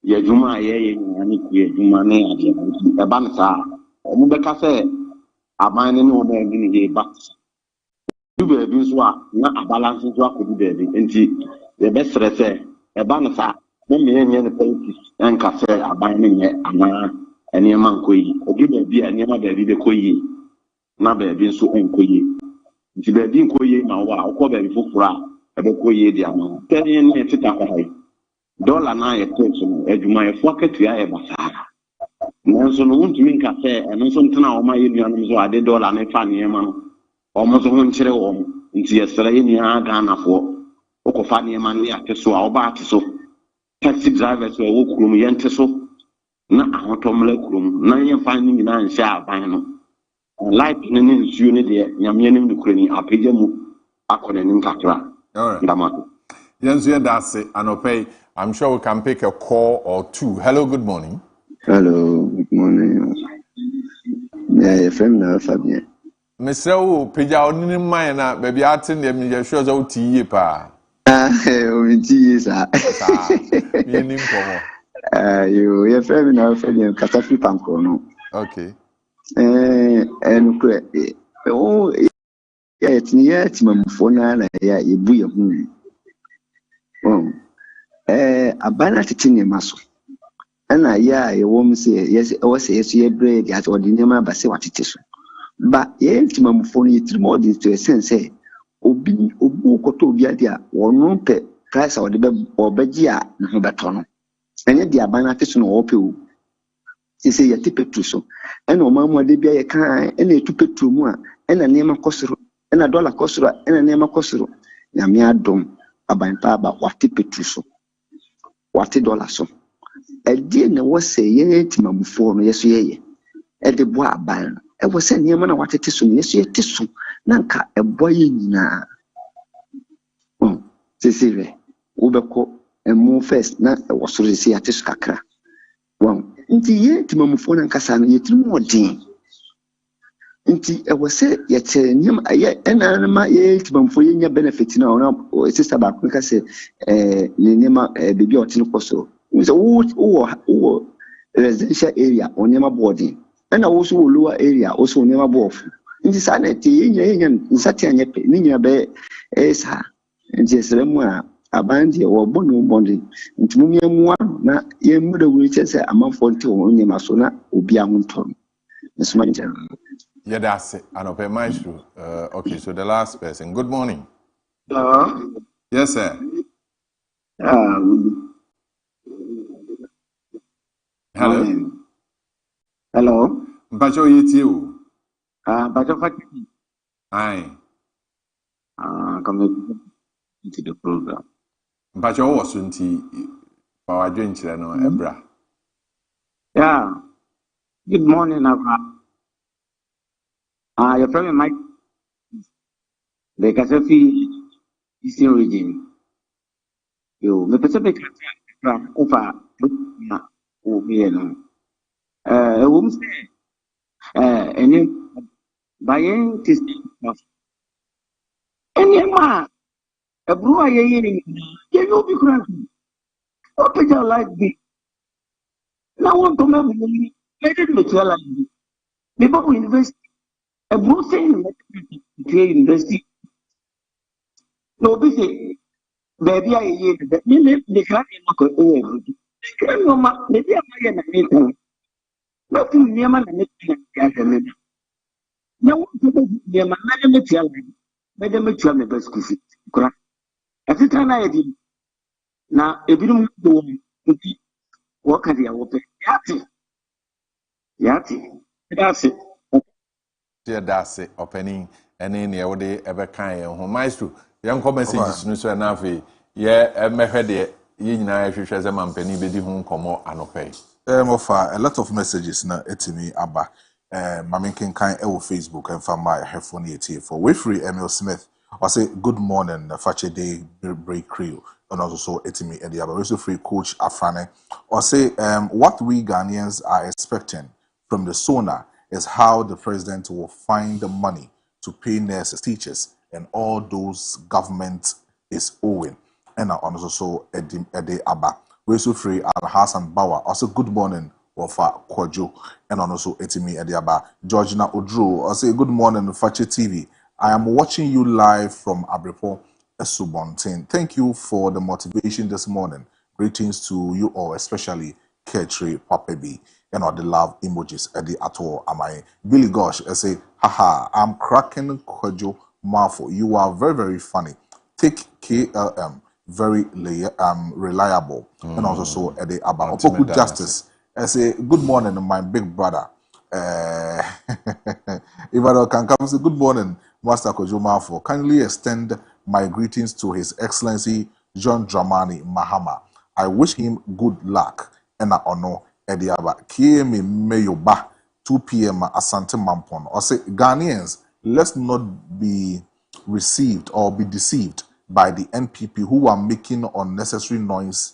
ye juma ye ani ku ye juma ne ade e ba nsa o mu be ka se aban ne no be ni ye ba du baby so a na abalance so akodu baby enti ye be sere se e ba nsa me me ne politics en ka se aban ne ye ana ene man koyi obi baby ene ma baby be koyi na baby so en koyi nti baby koyi ma wa o ko baby fufura ebe koyi di ama tani ne tita ka hai dollar na ye teso adwuma ye fo akatua ye basara nanso no ntumi nka se eno so ntena o ma ye nuanom so ade dollar na fa ne ma no o mo so ho nkyere wo nti ye sere ye nia Ghana fo o ko fa ne ma ne ateso a o ba ateso taxi drivers wo kurum ye nteso na ahotomle kurum na ye fa ne nyina nhyɛ aban no life ne nsuo ne de nyame ne nukurani apagya mu akɔne ne nkakra. All right. Yes, that's it. Anope, I'm sure we can pick a call or two. Hello, good morning. Hello, good morning. Yeah, friend now, Fabien. Mr. O, Pija, only mine, baby, I think them your shows out to you, pa. Your friend now, Fabien, Katafi Panko, no. Okay. And oh, yeah, it's near to my phone, yeah, you be a moon. Oh, a banner to Tinia Maso. And a woman say, yes, I was a bread at ordinary, but say what it is. But yes, my phone is more to a sense, Obi Koto Biadia, or no pet, Christ or the or Begia, no batono. And yet the abanation or pill. She say a tipetuso, and no mamma de be a kind, and a tupetu, and a name of Cosro, and a dollar Cosro, and a name of Cosro. Yamia dom, a bantaba, what tipetuso. What $1 so. A dear no was say, ye, Timam phone, yes, ye. At the bois ban, I was saying, Yamana, what it is soon, yes, ye, tisso, Nanka, a boy na. Cecilia, Ubeko, and move first, not a was to see at this cacra. Inti ye Timam phone and Cassan, yet more dean. Inti, I was say, yet, yet, and anima, ye, Timam for your benefit now, or sister Bakuka say, Nema, baby or Tinocoso. It's a wood residential area or never boarding, and also lower area also never board. In the sanity, in such a Nina Bay, Esa, and just Remua, a bandy or bono bonding, into Mumia, na ye mother will say a month for two on Yamasona, Ubiamunton. That's my general. Yeah, that's it. And okay, Maestro. Okay, so the last person. Good morning. Hello. Yes, sir. Hello. Hello. Bacho you. Bacho Fati. Aye. Come into the program. Bacho was unti our drink no ebra. Yeah. Good morning, Abra. Your friend Mike. The Kasafi Eastern region. You, the Pacific from over Obiano. A woman say, and buying this any man, a brewer, you be cranky. Open your life be. Now, want to remember me, let it make your life be. People who invest a brewer saying, university. No, be say, baby, I hear that the crack in my coat. Maybe I'm a man. Nothing near my name. No, near my name. Madam, it's your best school. Every time I did. Now, if you don't do what can you open? Yati. That's it. Yeah, that's it. Opening and in the other ever kind of Maestro. Young messages, no, so enough. Yeah, a method, ye nyina hwehwɛ sɛ mampani bedi ho komo anopɛ. Mofa a lot of messages na etimi aba. Mami Kinkai ewo Facebook and from my headphone for Wayfree Emil Smith. I say good morning, Fache Daybreak crew. And also etimi Ediaba. Also free coach Afrane. Or say what we Ghanaians are expecting from the SONA is how the president will find the money to pay nurses, teachers, and all those government is owing. And also Ede Abba. We also free Al Hassan Bawa. Also good morning. Wafa Kojo and also Etimi Ediaba. Georgina Odru, I say good morning, Fache TV. I am watching you live from Abripo, Esubontin. Thank you for the motivation this morning. Greetings to you all, especially Kaakyire Papebi and all the love emojis at the Ato Amai. Billy Gosh, I say, haha, I'm cracking Kojo Marfo. You are very, very funny. Take KLM, very reliable. And also at the Abba. Opoku Justice. I say, good morning, my big brother. If I can come say, good morning, Master Kojo Marfo. Kindly extend my greetings to His Excellency John Dramani Mahama. I wish him good luck. And I honor Ediaba. Kiemi Meyoba, 2 p.m. Asante Mampon. I say, Ghanaians, let's not be received or be deceived by the NPP who are making unnecessary noise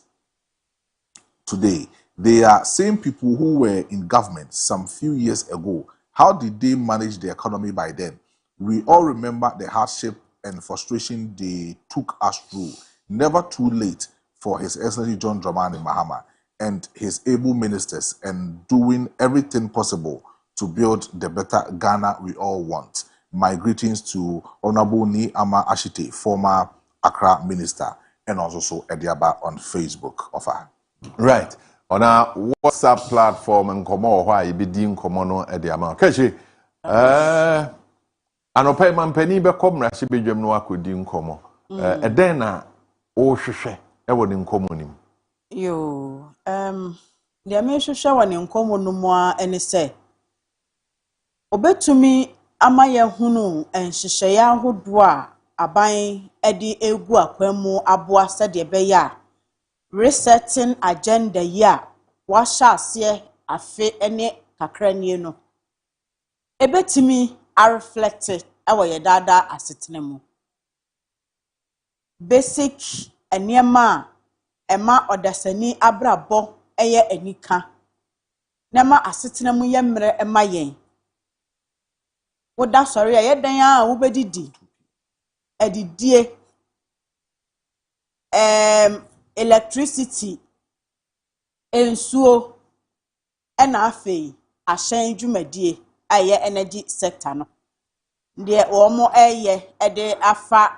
today. They are same people who were in government some few years ago. How did they manage the economy by then? We all remember the hardship and frustration they took us through. Never too late for His Excellency John Dramani Mahama and his able ministers and doing everything possible to build the better Ghana we all want. My greetings to Honorable Ni Ama Ashite, former Accra minister, and also Ediaba on Facebook. Right. On our WhatsApp platform and Komo, why you be doing Komono at the amount. Kashi, Anope Mampeni be come, Rashi be Jemnoa could do Komo. A dena, oh, shushe, ever in commonim. Yo, the Amisha shower in common no more any say. Obey to me, Amaya Hunu and Shishaya Hudwa, Abai, Eddie Egua, Quemo, Abua, said the Beya. Resetting agenda ya washa se afe ene kakra nie no ebetimi a reflect ewo ye dada asetena mu basic eniema ema odasani abrabo eye anika nema asetena mu ye mre ema yen woda sori ye dan a wo bedidi edidie electricity ensuo ena afei ahyen dwumadie aye energy sector no de omo eye ede afa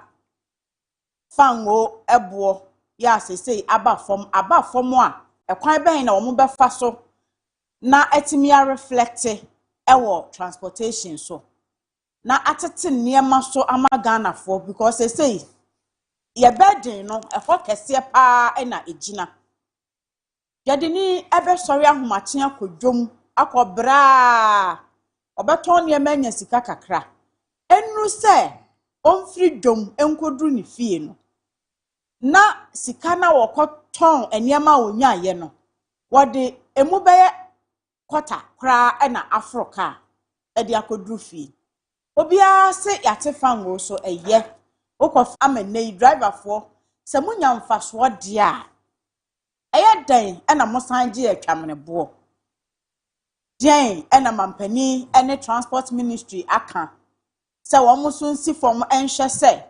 fango ebo ya sesei aba fom a ekwan ben na omo befa so na etimi a reflect ewo transportation so na atete niema so ama Ghana for because sesei ye bedin no efo kese pa na ejina yadini ebe sori ahomache akodwom akobra obeton niema nya sika kakra enu se onfiri dwom enkodru ni fie no na sika na wokoton eniema onya ye no wode emu beye kwota kra na Africa edi akodru fie obia se yate fango so eye okof amene driver for se munya mfaso de a eye dan na mosanji atwamne bo den na mampani ene transport ministry aka se wo muso nsi fom enhwe se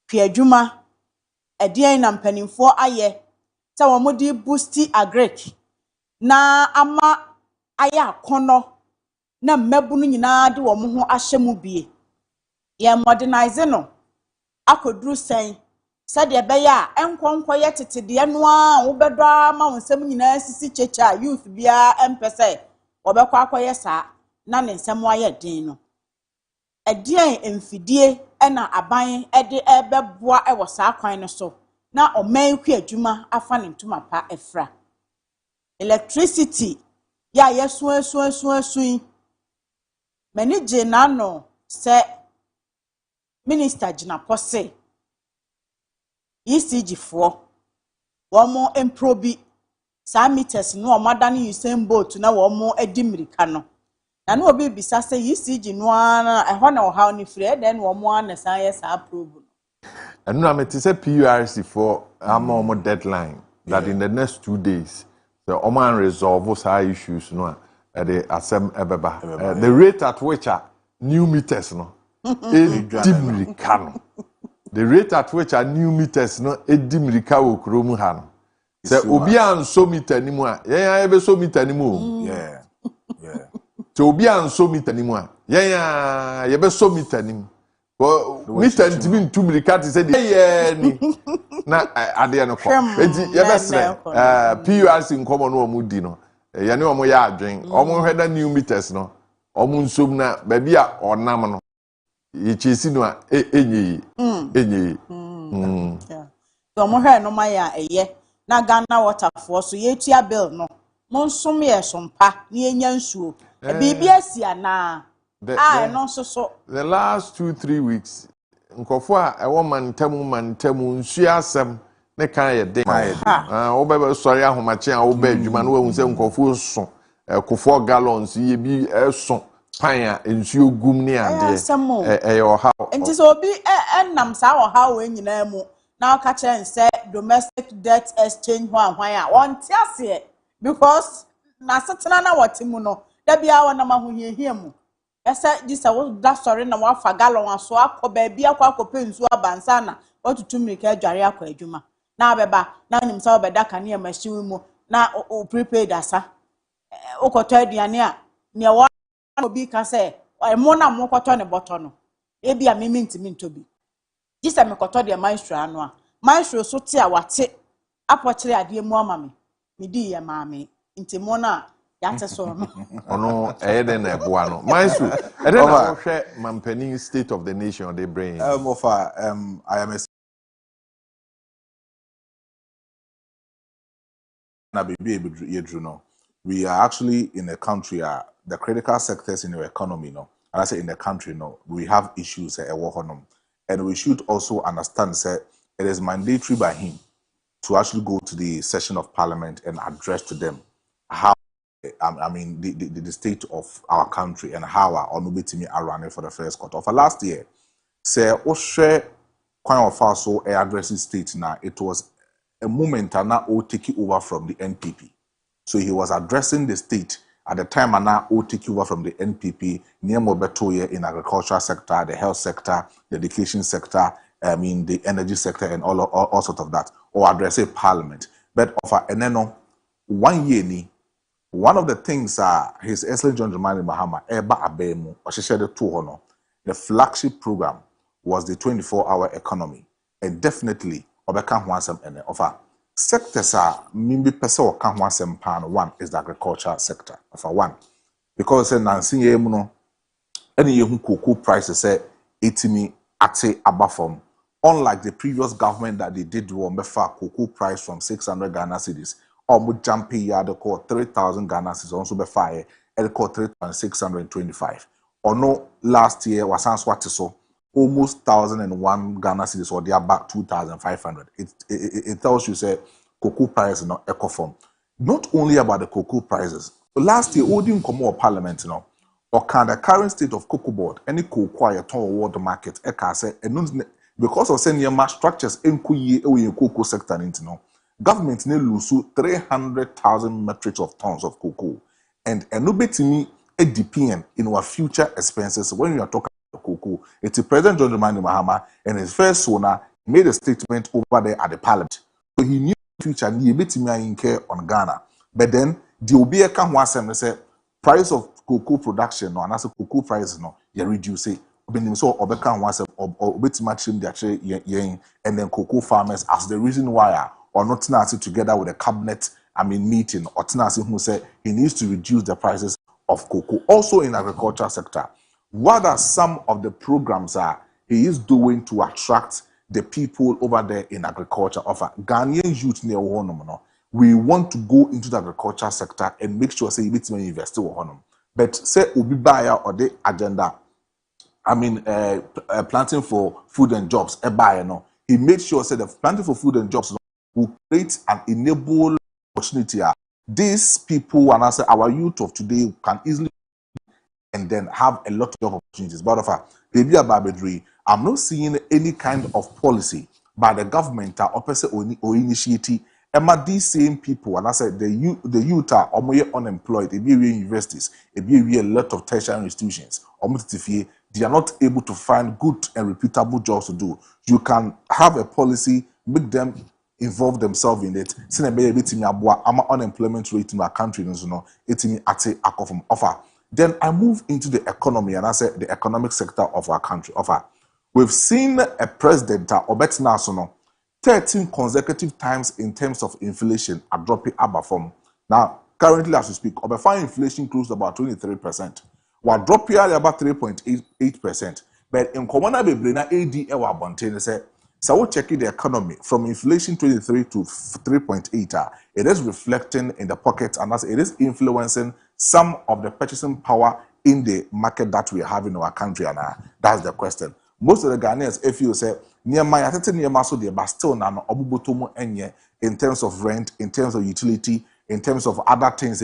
piadwuma edien na mpanimfo aye se wo modi boosti agric na ama aya akono na mmabunu nyina de wo ho ahye mu bie ye modernize no akoduru sen sade beya enkonkwo ye tetede no a wo bedo ama wonsem nyina sisi checha youth bia empese obekwa akoye sa na ne nsem aye den no edien emfidie na aban ede ebeboa ewo sa kwan no so na oman ku adwuma afa ne ntuma pa efra electricity ya yesu many jenano se minister jina pose ECG for womo improbi sa meters no omadani Usain Bolt na womo edi mirika no na no obi bisa se ECG no ana ehọ na oha ni free then womo ana san yes approve and no amete say PURC for am deadline that in the next 2 days the oman resolve our issues no the asem ebeba the rate at which are new meters no mirika no the rate at which are new meters no edi mirika wo kromu ha no se obi anso meter ni mu a yen ebe so meter ni mu yeah se obi anso meter ni mu a yen ebe so meter ni mu meter ntimi ntu mirika te se de ni na ade no ko enti yebe sre PURC nkomo no omudi no yene omo ya adwen omo hweda new meters no omo nsom na ba bia onam no yichisi no a enyi so omo hwe no ma ya eye na Ghana water for so yetua bill no mo nsom ye sompa na enya nsuo bibia asia na no so the last 2-3 weeks nkofo a ewo mantamu nsuo asem ne kan ye den wo be sorry ahomache a wo ba adwuma no wo se nkofo so kofo gallons ye bi so pan a nsuo gum ne ade oha enti so obi enam sa oha we nyina mu na aka chen say domestic debt exchange hwan a won ti ase because na setena na watimu no da bia wona mahohiehie mu ese disa wo da sorry na wa fa gallon aso akoba bia akwakope nsuo abansa na otutu mirika adware akwa adwuma na abeba na nim sa obeda kane ya machine mu na o prepaid asa okoto aduane a ne wa obi ka say mo na mo koto ne boto no e bia ntimi ntobi disa me koto de maestro ano a maestro so te a wate apokire ade mu amame me di ye maame ntimo na ya te so no ono eye na eboa no maestro e dey na hwe mampani state of the nation they bring I am a we are actually in a country the critical sectors in our economy no and I say in the country no we have issues and we should also understand that it is mandatory by him to actually go to the session of parliament and address to them how the state of our country and how our onubitimi are running for the first quarter of last year say Oshe Kwan of also addressing state now it was a moment and now taking over from the NPP. So he was addressing the state at the time and now taking over from the NPP near Mobetoye in agricultural sector, the health sector, the education sector, the energy sector and all sorts of that, or addressing parliament. But offer eneno 1 year ni one of the things His Excellency John Dramani Mahama eba abemu osheshede to hono the flagship program was the 24-hour economy and definitely obeka ho asem ene offer sectors mimbi pese o ka ho asem pan one is the agriculture sector offer one because nansi ye mu no ene ye hu cocoa prices say etimi ate abafom unlike the previous government that they did one befa cocoa price from 600 Ghana cedis or jumpy yard call 3,000 Ghana cedis also befa e call 3,625 or no last year was so almost 1,001 Ghana cedis or they are back 2,500. It tells you say cocoa price no eco form. Not only about the cocoa prices. Last year, we didn't come out parliament or can the current state of cocoa board any cocoa you turn world market say because of senior mass structures in cocoa sector government ne lose 300,000 metric of tons of cocoa and no betimi a depend in our future expenses when you are talking cocoa. It's President John Dramani Mahama and his first owner made a statement over there at the parliament. So he knew the future need betimi incur on Ghana. But then the obi eka ho asem say price of cocoa production no and as cocoa price no you reduce it. Obenim so obeka ho asem obetimi achim the yen and then cocoa farmers as the reason why or not together with the cabinet meeting or who said he needs to reduce the prices of cocoa also in agriculture sector. What are some of the programs he is doing to attract the people over there in agriculture? Of Ghanaian youth near one, we want to go into the agriculture sector and make sure say you bit invest in honum. But say obi buyer or the agenda, I mean, planting for food and jobs, a buyer no. He made sure say the planting for food and jobs will create an enable opportunity. These people, and I say our youth of today can easily and then have a lot of job opportunities. But baby Babedri, I'm not seeing any kind of policy by the government or initiative. Emma, these same people, and I said the youth are almost unemployed. They be universities, they be a lot of tertiary institutions. They are not able to find good and reputable jobs to do. You can have a policy, make them involve themselves in it. Unemployment rate in our country, offer. Then I move into the economy, and I said the economic sector of our country. We've seen a president, 13 consecutive times in terms of inflation are dropping above form. Now, currently as we speak, Obefa inflation closed about 23%. We're dropping about 3.88%. But in Komana Bebrina AD Ewa Bonte say, so we check the economy from inflation 23 to 3.8. It is reflecting in the pocket, and as it is influencing some of the purchasing power in the market that we have in our country. And that's the question. Most of the Ghanaians, if you say, but still in terms of rent, in terms of utility, in terms of other things,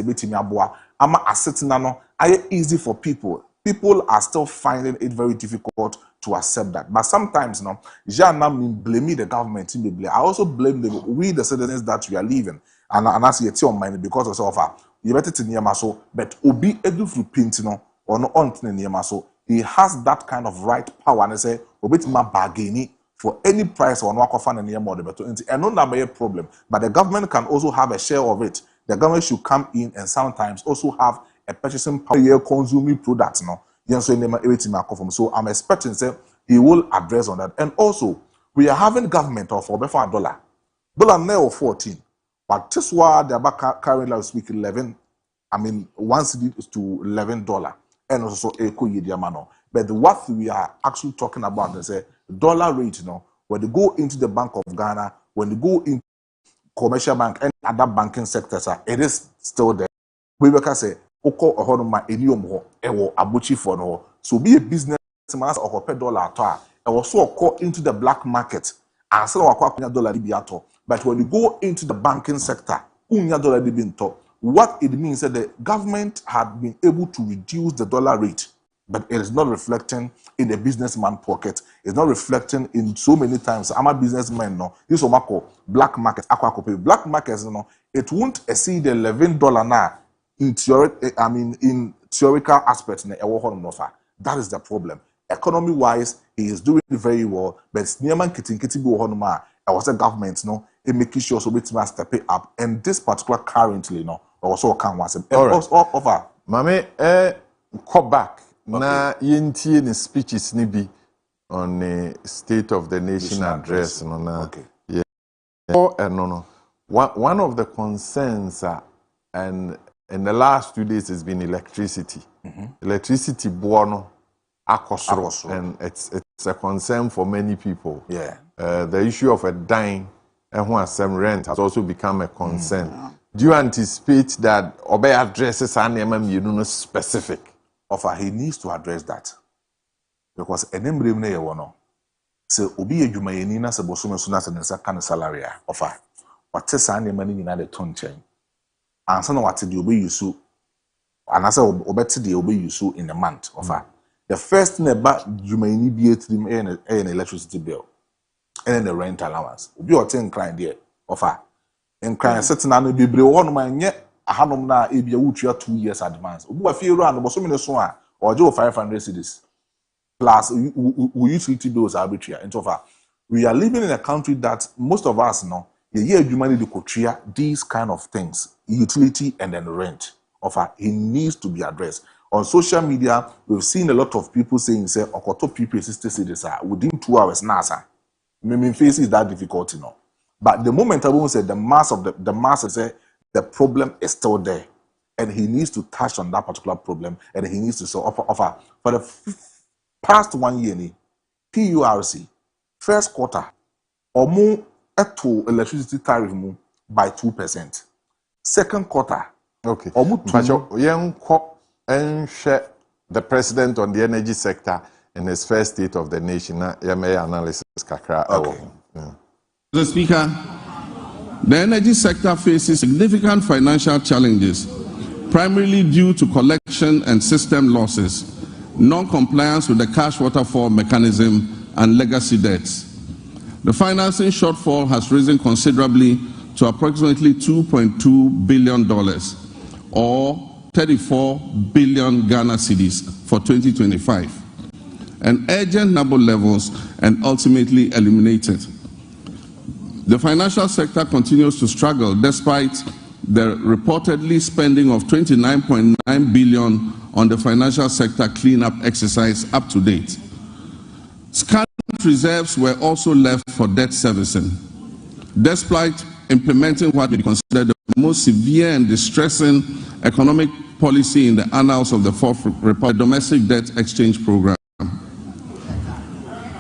easy for people. People are still finding it very difficult to accept that. But sometimes, blame the government. I also blame we the citizens that we are living. And as you tell mind because of you better to near so, but obi edu through pintino or no on near so. He has that kind of right power and say, obit ma bargaini for any price or no coffin and near more better. And no number a problem. But the government can also have a share of it. The government should come in and sometimes also have a purchasing power consuming products. So I'm expecting say he will address on that. And also, we are having government of $1. Dollar now 14. But this why the back currently last week 11. I mean, one cedi is to $11. And also but what we are actually talking about is a dollar rate, when they go into the Bank of Ghana, when they go into commercial bank and other banking sectors, it is still there. We can say, Oko Ohonoma Edium Ewo Abuchi for no. So be a business man or per dollar and also go into the black market and sell our dollar libiato. But when you go into the banking sector, dollar libinto. What it means that the government had been able to reduce the dollar rate, but it is not reflecting in the businessman pocket. It's not reflecting in so many times. I'm a businessman, this is black market, black markets, it won't exceed the $11 now in theoretical aspects. That is the problem. Economy wise, he is doing very well, but Sneaman Kitty I was a government, making sure so we must step it up. And this particular currently, also can once over. Mame, come back. Na yintie ni speeches ni bi on the State of the Nation address. Okay. Yeah. One of the concerns and in the last 2 days has been electricity. Electricity buono akosoro, and it's a concern for many people. Yeah. The issue of a dying and some rent has also become a concern. Do you anticipate that Obey addresses are specific? He needs to address that. Because so obi adwumayeni na se boso so na se nsa kan salary offer. What is an money in the ton chain? And so what the obi yusu and as obeti the obi yusu in a month offer. The first thing about adwumayeni be trim an electricity bill and the rent allowance. Obi o ten client there offer. And client setting na no bebre won man nye ahanom na e bia wutua 2 years advance. Obi wa fie ro an boso me so a ojo 500 cedis. Plus we utility bills arbitrary. And so far, we are living in a country that most of us know the year you money to co-share these kind of things, utility and then rent. It needs to be addressed. On social media, we've seen a lot of people saying, say, Okoto people 60 cities within 2 hours, NASA. Maybe face is that difficult, But the moment I won't say the mass say the problem is still there. And he needs to touch on that particular problem, and he needs to offer for the past 1 year, PURC, first quarter, or more electricity tariff, by 2%. Second quarter. Okay. The president on the energy sector in his first state of the nation. Analysis kakra. Okay. Mr. Speaker, the energy sector faces significant financial challenges, primarily due to collection and system losses, non-compliance with the cash waterfall mechanism, and legacy debts. The financing shortfall has risen considerably to approximately $2.2 billion, or 34 billion Ghana cedis for 2025, and urgent number levels and ultimately eliminated. The financial sector continues to struggle despite the reportedly spending of 29.9 billion on the financial sector cleanup exercise up to date. Scant reserves were also left for debt servicing, despite implementing what may be considered the most severe and distressing economic policy in the annals of the Fourth Republic, domestic debt exchange program.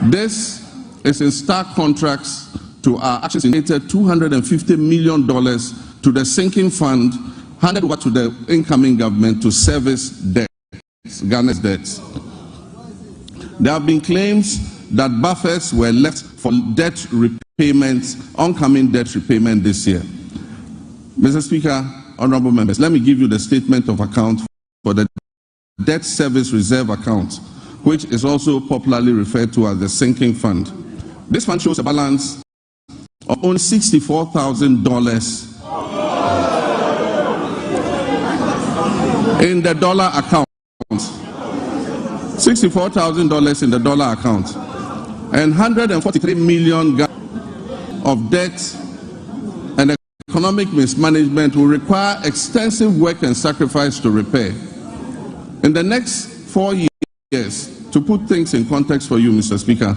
This is in stark contrast to our actions donated $250 million to the sinking fund handed over to the incoming government to service debts, Ghana's debts. There have been claims that buffers were left for debt repayments, oncoming debt repayment this year. Mr. Speaker, honorable members, let me give you the statement of account for the debt service reserve account, which is also popularly referred to as the sinking fund. This fund shows a balance of only $64,000 in the dollar account. $64,000 in the dollar account, and 143 million of debt and economic mismanagement will require extensive work and sacrifice to repair. In the next 4 years, to put things in context for you, Mr. Speaker,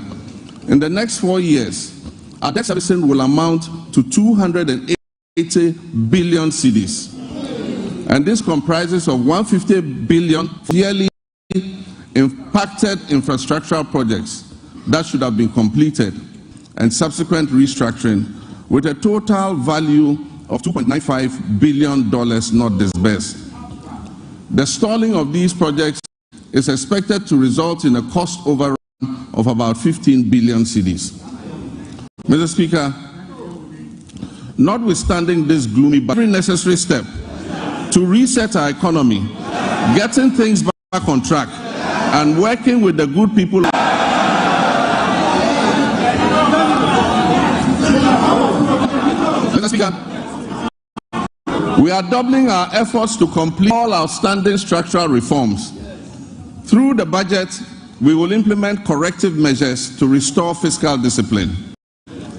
in the next 4 years, our debt servicing will amount to 280 billion cedis. And this comprises of 150 billion yearly impacted infrastructural projects that should have been completed and subsequent restructuring, with a total value of $2.95 billion not disbursed. The stalling of these projects is expected to result in a cost overrun of about 15 billion cedis. Mr. Speaker, notwithstanding this gloomy but very necessary step to reset our economy, getting things back on track, and working with the good people. Mr. Speaker, we are doubling our efforts to complete all outstanding structural reforms. Through the budget, we will implement corrective measures to restore fiscal discipline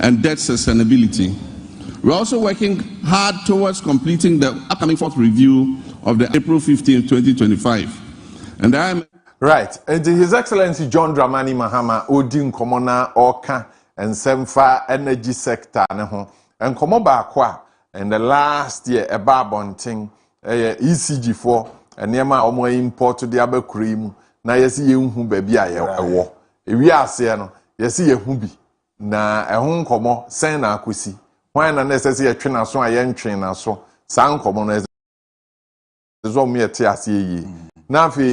and debt sustainability. We're also working hard towards completing the upcoming fourth review of the April 15, 2025. And I am... Right. And His Excellency John Dramani Mahama, Odin Komona, Oka, and Semfa energy sector. And Komoba Kwa, and the last year, a barbonting, ECG4, and Yama Omo import to the Abe cream. Na yesi yehu baby ayewo ewi ase no yesi yehu bi na ehun komo sen na akosi hwan na necessary yetwe na so ayentwe na so san komo no ezo mu yete ase yi na afi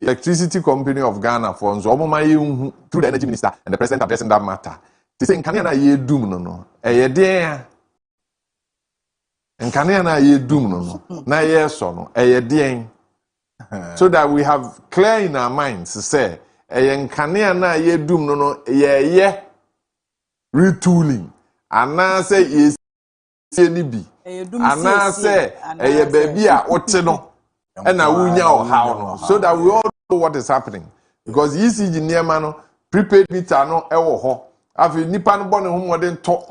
Electricity Company of Ghana for nzo omo ma yehu through the energy minister and the president addressing that matter they say nkane na ye dum no eyede nkane na ye dum no na ye so no eyede so that we have clear in our minds to say nkane na ye dum no ye retooling ana say yes ni bi ana say baby a ote no and na wunya o how no so that we all know what is happening because ECG near no prepaid meter no e wo ho afi nipa no bo ne ho modern to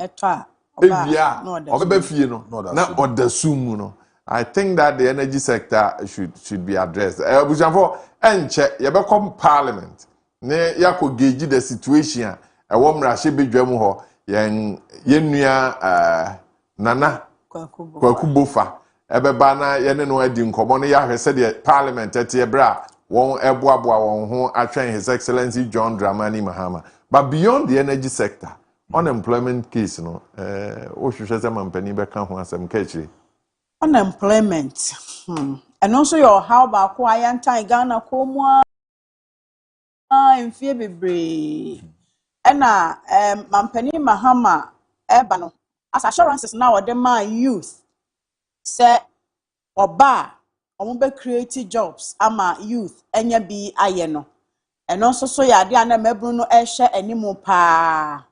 ebia obebe fie no na odasum no. I think that the energy sector should be addressed. Bujanfo enche yebekome parliament ne yako gauge the situation e wo mrahye bedwam ho yenua nana kwakubofa ebeba na yene no adi nkomo no yahwese the parliament ete ebra won eboaboa won ho atwen His Excellency John Dramani Mahama. But beyond the energy sector, unemployment case no o hwehwe se mampani be ka ho asem Kaakyire unemployment and also your how ba ko ayantan Ghana ko mu mfie bebre ena mampani Mahama eba no as assurances now the man youth say oba omo be create jobs ama youth enya bi aye no and also so ya de ana mabru no ehwe animu pa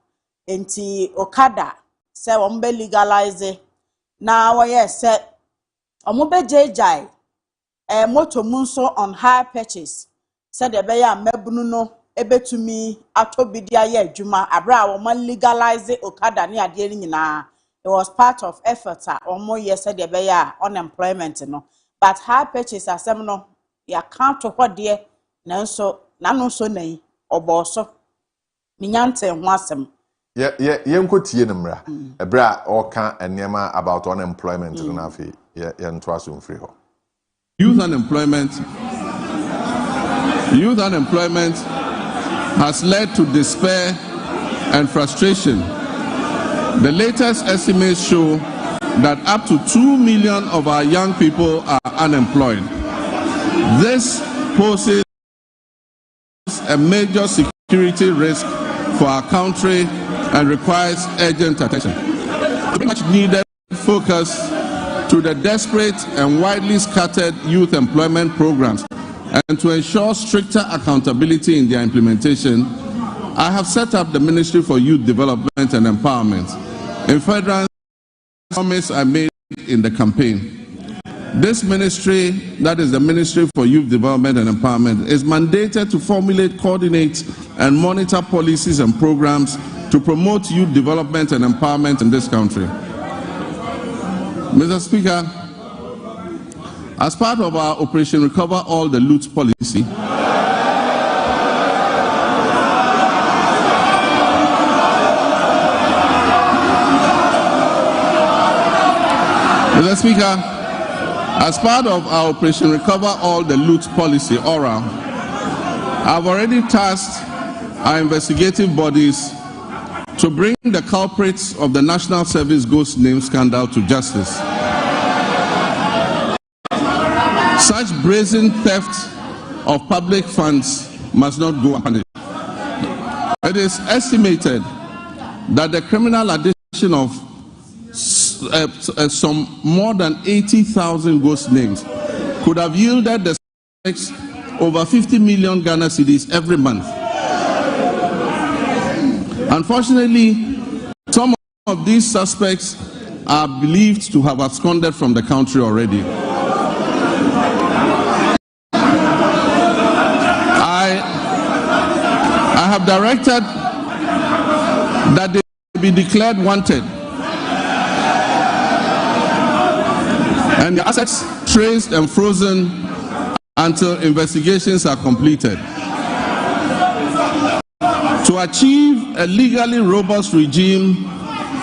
enti okada say omo be legalize na woye say omo be jejai motor mu nso on high purchase said the be ya mabru no ebetumi atobidi aye adwuma abra wo legalize okada ne ade ni nyina. It was part of effort omo said the be ya unemployment no but high purchase asem no ya count to what there nanso nanu so nan oboso minyante ho asem yenkotie nemra ebra oka enema about unemployment na afi nto aso mfiri ho. Youth unemployment has led to despair and frustration. The latest estimates show that up to 2 million of our young people are unemployed. This poses a major security risk for our country and requires urgent attention. Much needed focus to the desperate and widely scattered youth employment programs and to ensure stricter accountability in their implementation, I have set up the Ministry for Youth Development and Empowerment. In furtherance promise I made in the campaign. This ministry, that is the Ministry for Youth Development and Empowerment, is mandated to formulate, coordinate, and monitor policies and programs to promote youth development and empowerment in this country. Mr. Speaker, as part of our Operation Recover All the Loot policy, Mr. Speaker, as part of our Operation Recover All the Loot policy, ORA, I've already tasked our investigative bodies to bring the culprits of the National Service Ghost Name scandal to justice. Such brazen theft of public funds must not go unpunished. It is estimated that the criminal addition of some more than 80,000 ghost names could have yielded the suspects over 50 million Ghana cedis every month. Unfortunately, some of these suspects are believed to have absconded from the country already. I have directed that they be declared wanted and the assets traced and frozen until investigations are completed. To achieve a legally robust regime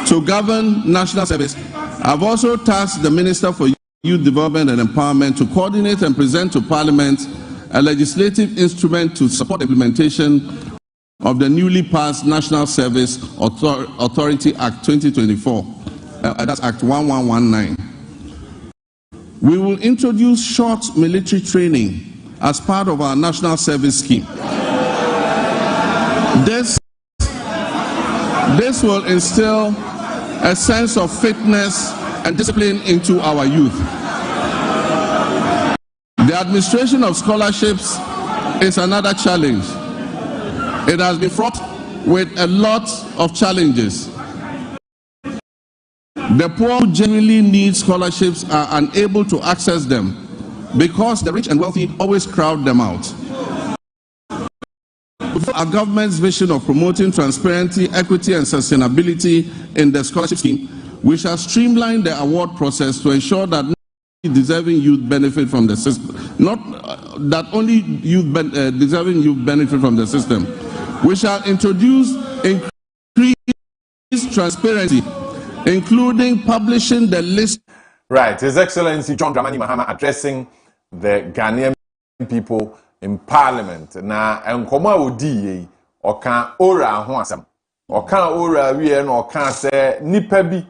to govern national service, I've also tasked the Minister for Youth Development and Empowerment to coordinate and present to Parliament a legislative instrument to support the implementation of the newly passed National Service Authority Act 2024, that's Act 1119. We will introduce short military training as part of our national service scheme. This will instill a sense of fitness and discipline into our youth. The administration of scholarships is another challenge. It has been fraught with a lot of challenges. The poor who genuinely need scholarships are unable to access them because the rich and wealthy always crowd them out. Our government's vision of promoting transparency, equity, and sustainability in the scholarship scheme, we shall streamline the award process to ensure that deserving youth benefit from the system. Not that only deserving youth benefit from the system. We shall introduce increased transparency, including publishing the list. Right, His Excellency John Dramani Mahama addressing the Ghanaian people in Parliament. Na enkomo odi oka ora ho asam. Oka ora wie na oka se nipa bi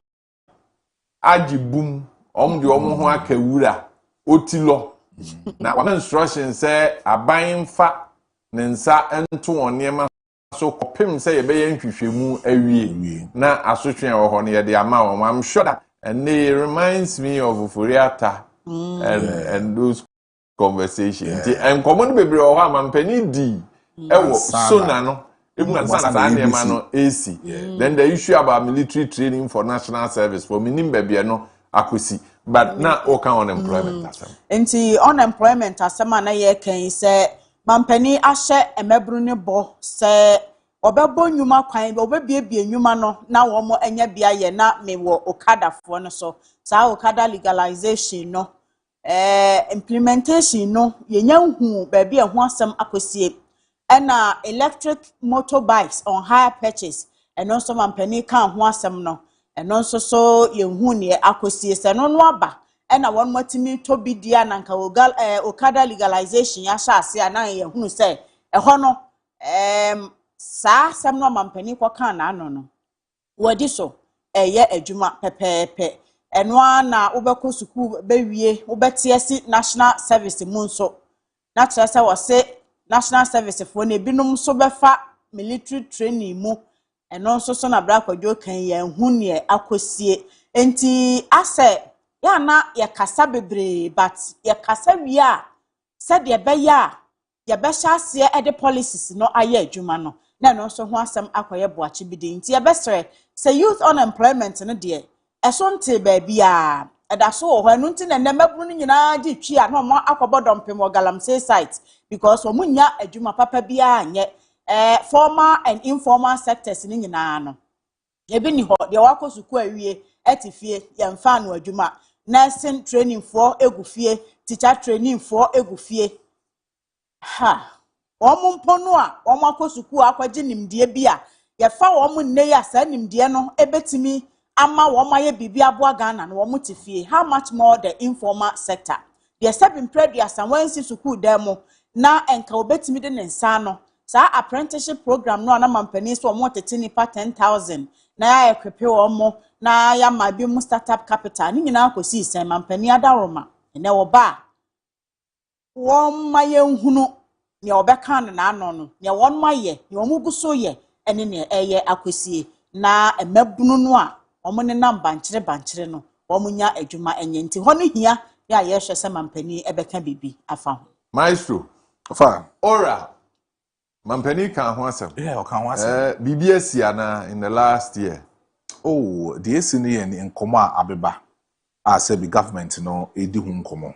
agibum de ho akawura otilo na one instruction say aban fa ne nsa ento onema so kopem say ye be nhwehwemu awie na asotwe wo ho ne ye de ama wo. I'm sure that and it reminds me of Furiata and those conversations. And common baby or mampeni di ewo sona no even sana no AC. Then the issue about military training for national service for minim baby no akwesi but na oka unemployment asem. Enti unemployment asem na ye kan say mampeni ahye emebru ne bo say obebo nyuma kwan obebiebie nyuma no na wo mo enya bia ye na me wo okada fo no so sa okada legalization no implementation no yenya hu ba bia ho asem akosie na electric motorbikes on hire purchase eno so mampani kan ho asem no eno so ye hu ne akosie se no no aba na won matimi to bidia na nka okada legalization ya sha ase na ye hu se eho no sa sem no mampani kwa kan na ano no wadi so eye adwuma pepepe eno na wobekọ school bewie wobete asi national service mu nso na kire se wo se national service fo na ebinum so befa military training mu eno nso so na bra kwadwo kan ye hu ne akosie enti ase ya na ye kasa bebre but ye kasa wi a se de be ya ye be sha ase e de policies no aye adwuma no na no so ho asem akoye boache bidi nti ye besere say youth unemployment no de esonte baabi a eda so ho anu nti na nemabru no nyina gi twi a no mo akobodompem galamsey site because omunya adwuma papa bia anye formal and informal sectors ni nyina no ebi ni ho de wakosuku awie etifie yemfa no adwuma nursing training for egufie teacher training for egufie ha omo mponu a omo akosuku akwaje nimdie bia yefa omo nne ya sa nimdie no ebetimi ama womaye bibi aboa Ghana no womo tifie how much more the informal sector the seven previous and when si school demo na enka obetimi de nsa no sa apprenticeship program no na mampani so womo tete nipa 10,000 na ya ekwepe womo na ya ma bi mu startup capital ni nyina akosi sen mampani adaroma ene wo ba womaye nhunu ne obeka na ano no ne womaye ne omuguso ye ene ne eye akosie na emabunu no a omo ne nam bankyere no omunya adwuma enye nti ho no hia ya ye hwe se mampani ebeka bibi afa ho Maestro afa ora mampani kan ho asem o kan ho asem bibi asia in the last year the senior in nkoma abeba as the government no edi hu nkomo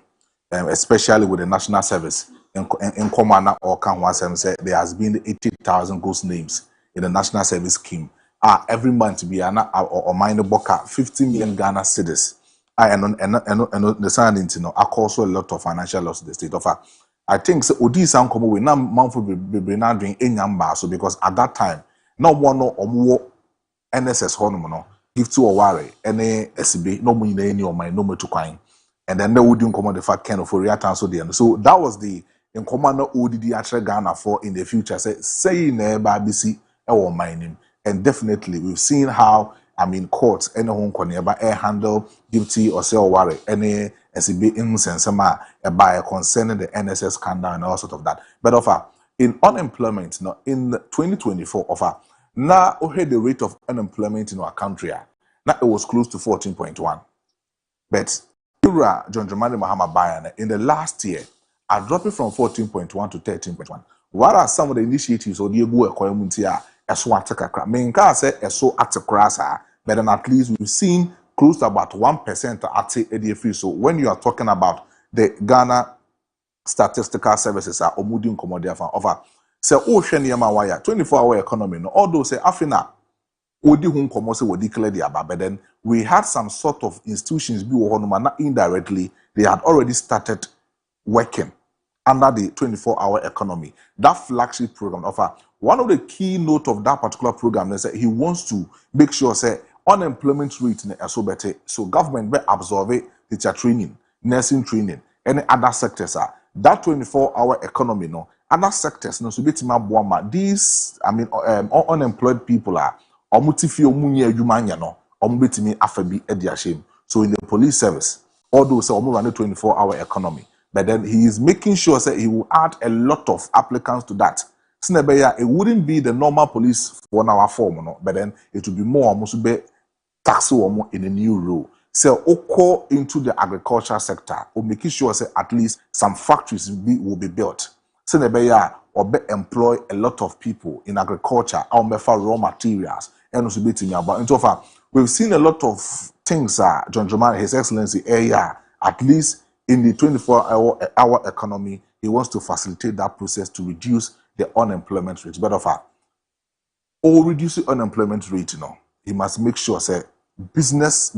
especially with the national service in Komana or Kanwasem said there has been 80,000 ghost names in the national service scheme. Every month be an or minor boka 50 million Ghana cedis. And the sounding to know also a lot of financial loss to the state of I think so Odi sound come we now month be now doing any number so because at that time no one or more NSS honomo give to a worry any SB no money any or my no to coin. And then they would do come on the fact kind of for so the so that was the in commander ODD actually Ghana for in the future say never BC or mining and definitely we've seen how courts any home nearby air handle guilty or sell worry any SB insensema by concerning the NSS scandal and all sort of that but in unemployment no in 2024 now the rate of unemployment in our country now it was close to 14.1 but John Dramani Mahama Bayana in the last year are dropping from 14.1 to 13.1. What are some of the initiatives or the Egu Ekoymuntia as one takakra? Menka say so at the crasa, but then at least we've seen close to about 1% at the so when you are talking about the Ghana Statistical Services are Omudin Comodia over say ocean yama wire 24-hour economy no although say Afina Odi hun komo se we declare the ababa, but then we had some sort of institutions be not indirectly they had already started working under the 24-hour economy. That flagship program one of the key note of that particular program is that he wants to make sure say unemployment rate is so better so government be absorb it teacher training nursing training any other sectors that 24-hour economy no other sectors no so betima boama these unemployed people omuti omunye adwuma anya no betimi afabi edi ashem. So in the police service, although say run a 24-hour economy, but then he is making sure that he will add a lot of applicants to that. It wouldn't be the normal police for our form, no, but then it will be more almost be tax in a new role. So oko into the agriculture sector, or making sure that at least some factories will be built. So or be employ a lot of people in agriculture, or raw materials, and also be about. And so far, we've seen a lot of things. John Joman, His Excellency, at least in the 24-hour economy, he wants to facilitate that process to reduce the unemployment rate. But reduce the unemployment rate, he must make sure say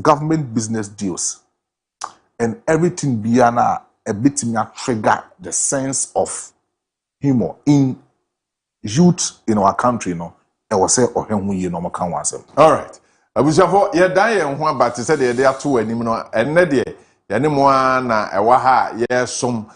government business deals and everything beyond a bit trigger the sense of humor in youth in our country, I was say or him we no can once. All right. Abusafo ye dan ye ho abate se de ato anim no enne de ye ne mo na ewa ha ye som